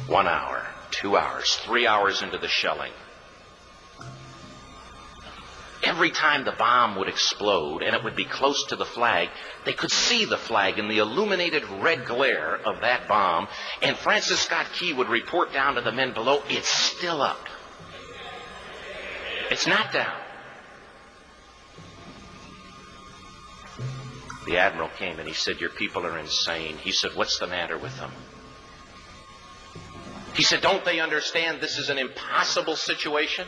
K: 1 hour, 2 hours, 3 hours into the shelling, every time the bomb would explode and it would be close to the flag, they could see the flag in the illuminated red glare of that bomb, and Francis Scott Key would report down to the men below, "It's still up. It's not down." The admiral came and he said, "Your people are insane." He said, "What's the matter with them?" He said, "Don't they understand this is an impossible situation?"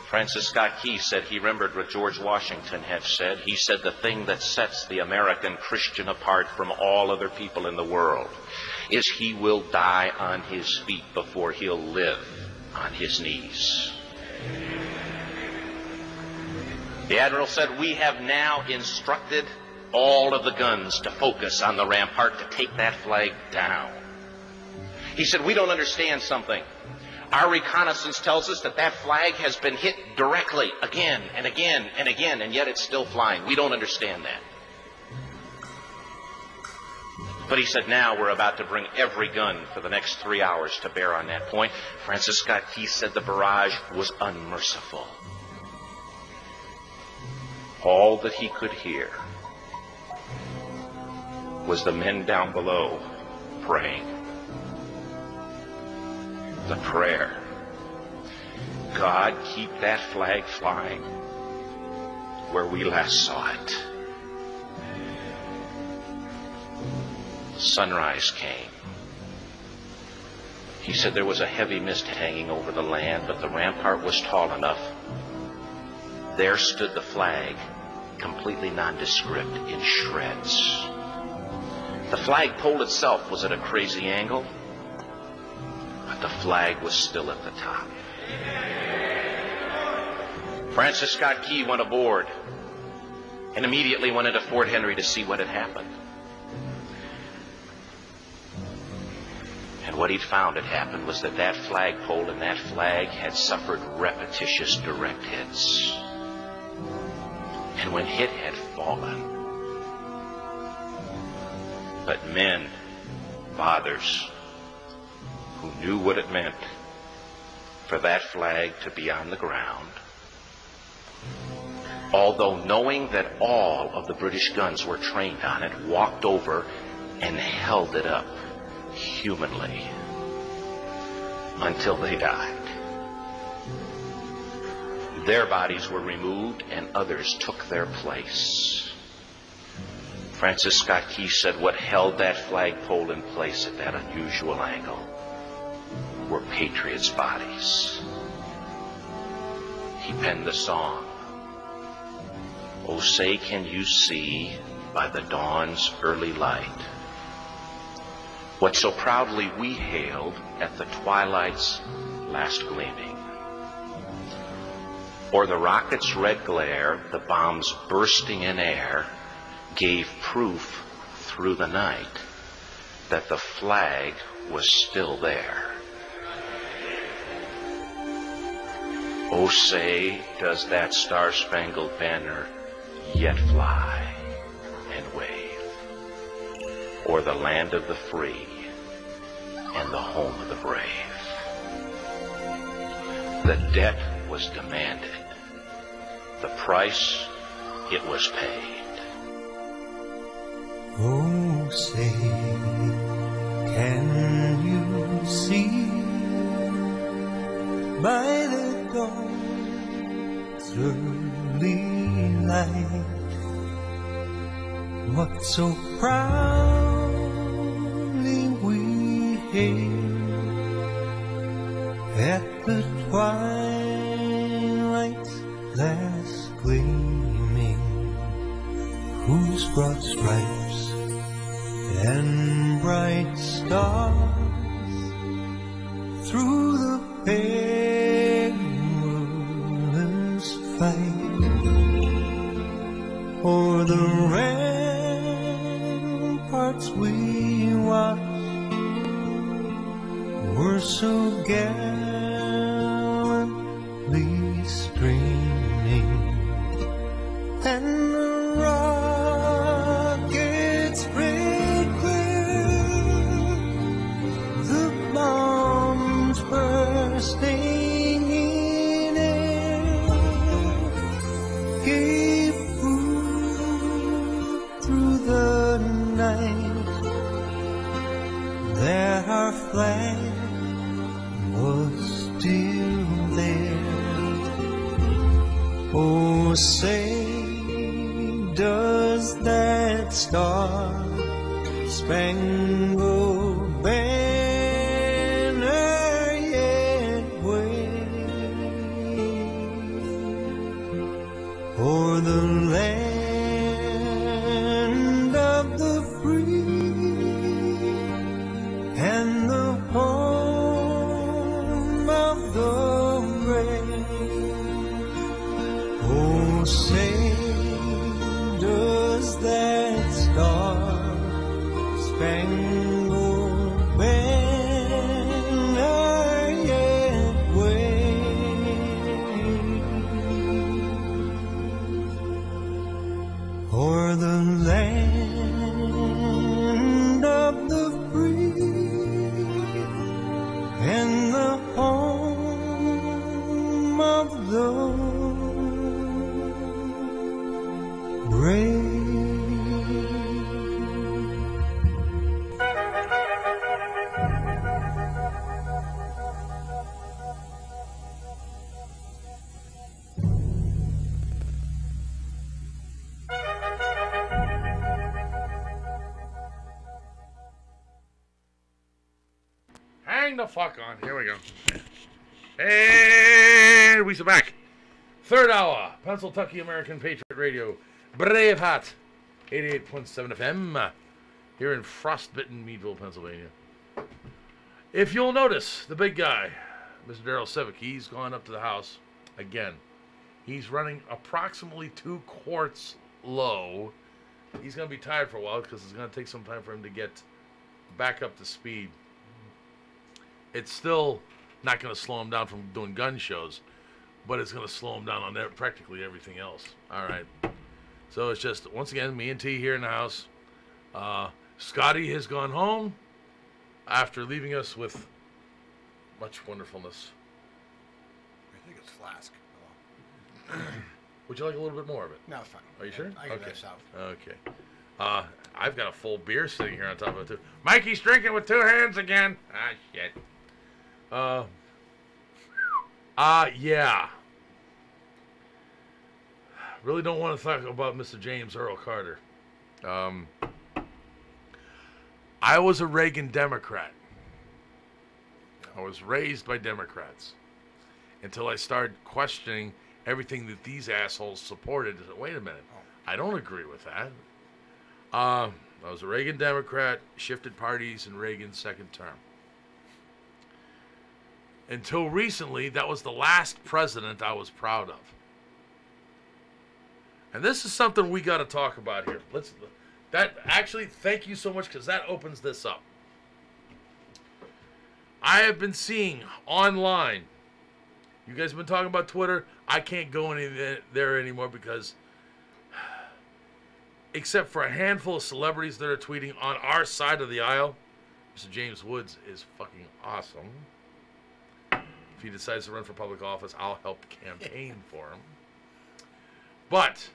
K: Francis Scott Key said he remembered what George Washington had said. He said, "The thing that sets the American Christian apart from all other people in the world is he will die on his feet before he'll live on his knees." The admiral said, "We have now instructed all of the guns to focus on the rampart to take that flag down." He said, "We don't understand something. Our reconnaissance tells us that that flag has been hit directly again and again and again, and yet it's still flying. We don't understand that." But he said, "Now we're about to bring every gun for the next 3 hours to bear on that point." Francis Scott Key said the barrage was unmerciful. All that he could hear was the men down below praying. The prayer, "God, keep that flag flying where we last saw it." Sunrise came. He said there was a heavy mist hanging over the land, but the rampart was tall enough. There stood the flag, completely nondescript, in shreds. The flagpole itself was at a crazy angle, but the flag was still at the top. Francis Scott Key went aboard and immediately went into Fort Henry to see what had happened. And what he'd found had happened was that that flagpole and that flag had suffered repetitious direct hits. And when hit had fallen, but men, fathers, who knew what it meant for that flag to be on the ground, although knowing that all of the British guns were trained on it, walked over and held it up humanly until they died. Their bodies were removed and others took their place. Francis Scott Key said what held that flagpole in place at that unusual angle were patriots' bodies. He penned the song, "Oh, say can you see by the dawn's early light what so proudly we hailed at the twilight's last gleaming? Or the rocket's red glare, the bombs bursting in air, gave proof through the night that the flag was still there. Oh, say, does that star-spangled banner yet fly and wave o'er the land of the free and the home of the brave?" The debt was demanded. The price, it was paid.
B: Oh, say, can you see by the dawn's early light what so proudly we hailed at the twilight's last gleaming, whose broad stripes and bright stars through the pale fight o'er the ramparts we watched were so gallantly streaming, and the rockets spread clear, the bombs bursting in air gave proof through the night that our flag was still there. Oh, say, does that star-spangled banner yet wave o'er the land of the free and the home of the brave? Oh, say, does that star-spangled banner yet wave o'er the land of the free and the home of the brave?
C: Hang the fuck on. Here we go. And we're back. Third hour. Pennsylvania American Patriot Radio. Braveheart. 88.7 FM. Here in frostbitten Meadville, Pennsylvania. If you'll notice, the big guy, Mr. Daryl Sevick, he's gone up to the house again. He's running approximately 2 quarts low. He's going to be tired for a while because it's going to take some time for him to get back up to speed. It's still not going to slow him down from doing gun shows, but it's going to slow him down on practically everything else. All right. So it's just, once again, me and T here in the house. Scotty has gone home after leaving us with much wonderfulness.
F: I think it's Flask.
C: Would you like a little bit more of it?
F: No, it's fine.
C: Are you sure?
F: I got
C: Okay.
F: that south.
C: Okay. I've got a full beer sitting here on top of it, too. Mikey's drinking with 2 hands again. Ah, shit. Yeah. Really don't want to talk about Mr. James Earl Carter. I was a Reagan Democrat. I was raised by Democrats until I started questioning everything that these assholes supported. I said, wait a minute. I don't agree with that. I was a Reagan Democrat, shifted parties in Reagan's second term. Until recently, that was the last president I was proud of. And this is something we got to talk about here. Thank you so much, because that opens this up. I have been seeing online, you guys have been talking about Twitter. I can't go there anymore because, except for a handful of celebrities that are tweeting on our side of the aisle, Mr. James Woods is fucking awesome. If he decides to run for public office, I'll help campaign for him. But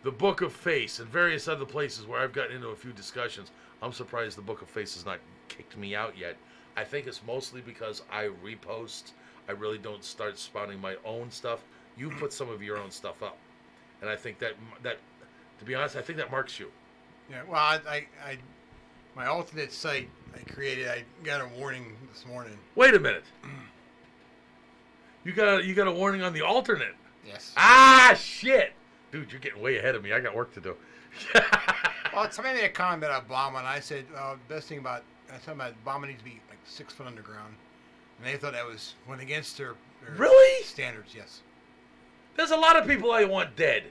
C: the Book of Face and various other places where I've gotten into a few discussions, I'm surprised the Book of Face has not kicked me out yet. I think it's mostly because I repost. I really don't start spouting my own stuff. You put some of your own stuff up. And I think that to be honest, I think that marks you.
F: Yeah, well, my alternate site I created, I got a warning this morning.
C: Wait a minute. You got a warning on the alternate?
F: Yes.
C: Ah, shit. Dude, you're getting way ahead of me. I got work to do.
F: Well, somebody made a comment about Obama, and I said, best thing about, I thought about Obama needs to be like 6 foot underground. And they thought that went against their
C: really?
F: standards, yes.
C: There's a lot of people I want dead.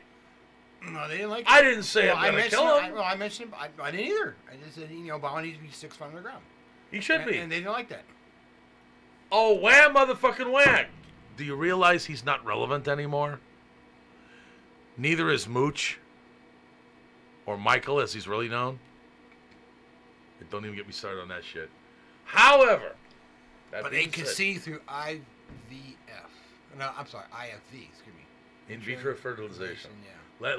F: No, they didn't like it.
C: I didn't say
F: well,
C: I'm going to kill him.
F: I mentioned him. I didn't either. I just said, Obama needs to be 6 feet on the ground.
C: He should be.
F: And they didn't like that.
C: Oh, wham, motherfucking whack. Do you realize he's not relevant anymore? Neither is Mooch. Or Michael, as he's really known. Don't even get me started on that shit. However,
F: but they can see through IVF. No, I'm sorry, IFV. Excuse me.
C: In vitro fertilization.
F: Yeah.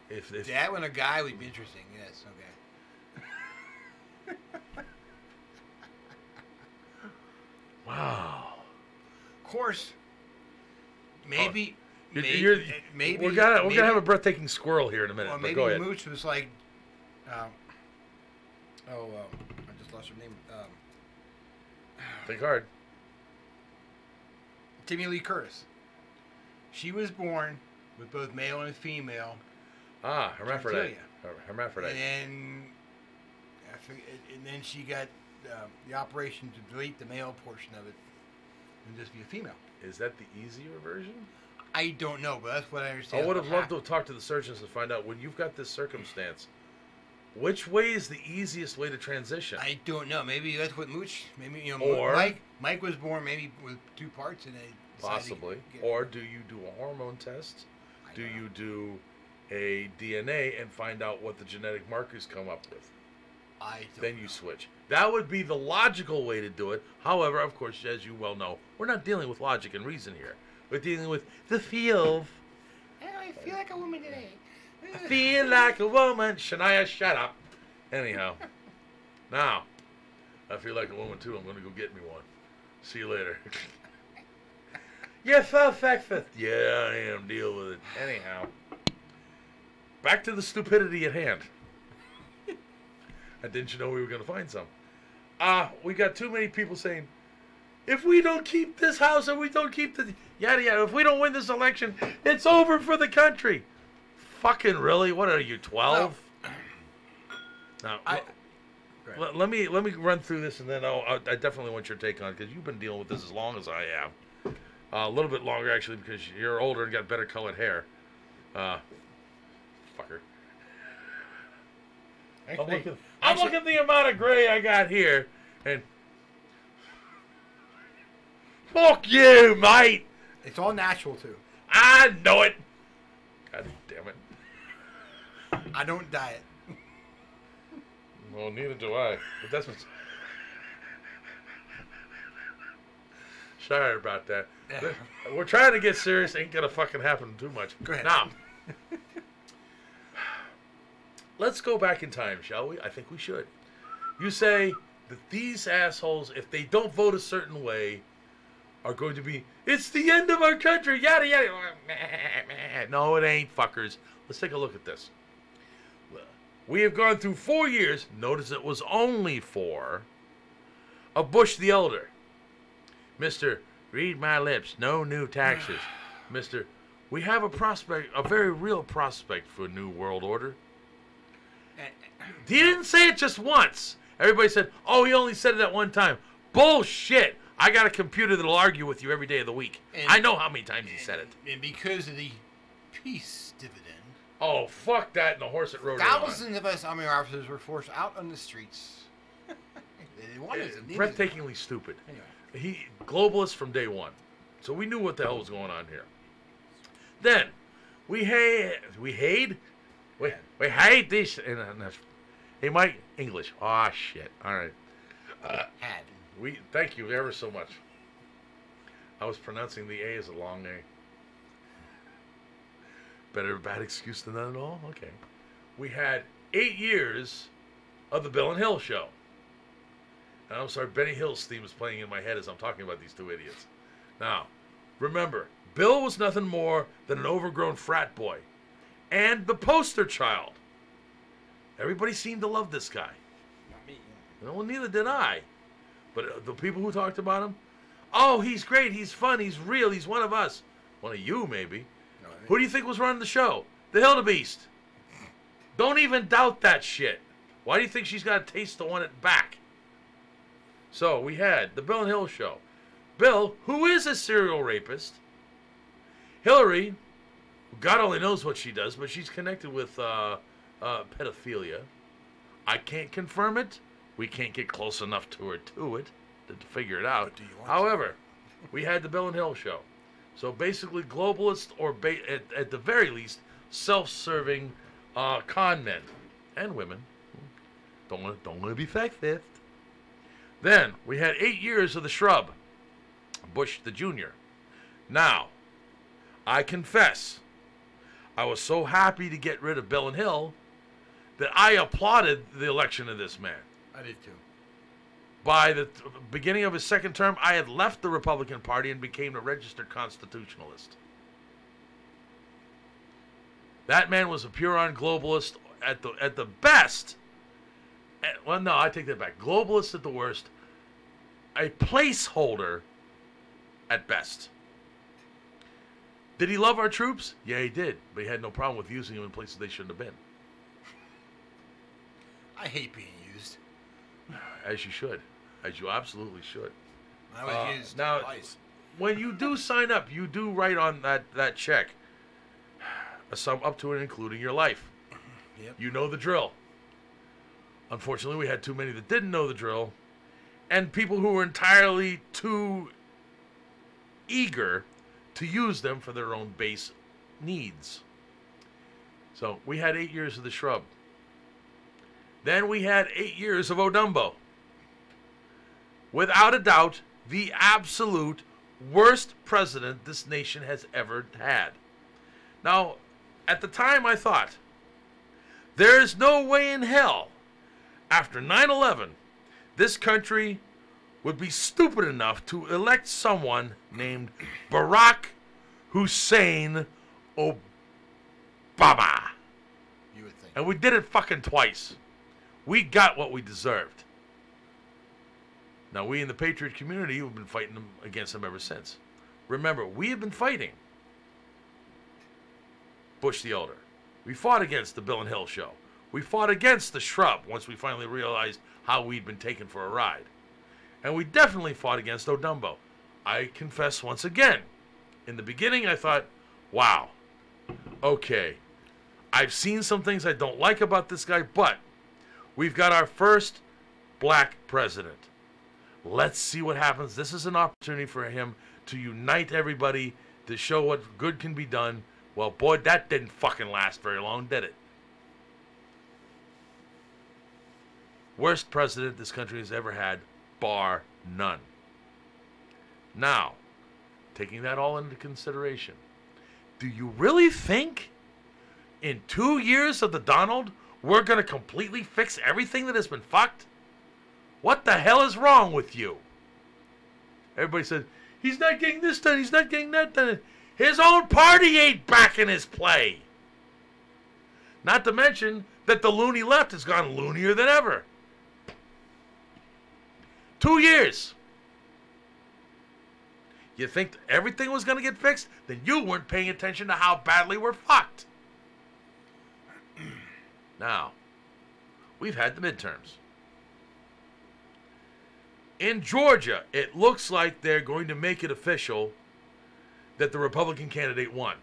C: If
F: that one a guy would be interesting. Yes. Okay.
C: Wow.
F: Of course. Maybe. Maybe
C: we're gonna have a breathtaking squirrel here in a minute.
F: Well,
C: but
F: maybe
C: go ahead.
F: Mooch was like. I just lost her name.
C: Think hard.
F: Timmy Lee Curtis. She was born with both male and female.
C: Hermaphrodite. Hermaphrodite.
F: And then she got the operation to delete the male portion of it and just be a female.
C: Is that the easier version?
F: I don't know, but that's what I understand.
C: I would have loved to talk to the surgeons and find out, when you've got this circumstance, which way is the easiest way to transition?
F: I don't know. Maybe that's what Mooch. Maybe
C: or
F: Mike was born maybe with 2 parts, and they
C: possibly. Or do you do a hormone test? Do you do a DNA and find out what the genetic markers come up with? Then you switch. That would be the logical way to do it. However, of course, as you well know, we're not dealing with logic and reason here. We're dealing with the feel.
F: I feel like a woman today.
C: I feel like a woman. Shania, shut up. Anyhow. Now, I feel like a woman too. I'm going to go get me one. See you later. You're so sexist. Yeah, I am. Deal with it. Anyhow. Back to the stupidity at hand. Didn't you know we were going to find some? We got too many people saying, if we don't keep this house and we don't keep the yada yada, if we don't win this election, it's over for the country. Fucking really? What are you, 12? Now, let me run through this, and then I definitely want your take on it, because you've been dealing with this as long as I have. A little bit longer, actually, because you're older and got better colored hair. Fucker. I'm looking at the amount of gray I got here, and fuck you, mate.
F: It's all natural too.
C: I know it. God damn it.
F: I don't diet.
C: Well, neither do I. But that's what's. Sorry about that.
F: Yeah.
C: We're trying to get serious. Ain't gonna fucking happen too much.
F: Go ahead.
C: Now. Let's go back in time, shall we? I think we should. You say that these assholes, if they don't vote a certain way, are going to be, it's the end of our country, yada, yada. No, it ain't, fuckers. Let's take a look at this. We have gone through 4 years, notice it was only 4, of Bush the Elder. Mr. Read my lips, no new taxes. Mr. We have a prospect, a very real prospect for a new world order. He didn't say it just once. Everybody said, oh, he only said it at one time. Bullshit. I got a computer that'll argue with you every day of the week. I know how many times he said it.
F: And because of the peace dividend.
C: Oh, fuck that and the horse that rode it
F: Thousands of us Army officers were forced out on the streets. They wanted them.
C: Breathtakingly stupid.
F: Anyway.
C: Globalist from day one. So we knew what the hell was going on here. Then, we hate this. Hey, Mike, English. Oh, shit. All right. Thank you ever so much. I was pronouncing the A as a long A. Better a bad excuse than none at all? Okay. We had 8 years of the Bill and Hill Show. And I'm sorry, Benny Hill's theme is playing in my head as I'm talking about these two idiots. Now, remember, Bill was nothing more than an overgrown frat boy. And the poster child. Everybody seemed to love this guy.
F: Not me.
C: Well, neither did I. But the people who talked about him, oh, he's great, he's fun, he's real, he's one of us. One of you, maybe.
F: No, I mean,
C: Who do you think was running the show? The Hildebeest. Don't even doubt that shit. Why do you think she's got a taste to want it back? So, we had the Bill and Hill Show. Bill, who is a serial rapist. Hillary, God only knows what she does, but she's connected with pedophilia. I can't confirm it. We can't get close enough to her to figure it out. However, we had the Bill and Hill show. So basically globalist or at the very least self-serving con men and women. Don't want to be sexist. Then we had 8 years of the Shrub, Bush the Jr. Now, I confess, I was so happy to get rid of Bill and Hill that I applauded the election of this man.
F: I did too.
C: By the beginning of his second term, I had left the Republican Party and became a registered constitutionalist. That man was a pure-on globalist at the best. Well, no, I take that back. Globalist at the worst. A placeholder at best. Did he love our troops? Yeah, he did. But he had no problem with using them in places they shouldn't have been.
F: I hate being used.
C: As you should. As you absolutely should.
F: I was used
C: now,
F: twice.
C: When you do sign up, you do write on that check a sum up to and including your life.
F: Yep.
C: You know the drill. Unfortunately, we had too many that didn't know the drill, and people who were entirely too eager to use them for their own base needs. So we had 8 years of the Shrub. Then we had 8 years of Odumbo. Without a doubt, the absolute worst president this nation has ever had. Now, at the time I thought, there is no way in hell, after 9/11, this country would be stupid enough to elect someone named Barack Hussein Obama.
F: You would think.
C: And we did it fucking twice. We got what we deserved. Now, we in the Patriot community have been fighting them against them ever since. Remember, we have been fighting Bush the Elder. We fought against the Bill and Hill show. We fought against the Shrub once we finally realized how we'd been taken for a ride. And we definitely fought against Odumbo. I confess once again, in the beginning I thought, wow, okay, I've seen some things I don't like about this guy, but we've got our first black president. Let's see what happens. This is an opportunity for him to unite everybody, to show what good can be done. Well, boy, that didn't fucking last very long, did it? Worst president this country has ever had, bar none. Now, taking that all into consideration, do you really think in 2 years of the Donald, we're going to completely fix everything that has been fucked? What the hell is wrong with you? Everybody said, he's not getting this done, he's not getting that done. His own party ain't backing his play. Not to mention that the loony left has gone loonier than ever. 2 years. You think everything was going to get fixed? Then you weren't paying attention to how badly we're fucked. Now, we've had the midterms. In Georgia, it looks like they're going to make it official that the Republican candidate won.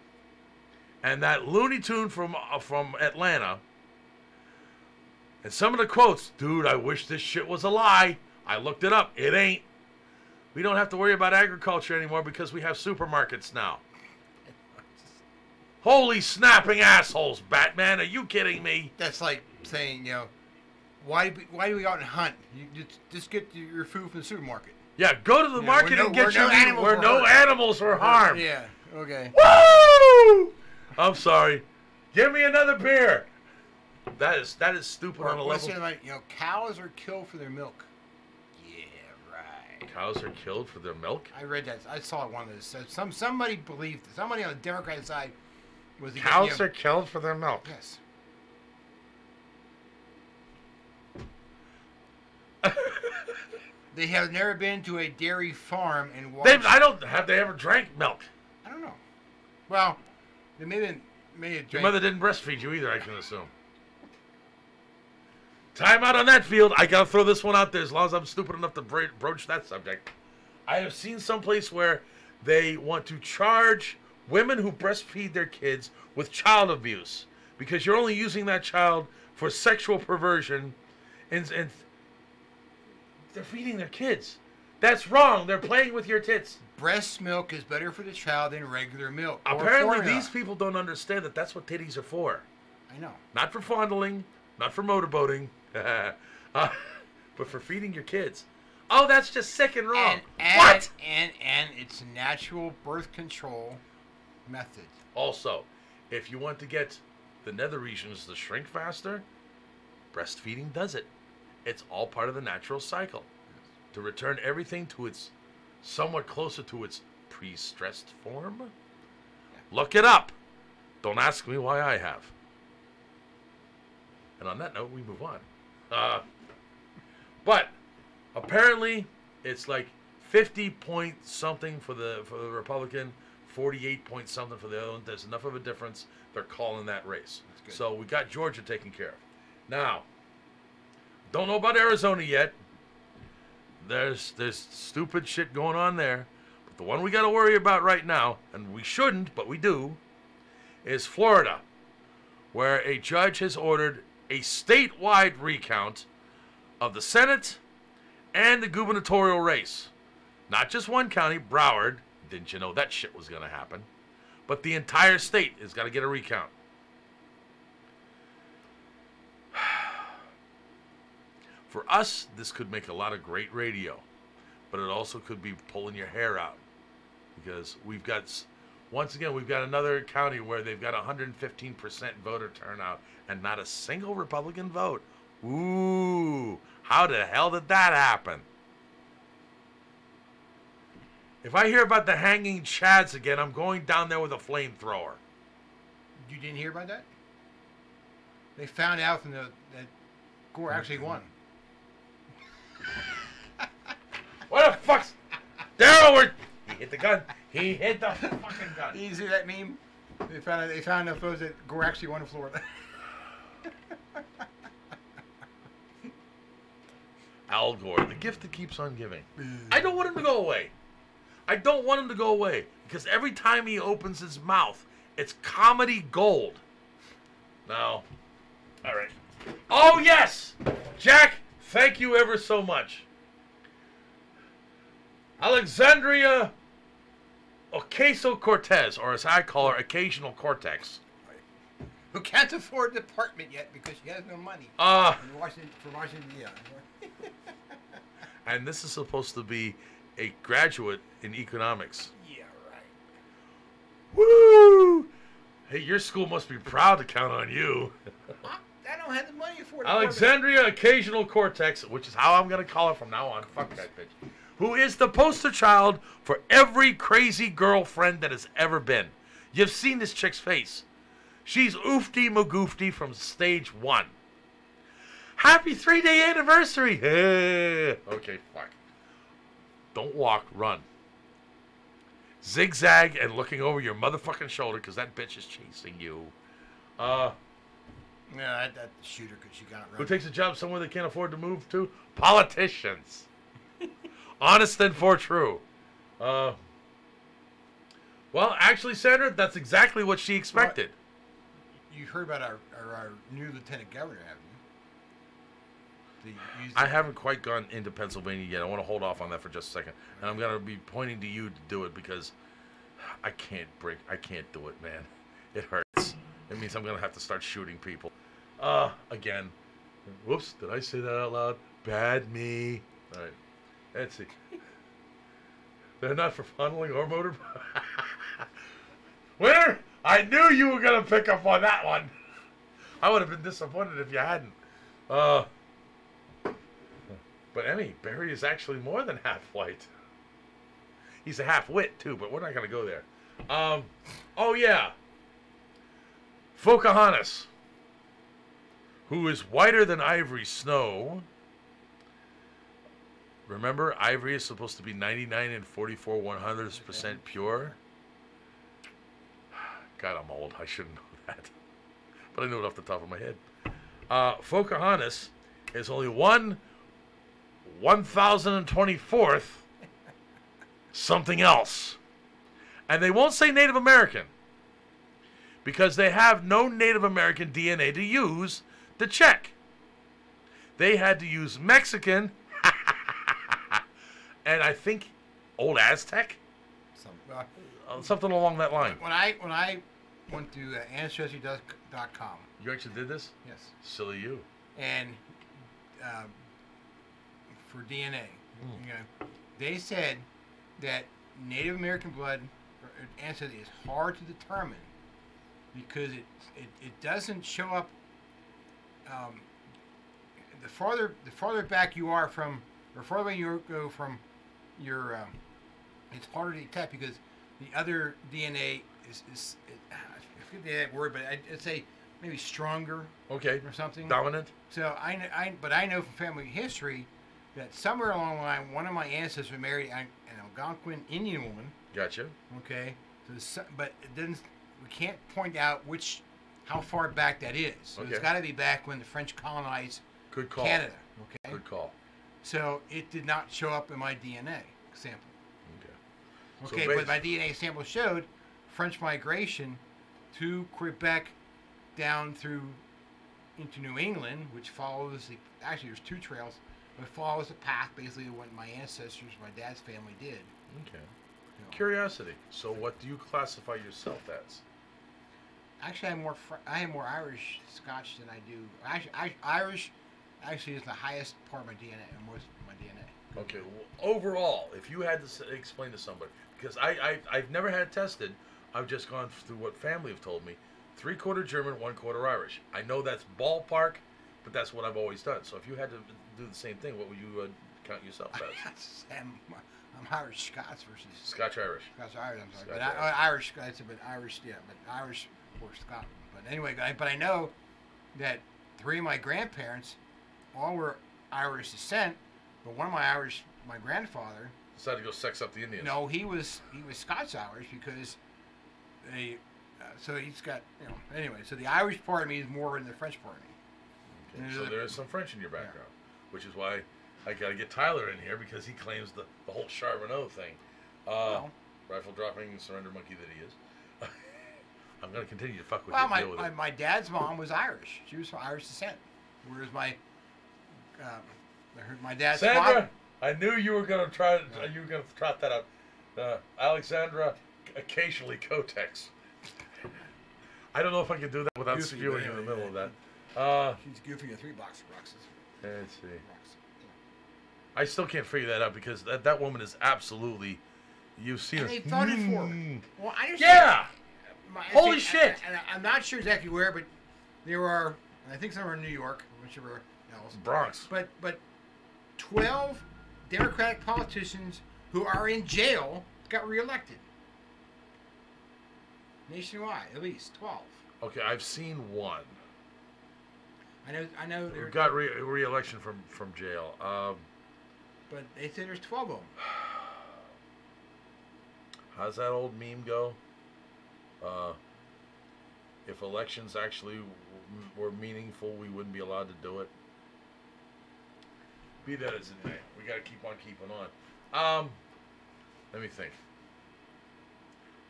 C: And that Looney Tune from Atlanta, and some of the quotes, dude, I wish this shit was a lie. I looked it up. It ain't. We don't have to worry about agriculture anymore because we have supermarkets now. Holy snapping assholes, Batman. Are you kidding me?
F: That's like saying, you know, why do we go out and hunt? You just get your food from the supermarket.
C: Yeah, go to the market and get your meat where no animals were harmed.
F: Yeah, okay.
C: Woo! I'm sorry. Give me another beer. That is stupid on a level.
F: You know, cows are killed for their milk. Yeah, right.
C: Cows are killed for their milk?
F: I read that. I saw one of those. Somebody believed, somebody on the Democratic side was the
C: cows are killed for their milk.
F: Yes. They have never been to a dairy farm and watched.
C: Have they ever drank milk?
F: I don't know. Well, they may have drank.
C: Your mother didn't breastfeed you either, I can assume. Time out on that field. I gotta throw this one out there as long as I'm stupid enough to broach that subject. I have seen someplace where they want to charge women who breastfeed their kids with child abuse because you're only using that child for sexual perversion, and they're feeding their kids. That's wrong. They're playing with your tits.
F: Breast milk is better for the child than regular milk. or
C: Apparently,
F: formula.
C: these people don't understand that that's what titties are for.
F: I know.
C: Not for fondling, not for motorboating, but for feeding your kids. Oh, that's just sick and wrong. What?
F: And it's a natural birth control method.
C: Also, if you want to get the nether regions to shrink faster, breastfeeding does it. It's all part of the natural cycle. To return everything to its somewhat closer to its pre-stressed form. Look it up. Don't ask me why I have. And on that note, we move on. But apparently, it's like 50 point something for the Republican, 48 point something for the other one. There's enough of a difference. They're calling that race. So we got Georgia taken care of. Now, don't know about Arizona yet. There's stupid shit going on there. But the one we got to worry about right now, and we shouldn't, but we do, is Florida, where a judge has ordered a statewide recount of the Senate and the gubernatorial race. Not just one county, Broward. Didn't you know that shit was going to happen? But the entire state is going to get a recount. For us, this could make a lot of great radio, but it also could be pulling your hair out, because we've got, once again, we've got another county where they've got 115% voter turnout and not a single Republican vote. Ooh, how the hell did that happen? If I hear about the hanging chads again, I'm going down there with a flamethrower.
F: You didn't hear about that? They found out that Gore actually won.
C: What the fuck's... Daryl, he hit the gun. He hit the fucking gun.
F: You see that meme? They found enough photos that Gore actually won in Florida.
C: Al Gore, the gift that keeps on giving. I don't want him to go away. I don't want him to go away, because every time he opens his mouth, it's comedy gold. Now, all right. Oh, yes! Jack, thank you ever so much. Alexandria Ocasio-Cortez, or as I call her, Occasional Cortex.
F: Who can't afford the apartment yet because she has no money. For Washington, yeah.
C: And this is supposed to be a graduate in economics.
F: Yeah, right.
C: Woo! Hey, your school must be proud to count on you.
F: I don't have the money for it.
C: Alexandria Occasional Cortex, which is how I'm going to call her from now on. Fuck that bitch. Who is the poster child for every crazy girlfriend that has ever been. You've seen this chick's face. She's oofty magoofty from stage 1. Happy 3-day anniversary. Okay, fuck. Don't walk, run. Zigzag and looking over your motherfucking shoulder, because that bitch is chasing you.
F: Yeah, that shooter because she got
C: Who takes a job somewhere they can't afford to move to? Politicians. Honest and for true. Well, actually, Sandra, that's exactly what she expected.
F: You heard about our new lieutenant governor, haven't you?
C: I haven't quite gone into Pennsylvania yet. I want to hold off on that for just a second. And I'm going to be pointing to you to do it, because I can't do it, man. It hurts. It means I'm going to have to start shooting people. Again. Whoops, did I say that out loud? Bad me. All right. Let's see. They're not for funneling or motor. Winner, I knew you were going to pick up on that one. I would have been disappointed if you hadn't. But Emmy, Barry is actually more than half white. He's a half-wit, too, but we're not going to go there. Oh, yeah. Pocahontas, who is whiter than ivory snow. Remember, ivory is supposed to be 99 and 44 100% pure. God, I'm old. I shouldn't know that. But I know it off the top of my head. Pocahontas is only 1/1024th something else. And they won't say Native American because they have no Native American DNA to use to check. They had to use Mexican and I think old Aztec, something along that line.
F: When I went to Ancestry.com.
C: You actually did this?
F: Yes.
C: Silly you.
F: And for DNA, you know, they said that Native American blood ancestry is hard to determine because it doesn't show up. The farther back you are from, or farther away you go from your, it's harder to detect because the other DNA is I forget that word, but I'd say maybe stronger.
C: Okay.
F: Or something.
C: Dominant.
F: So but I know from family history that somewhere along the line, one of my ancestors married an Algonquin Indian woman.
C: Gotcha.
F: Okay. So, but it didn't. We can't point out how far back that is. So
C: okay.
F: It's got to be back when the French colonized
C: Good call.
F: Canada. Okay.
C: Good call.
F: So it did not show up in my DNA sample.
C: Okay.
F: Okay, but my DNA sample showed French migration to Quebec down through into New England, which follows actually there's 2 trails, but follows the path basically of what my ancestors, my dad's family did.
C: Okay.
F: You know.
C: Curiosity. So what do you classify yourself as?
F: Actually, I have more Irish Scotch than I do. Actually, Irish actually is the highest part of my DNA, or most of my DNA.
C: Okay. Well, overall, if you had to explain to somebody, because I've never had it tested, I've just gone through what family have told me. 3/4 German, 1/4 Irish. I know that's ballpark, but that's what I've always done. So if you had to do the same thing, what would you count yourself as?
F: I'm Irish Scots versus
C: Scotch Irish.
F: Scotch Irish. I'm sorry,
C: Scotch
F: but Irish. That's a bit Irish. Yeah, but Irish or Scotland. But anyway, but I know that 3 of my grandparents all were Irish descent, but one of my grandfather
C: decided to go sex up the Indians.
F: No, he was Scots Irish because they. So he's got, you know, anyway, so the Irish part of me is more than the French part of me.
C: Okay, so there is some French in your background, which is why I got to get Tyler in here because he claims the whole Charbonneau thing. Rifle dropping surrender monkey that he is. I'm going to continue to fuck with you.
F: Well, my dad's mom was Irish. She was from Irish descent. Whereas my dad's
C: Sandra,
F: father...
C: I knew you were going to try. You were going to trot that up. Alexandra, occasionally Kotex. I don't know if I can do that without spewing in the middle of that.
F: She's goofing a 3 box of rocks.
C: Let's see. I still can't figure that out because that woman is absolutely. You've seen her.
F: They voted for her. Well, I understand.
C: Yeah. Holy shit!
F: I'm not sure exactly where, but there are. I think some are in New York, whichever else.
C: Bronx.
F: But 12 Democratic politicians who are in jail got reelected. Nationwide, at least 12.
C: Okay, I've seen one.
F: I know.
C: Who got re-election from jail.
F: But they say there's 12 of them.
C: How's that old meme go? If elections actually were meaningful, we wouldn't be allowed to do it. Be that as it may, we got to keep on keeping on. Let me think.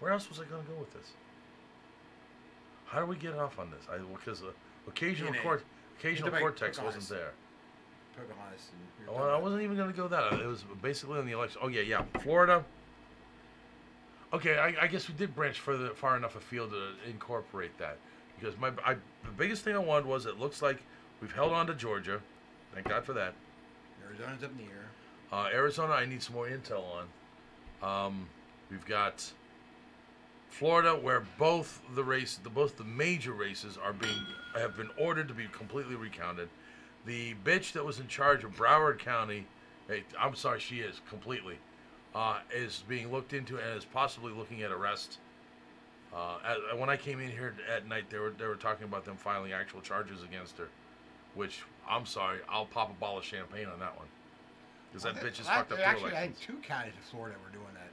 C: Where else was I going to go with this? How do we get off on this? Because occasional cortex wasn't there.
F: Pocahontas.
C: Well, I wasn't even going to go that. It was basically on the election. Oh yeah, Florida. Okay, I guess we did branch far enough afield to incorporate that because the biggest thing I wanted was it looks like we've held on to Georgia. Thank God for that.
F: Arizona's up in the air.
C: Arizona, I need some more intel on. We've got Florida, where both the major races have been ordered to be completely recounted. The bitch that was in charge of Broward County, I'm sorry, she is completely, is being looked into and is possibly looking at arrest. When I came in here at night, they were talking about them filing actual charges against her, which I'm sorry, I'll pop a bottle of champagne on that one, because that bitch is fucked up.
F: Actually, I think 2 counties in Florida were doing that.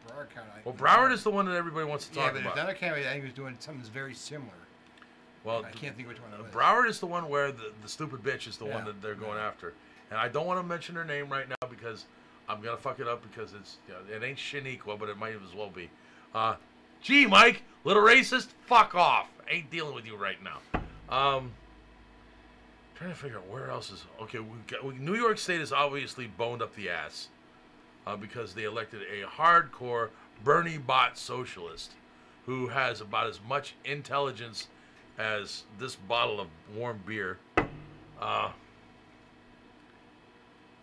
F: Broward County.
C: Well, Broward is the one that everybody wants to talk about.
F: Yeah, but another county I think was doing something very similar.
C: Well,
F: I can't think which one it was.
C: Broward is the one where the stupid bitch is the one that they're going after, and I don't want to mention her name right now because I'm gonna fuck it up because it ain't Shaniqua, but it might as well be. Gee, Mike, little racist, fuck off. Ain't dealing with you right now. Trying to figure out where else is... Okay, New York State is obviously boned up the ass because they elected a hardcore Bernie bot socialist who has about as much intelligence as this bottle of warm beer.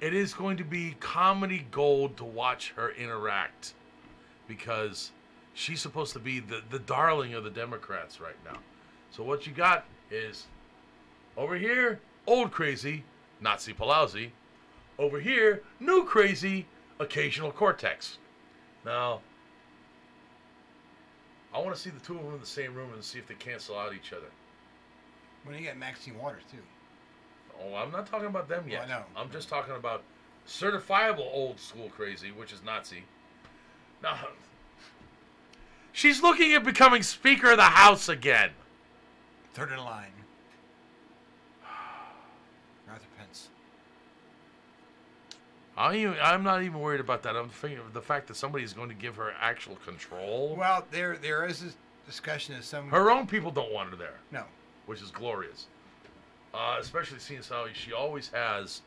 C: It is going to be comedy gold to watch her interact because she's supposed to be the darling of the Democrats right now. So what you got is, over here, old crazy, Nazi Pelosi. Over here, new crazy, occasional Cortex. Now, I want to see the two of them in the same room and see if they cancel out each other.
F: When you get Maxine Waters, too.
C: Oh, I'm not talking about them yet.
F: Well, no.
C: I'm just talking about certifiable old school crazy, which is Nazi. Now, she's looking at becoming Speaker of the House again.
F: Third in line. Arthur Pence.
C: I'm not even worried about that. I'm thinking of the fact that somebody's going to give her actual control.
F: Well, there is this discussion of some...
C: Her own people don't want her there.
F: No.
C: Which is glorious. Especially seeing how she always has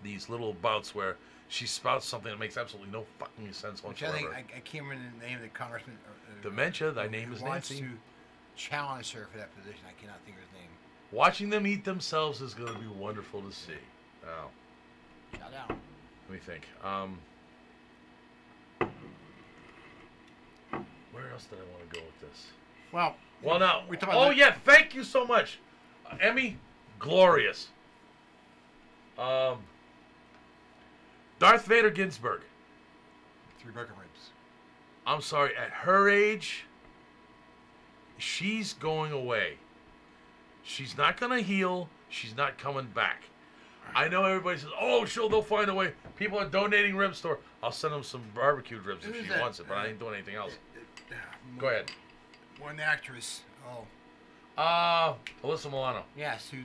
C: these little bouts where she spouts something that makes absolutely no fucking sense whatsoever.
F: Which I think, I can't remember the name of the congressman.
C: Dementia, thy name is
F: wants
C: Nancy.
F: to challenge her for that position. I cannot think of his name.
C: Watching them eat themselves is going to be wonderful to see. Now,
F: Shout out.
C: let me think. Where else did I want to go with this?
F: Well,
C: now,
F: we talk about
C: yeah, thank you so much. Emmy, glorious. Darth Vader Ginsburg.
F: 3 broken ribs.
C: I'm sorry, at her age, she's going away. She's not going to heal. She's not coming back. I know everybody says, oh, they'll find a way. People are donating ribs to her. I'll send them some barbecued ribs if she wants it, but I ain't doing anything else. Go ahead.
F: One actress.
C: Alyssa Milano.
F: Yes, who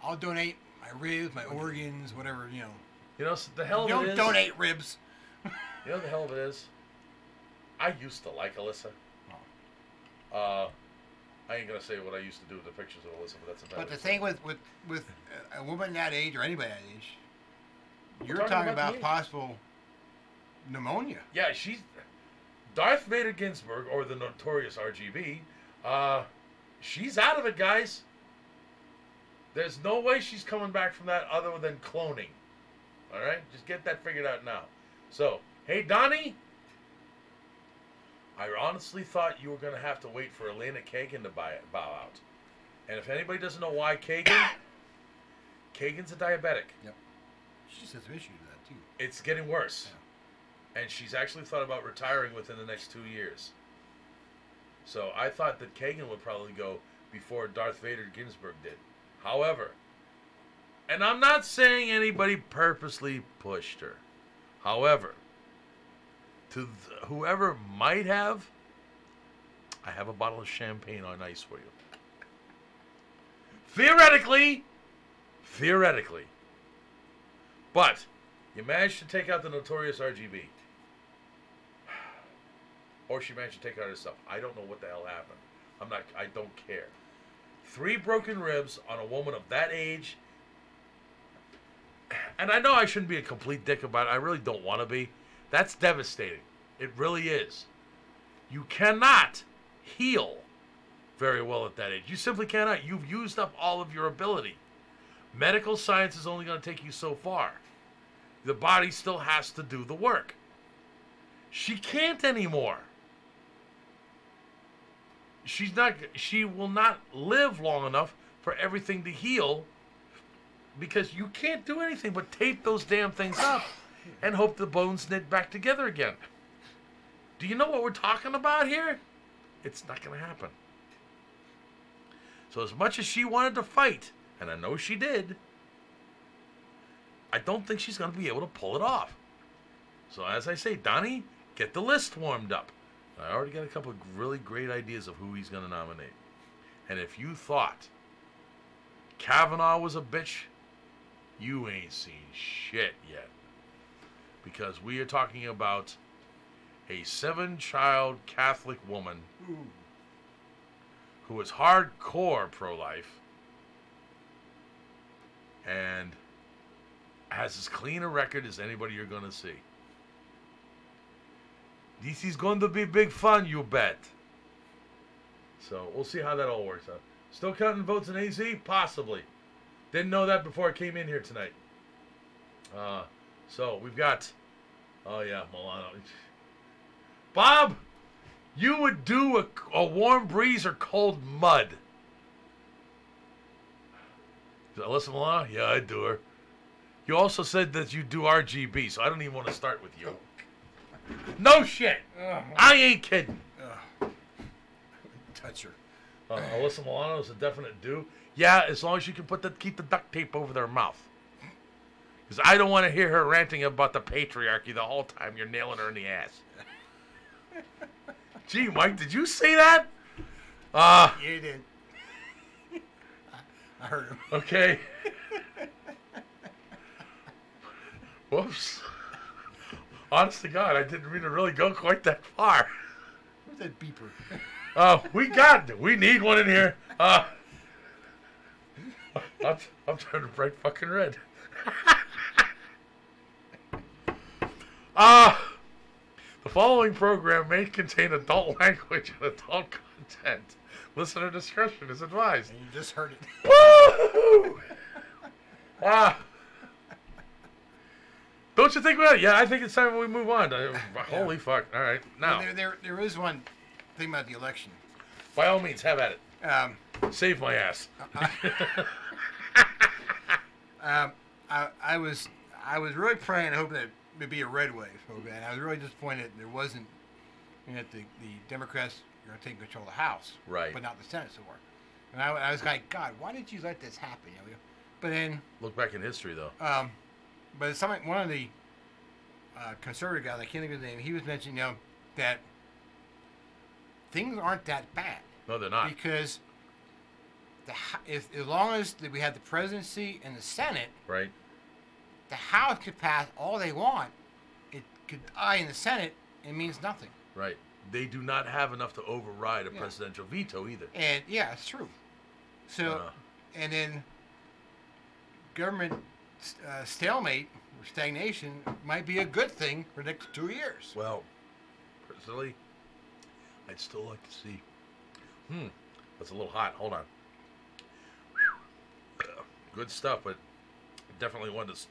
F: I'll donate my ribs, my organs, whatever, you know.
C: You know, the hell of it is...
F: Don't donate ribs.
C: You know the hell of it is? I used to like Alyssa. I ain't going to say what I used to do with the pictures of Alyssa, but that's a better
F: But the thing with a woman that age, or anybody that age, you're
C: talking
F: talking
C: about
F: about
C: the age.
F: possible pneumonia.
C: Yeah, she's... Darth Vader Ginsburg, or the notorious RGB, she's out of it, guys. There's no way she's coming back from that other than cloning. All right? Just get that figured out now. So, hey, Donnie, I honestly thought you were going to have to wait for Elena Kagan to bow out. And if anybody doesn't know why Kagan's a diabetic.
F: Yep. She has some issues with that, too.
C: It's getting worse. Yeah. And she's actually thought about retiring within the next 2 years. So I thought that Kagan would probably go before Darth Vader Ginsburg did. However, and I'm not saying anybody purposely pushed her. However, to whoever might have, I have a bottle of champagne on ice for you. Theoretically. But you managed to take out the notorious RGB. Or she managed to take it out herself. I don't know what the hell happened. I don't care. 3 broken ribs on a woman of that age. And I know I shouldn't be a complete dick about it. I really don't want to be. That's devastating. It really is. You cannot heal very well at that age. You simply cannot. You've used up all of your ability. Medical science is only going to take you so far. The body still has to do the work. She can't anymore. She will not live long enough for everything to heal, because you can't do anything but tape those damn things up and hope the bones knit back together again. Do you know what we're talking about here? It's not going to happen. So as much as she wanted to fight, and I know she did, I don't think she's going to be able to pull it off. So as I say, Donnie, get the list warmed up. I already got a couple of really great ideas of who he's going to nominate. And if you thought Kavanaugh was a bitch, you ain't seen shit yet. Because we are talking about a 7-child Catholic woman who is hardcore pro-life and has as clean a record as anybody you're going to see. This is going to be big fun, you bet. So we'll see how that all works out. Still counting votes in AZ? Possibly. Didn't know that before I came in here tonight. So we've got... Oh, yeah, Milano. Bob, you would do a warm breeze or cold mud. Alyssa Milano? Yeah, I'd do her. You also said that you do RGB, so I don't even want to start with you. No shit. I ain't kidding.
F: Touch her.
C: Alyssa Milano is a definite do. Yeah, as long as you can keep the duct tape over their mouth. Because I don't want to hear her ranting about the patriarchy the whole time you're nailing her in the ass. Gee, Mike, did you say that?
F: You did. I heard him.
C: Okay. Whoops. Honest to God, I didn't really go quite that far.
F: Where's that beeper?
C: We need one in here. I'm turning bright fucking red. The following program may contain adult language and adult content. Listener discretion is advised.
F: And you just heard it.
C: Woo! Don't you think about it? Yeah, I think it's time we move on. Holy fuck. All right. Now.
F: Well, there is one thing about the election.
C: By all means, have at it. Save my ass.
F: I was really praying and hoping that it would be a red wave. And I was really disappointed there wasn't, that the Democrats are going to take control of the House.
C: Right.
F: But not the Senate so far. And I was like, God, why did you let this happen? But then...
C: Look back in history, though.
F: But one of the conservative guys, I can't think of his name, he was mentioning, that things aren't that bad.
C: No, they're not.
F: Because as long as we have the presidency and the Senate,
C: right,
F: the House could pass all they want. It could die in the Senate. It means nothing.
C: Right. They do not have enough to override a presidential veto either.
F: And yeah, it's true. So, and then government stalemate or stagnation might be a good thing for the next 2 years.
C: Well, personally, I'd still like to see. That's a little hot. Hold on. Good stuff, but definitely wanted to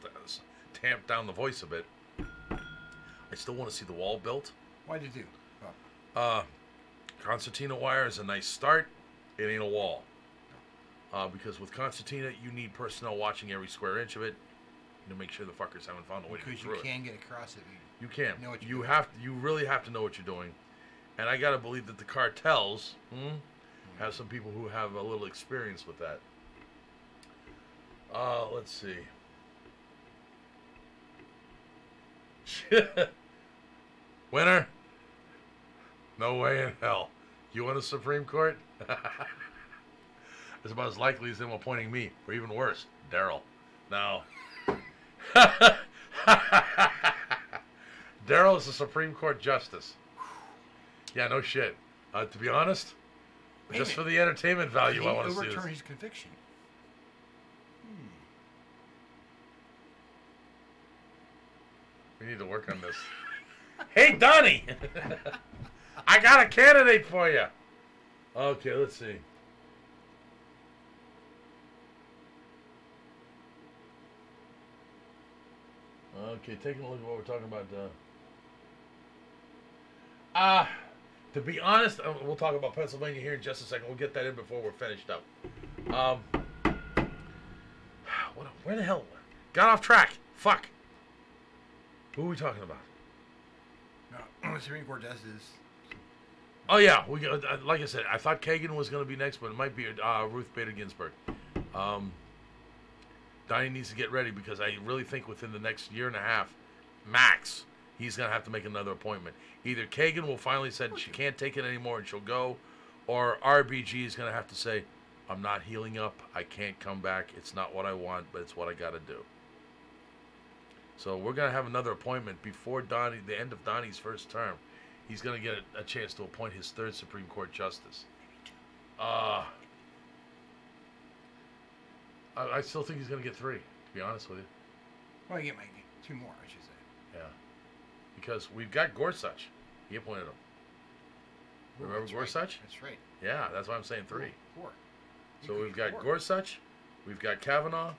C: tamp down the voice a bit. I still want to see the wall built.
F: Why'd you do?
C: Concertina wire is a nice start. It ain't a wall. Because with Concertina, you need personnel watching every square inch of it to make sure the fuckers haven't found a way to get through it.
F: Because you can get across it.
C: You can.
F: Know what
C: You really have to know what you're doing. And I gotta believe that the cartels have some people who have a little experience with that. Let's see. Winner? No way in hell. You want a Supreme Court? It's about as likely as them appointing me, or even worse, Daryl. Now, Daryl is a Supreme Court justice. Yeah, no shit. To be honest, just for the entertainment value, I want to see this.
F: Overturn his conviction.
C: We need to work on this. Hey, Donnie! I got a candidate for you. Okay, let's see. Okay, taking a look at what we're talking about. To be honest, we'll talk about Pennsylvania here in just a second. We'll get that in before we're finished up. Where the hell? Got off track. Fuck. Who are we talking about?
F: No, Supreme Court justice.
C: Oh yeah, like I said, I thought Kagan was going to be next, but it might be Ruth Bader Ginsburg. Donnie needs to get ready because I really think within the next year and a half, max, he's going to have to make another appointment. Either Kagan will finally say she can't take it anymore and she'll go, or RBG is going to have to say, I'm not healing up, I can't come back, it's not what I want, but it's what I got to do. So we're going to have another appointment before the end of Donnie's first term. he's going to get a chance to appoint his third Supreme Court justice. I still think he's going to get 3, to be honest with you.
F: Well, you might get 2 more, I should say.
C: Yeah. Because we've got Gorsuch. He appointed him. Remember Gorsuch?
F: Right. That's right.
C: Yeah, that's why I'm saying 3.
F: 4.
C: So we've got Gorsuch. We've got Kavanaugh.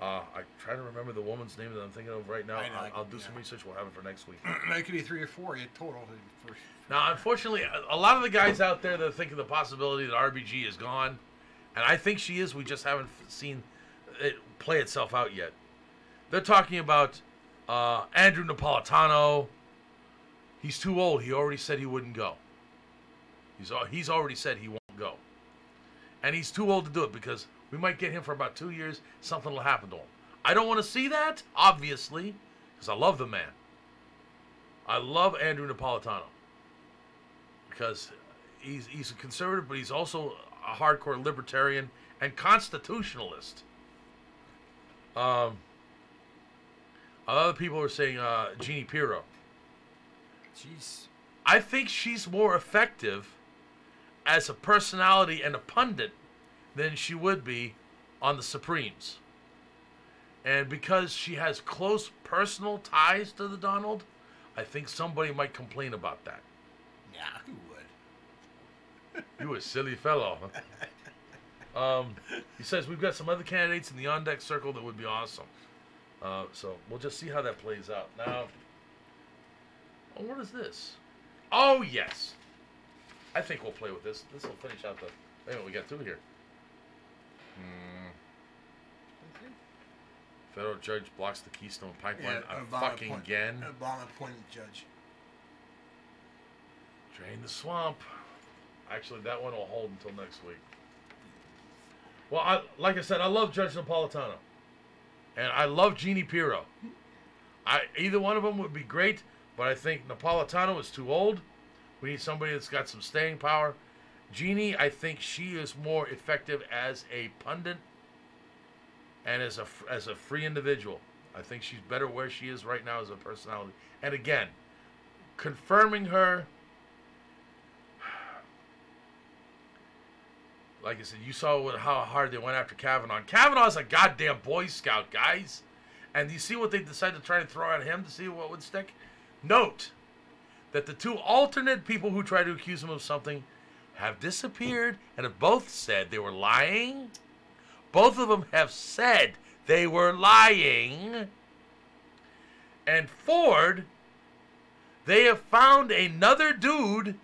C: I try to remember the woman's name that I'm thinking of right now. I'll do some research. We'll have it for next week.
F: It could be 3 or 4 total.
C: Now, unfortunately, a lot of the guys out there that are thinking the possibility that RBG is gone, and I think she is, we just haven't seen it play itself out yet. They're talking about Andrew Napolitano. He's too old. He already said he wouldn't go. He's already said he won't go. And he's too old to do it because we might get him for about 2 years. Something will happen to him. I don't want to see that, obviously, because I love the man. I love Andrew Napolitano because he's a conservative, but he's also a hardcore libertarian and constitutionalist. Other people are saying Jeannie Pirro. I think she's more effective as a personality and a pundit than she would be on the Supremes. And because she has close personal ties to the Donald, I think somebody might complain about that.
F: Yeah, who would?
C: You a silly fellow. He says we've got some other candidates in the on-deck circle that would be awesome. So we'll just see how that plays out. Now, what is this? Oh, yes. I think we'll play with this. This will finish out the... Wait a minute, we got 2 here. Federal judge blocks the Keystone Pipeline again.
F: Obama appointed judge.
C: Drain the swamp. Actually, that one will hold until next week. Well, like I said, I love Judge Napolitano. And I love Jeannie Pirro. Either one of them would be great, but I think Napolitano is too old. We need somebody that's got some staying power. Jeannie, I think she is more effective as a pundit and as a free individual. I think she's better where she is right now as a personality. And again, confirming her, like I said, you saw how hard they went after Kavanaugh. Kavanaugh's a goddamn Boy Scout, guys. And you see what they decided to try and throw at him to see what would stick? Note that the 2 alternate people who tried to accuse him of something have disappeared and have both said they were lying. Both of them have said they were lying. And Ford, they have found another dude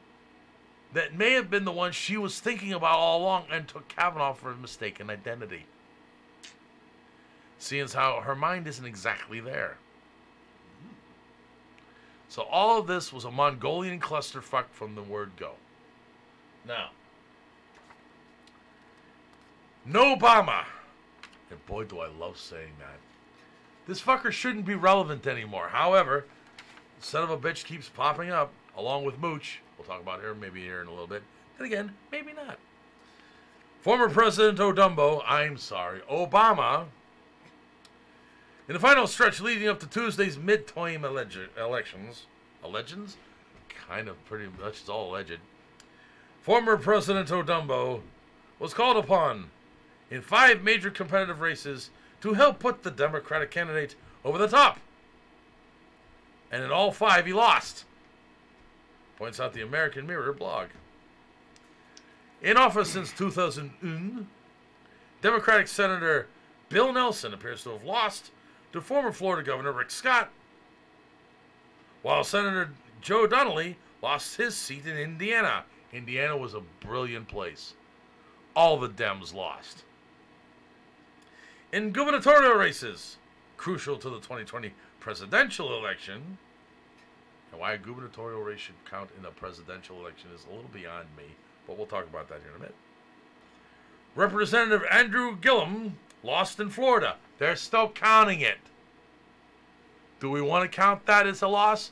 C: that may have been the one she was thinking about all along and took Kavanaugh for a mistaken identity. Seeing as how her mind isn't exactly there. So all of this was a Mongolian clusterfuck from the word go. Now, no Obama. And boy, do I love saying that. This fucker shouldn't be relevant anymore. However, son of a bitch keeps popping up, along with Mooch. We'll talk about her maybe here in a little bit. Then again, maybe not. Former President Obama, in the final stretch leading up to Tuesday's midterm elections, kind of pretty much it's all alleged, former President Odumbo was called upon in 5 major competitive races to help put the Democratic candidate over the top. And in all 5 he lost. Points out the American Mirror blog. In office since 2001, Democratic Senator Bill Nelson appears to have lost to former Florida Governor Rick Scott, while Senator Joe Donnelly lost his seat in Indiana. Indiana was a brilliant place. All the Dems lost. In gubernatorial races, crucial to the 2020 presidential election, and why a gubernatorial race should count in a presidential election is a little beyond me, but we'll talk about that here in a minute. Representative Andrew Gillum lost in Florida. They're still counting it. Do we want to count that as a loss?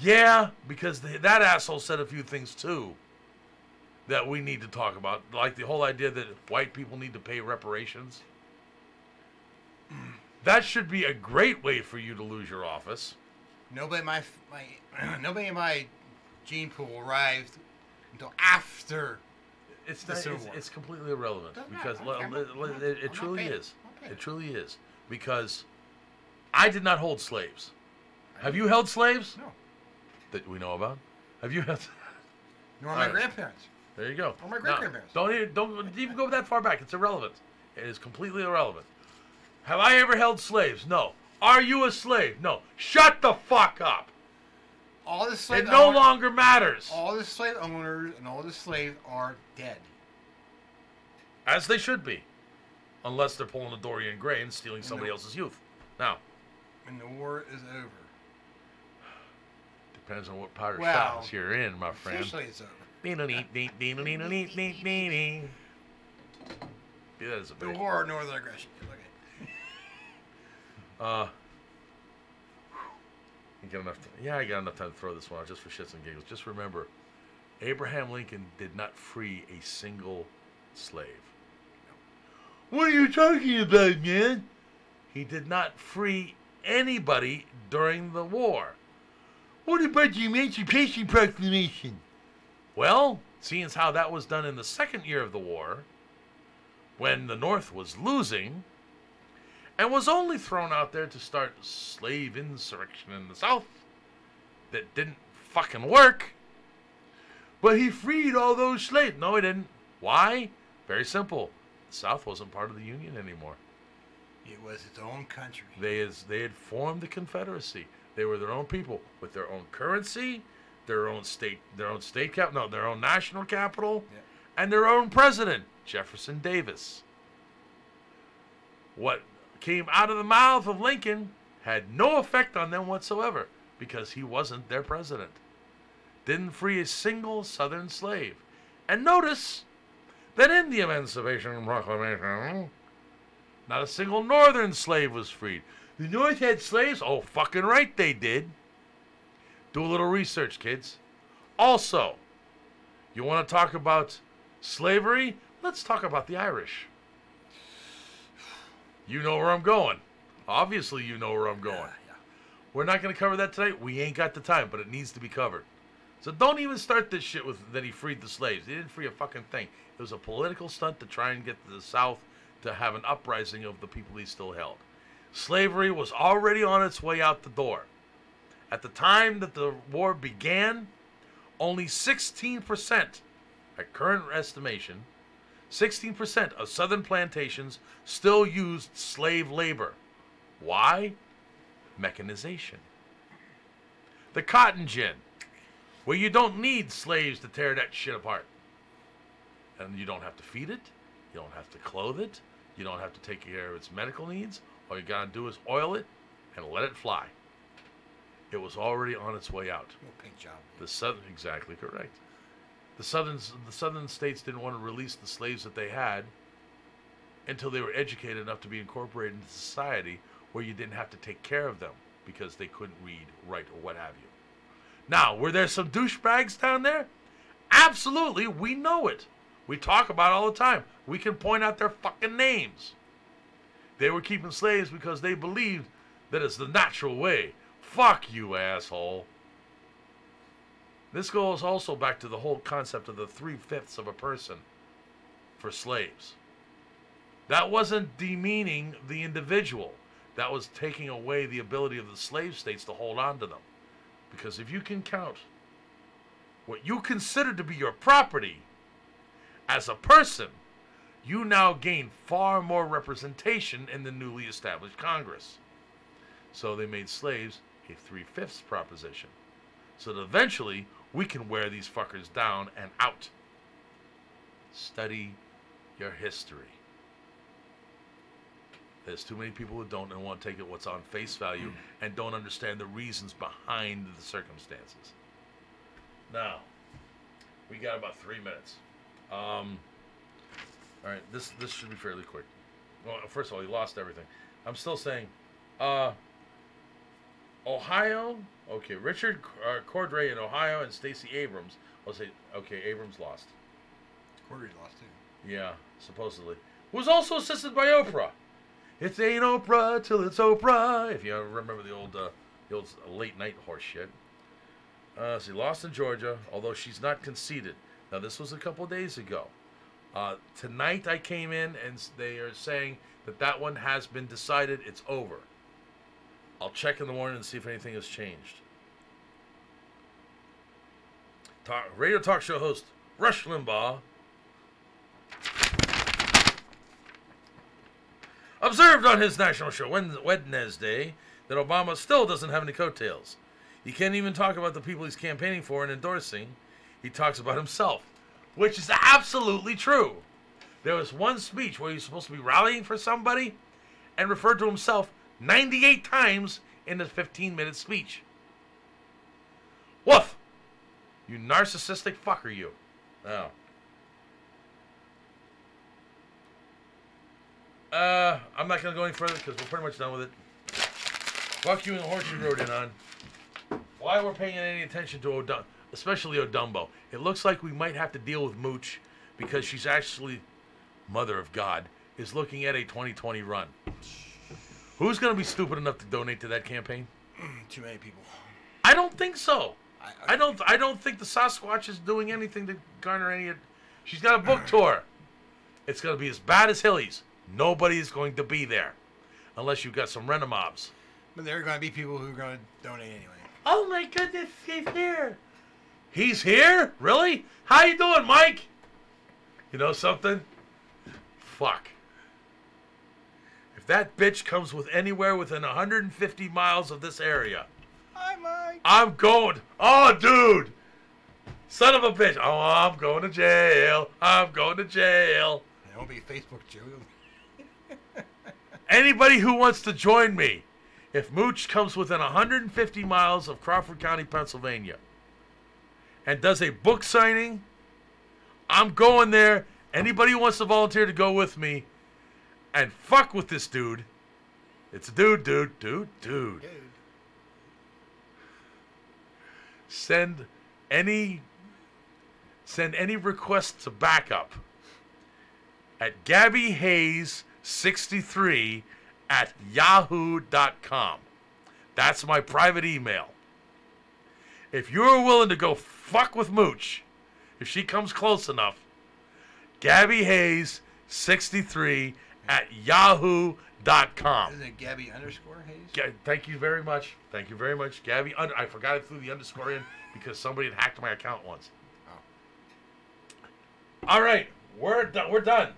C: Yeah, because that asshole said a few things too that we need to talk about, like the whole idea that white people need to pay reparations. That should be a great way for you to lose your office.
F: Nobody in my gene pool arrived until after
C: It's
F: the
C: not,
F: Civil War.
C: it's completely irrelevant
F: Doesn't
C: because
F: matter.
C: it truly is.
F: Okay.
C: It truly is because I did not hold slaves. Have you held slaves?
F: No.
C: That we know about? Have you held?
F: Nor my grandparents.
C: There you go.
F: Or my
C: Now,
F: great-grandparents.
C: don't even go that far back. It's irrelevant. It is completely irrelevant. Have I ever held slaves? No. Are you a slave? No. Shut the fuck up.
F: All the slave
C: It no longer matters.
F: All the slave owners and all the slaves are dead.
C: As they should be. Unless they're pulling a Dorian Gray and stealing somebody else's youth. Now.
F: And the war is over.
C: Depends on what part of
F: Well,
C: styles you're in, my friend.
F: Officially it's over.
C: Yeah, that is a
F: The
C: big.
F: war of northern aggression. Look at
C: You got enough I got enough time to throw this one out just for shits and giggles. Just remember, Abraham Lincoln did not free a single slave. What are you talking about, man? He did not free anybody during the war. What about the Emancipation Proclamation? Well, seeing as how that was done in the second year of the war, when the North was losing, and was only thrown out there to start slave insurrection in the South that didn't fucking work. But he freed all those slaves. No, he didn't. Why? Very simple. The South wasn't part of the Union anymore.
F: it was its own country.
C: They had formed the Confederacy. They were their own people with their own currency, their own national capital, and their own president, Jefferson Davis. What came out of the mouth of Lincoln had no effect on them whatsoever because he wasn't their president. Didn't free a single Southern slave. And notice that in the Emancipation Proclamation, not a single Northern slave was freed. The North had slaves? Oh, fucking right they did. Do a little research, kids. Also, you want to talk about slavery? Let's talk about the Irish. You know where I'm going. Obviously, you know where I'm going.
F: Yeah.
C: We're not going to cover that tonight. We ain't got the time, but it needs to be covered. So don't even start this shit with that he freed the slaves. He didn't free a fucking thing. It was a political stunt to try and get the South to have an uprising of the people he still held. Slavery was already on its way out the door. At the time that the war began, only 16%, at current estimation, 16% of Southern plantations still used slave labor. Why? Mechanization. The cotton gin, where you don't need slaves to tear that shit apart. And you don't have to feed it, you don't have to clothe it, you don't have to take care of its medical needs. All you gotta do is oil it and let it fly. It was already on its way out.
F: Little pink job.
C: Exactly correct. The southern states didn't want to release the slaves that they had until they were educated enough to be incorporated into society where you didn't have to take care of them because they couldn't read, write, or what have you. Now, were there some douchebags down there? Absolutely, we know it. We talk about it all the time. We can point out their fucking names. They were keeping slaves because they believed that it's the natural way. Fuck you, asshole. This goes also back to the whole concept of the 3/5 of a person for slaves. That wasn't demeaning the individual. That was taking away the ability of the slave states to hold on to them. Because if you can count what you consider to be your property as a person, you now gain far more representation in the newly established Congress. So they made slaves a 3/5 proposition. So that eventually we can wear these fuckers down and out. Study your history. There's too many people who don't and want to take it what's on face value and don't understand the reasons behind the circumstances. Now, we got about 3 minutes. All right, this should be fairly quick. Well, first of all, he lost everything. I'm still saying, Ohio. Okay, Richard Cordray in Ohio and Stacey Abrams. I'll say, okay, Abrams lost.
F: Cordray lost too.
C: Yeah, supposedly. Was also assisted by Oprah. It ain't Oprah till it's Oprah. If you remember the old late night horse shit. She lost in Georgia, although she's not conceded. Now, this was a couple days ago. Tonight I came in, and they are saying that one has been decided. It's over. I'll check in the morning and see if anything has changed. Radio talk show host Rush Limbaugh observed on his national show Wednesday that Obama still doesn't have any coattails. He can't even talk about the people he's campaigning for and endorsing. He talks about himself, which is absolutely true. There was one speech where he was supposed to be rallying for somebody and referred to himself 98 times in a 15-minute speech. Woof! You narcissistic fucker, you. Oh. I'm not going to go any further because we're pretty much done with it. Fuck you and the horse you rode in on. Why we're paying any attention to especially Odumbo. It looks like we might have to deal with Mooch because she's actually, Mother of God, is looking at a 2020 run. Who's going to be stupid enough to donate to that campaign?
F: Too many people.
C: I don't think so. I don't think the Sasquatch is doing anything to garner any. She's got a book tour. It's going to be as bad as Hilly's. Nobody's going to be there unless you've got some Renomobs.
F: But there are going to be people who are going to donate anyway.
C: Oh my goodness, he's here. He's here? Really? How you doing, Mike? You know something? Fuck. If that bitch comes with anywhere within 150 miles of this area,
F: hi, Mike.
C: I'm going. Oh, dude. Son of a bitch. Oh, I'm going to jail. I'm going to jail.
F: It won't be Facebook jail.
C: Anybody who wants to join me, if Mooch comes within 150 miles of Crawford County, Pennsylvania, and does a book signing, I'm going there. Anybody who wants to volunteer to go with me and fuck with this dude, it's a dude. Send any requests to backup at GabbyHayes63@yahoo.com. That's my private email. If you're willing to go fuck with Mooch, if she comes close enough, GabbyHayes63@yahoo.com.
F: Isn't it Gabby _Hayes?
C: Thank you very much. Thank you very much. Gabby, I forgot I threw the underscore in because somebody had hacked my account once.
F: Oh.
C: All right, we're done.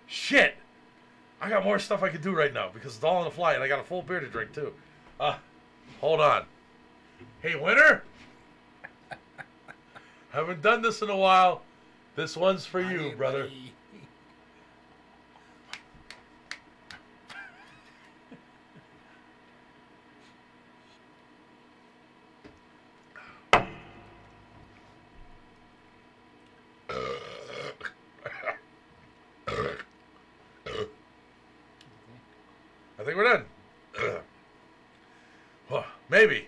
C: Shit. I got more stuff I could do right now because it's all on the fly and I got a full beer to drink too. Hold on. Hey, Winter. Haven't done this in a while. This one's for you, brother.
F: Buddy.
C: I think we're done. Well, maybe.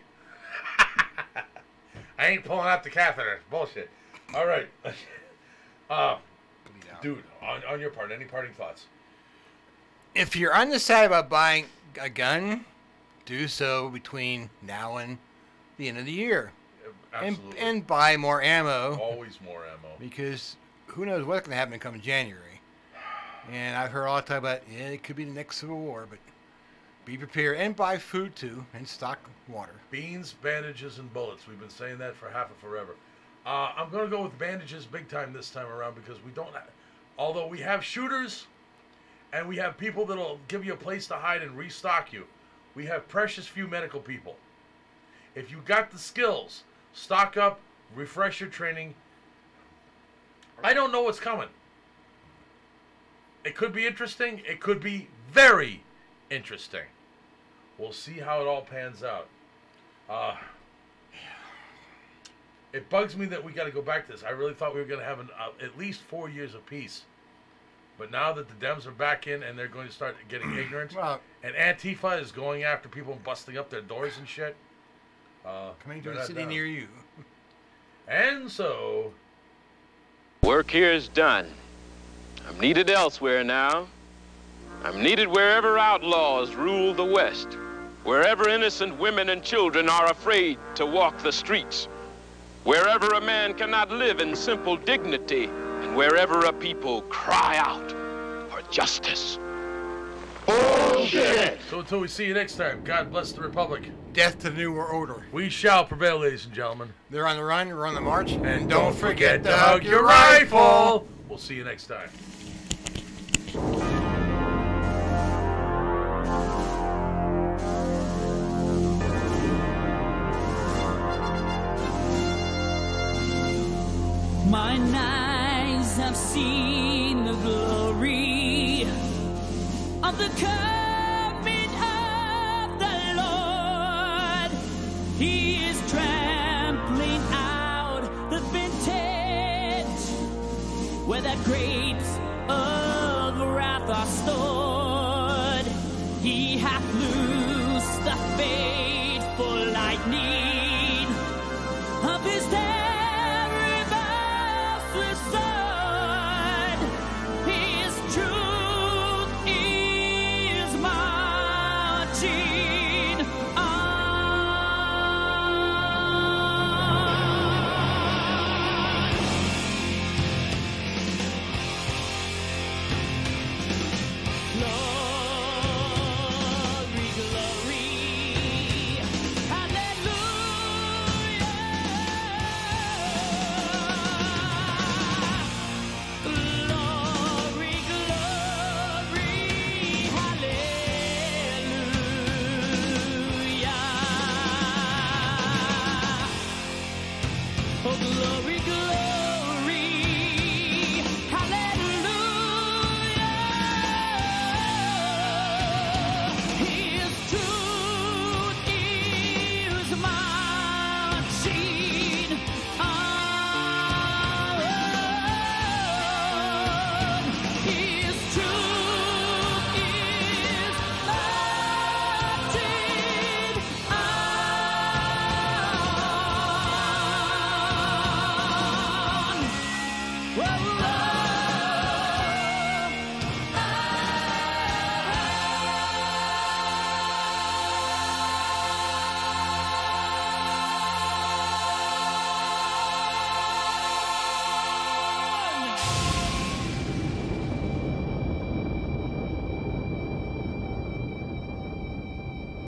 C: I ain't pulling out the catheter. Bullshit. All right. Dude, on your part, any parting thoughts?
F: If you're undecided about buying a gun, do so between now and the end of the year.
C: Absolutely.
F: And buy more ammo.
C: Always more ammo.
F: Because who knows what's going to happen come January. And I've heard all the time about, it could be the next Civil War, but be prepared. And buy food, too, and stock water.
C: Beans, bandages, and bullets. We've been saying that for half of forever. I'm going to go with bandages big time this time around because we don't have, although we have shooters and we have people that'll give you a place to hide and restock you, we have precious few medical people. If you got the skills, stock up, refresh your training. I don't know what's coming. It could be interesting. It could be very interesting. We'll see how it all pans out. It bugs me that we got to go back to this. I really thought we were going to have at least 4 years of peace. But now that the Dems are back in and they're going to start getting ignorant,
F: Well,
C: and Antifa is going after people and busting up their doors and shit.
F: coming to a city near you.
C: And so...
L: Work here is done. I'm needed elsewhere now. I'm needed wherever outlaws rule the West. Wherever innocent women and children are afraid to walk the streets, wherever a man cannot live in simple dignity, and wherever a people cry out for justice.
C: Bullshit! So until we see you next time, God bless the Republic.
F: Death to the New World Order.
C: We shall prevail, ladies and gentlemen.
F: They're on the run, we're on the march.
C: And don't forget to hug your rifle! We'll see you next time.
M: Mine eyes have seen the glory of the coming of the Lord. He is trampling out the vintage where the grapes of wrath are stored. He hath loosed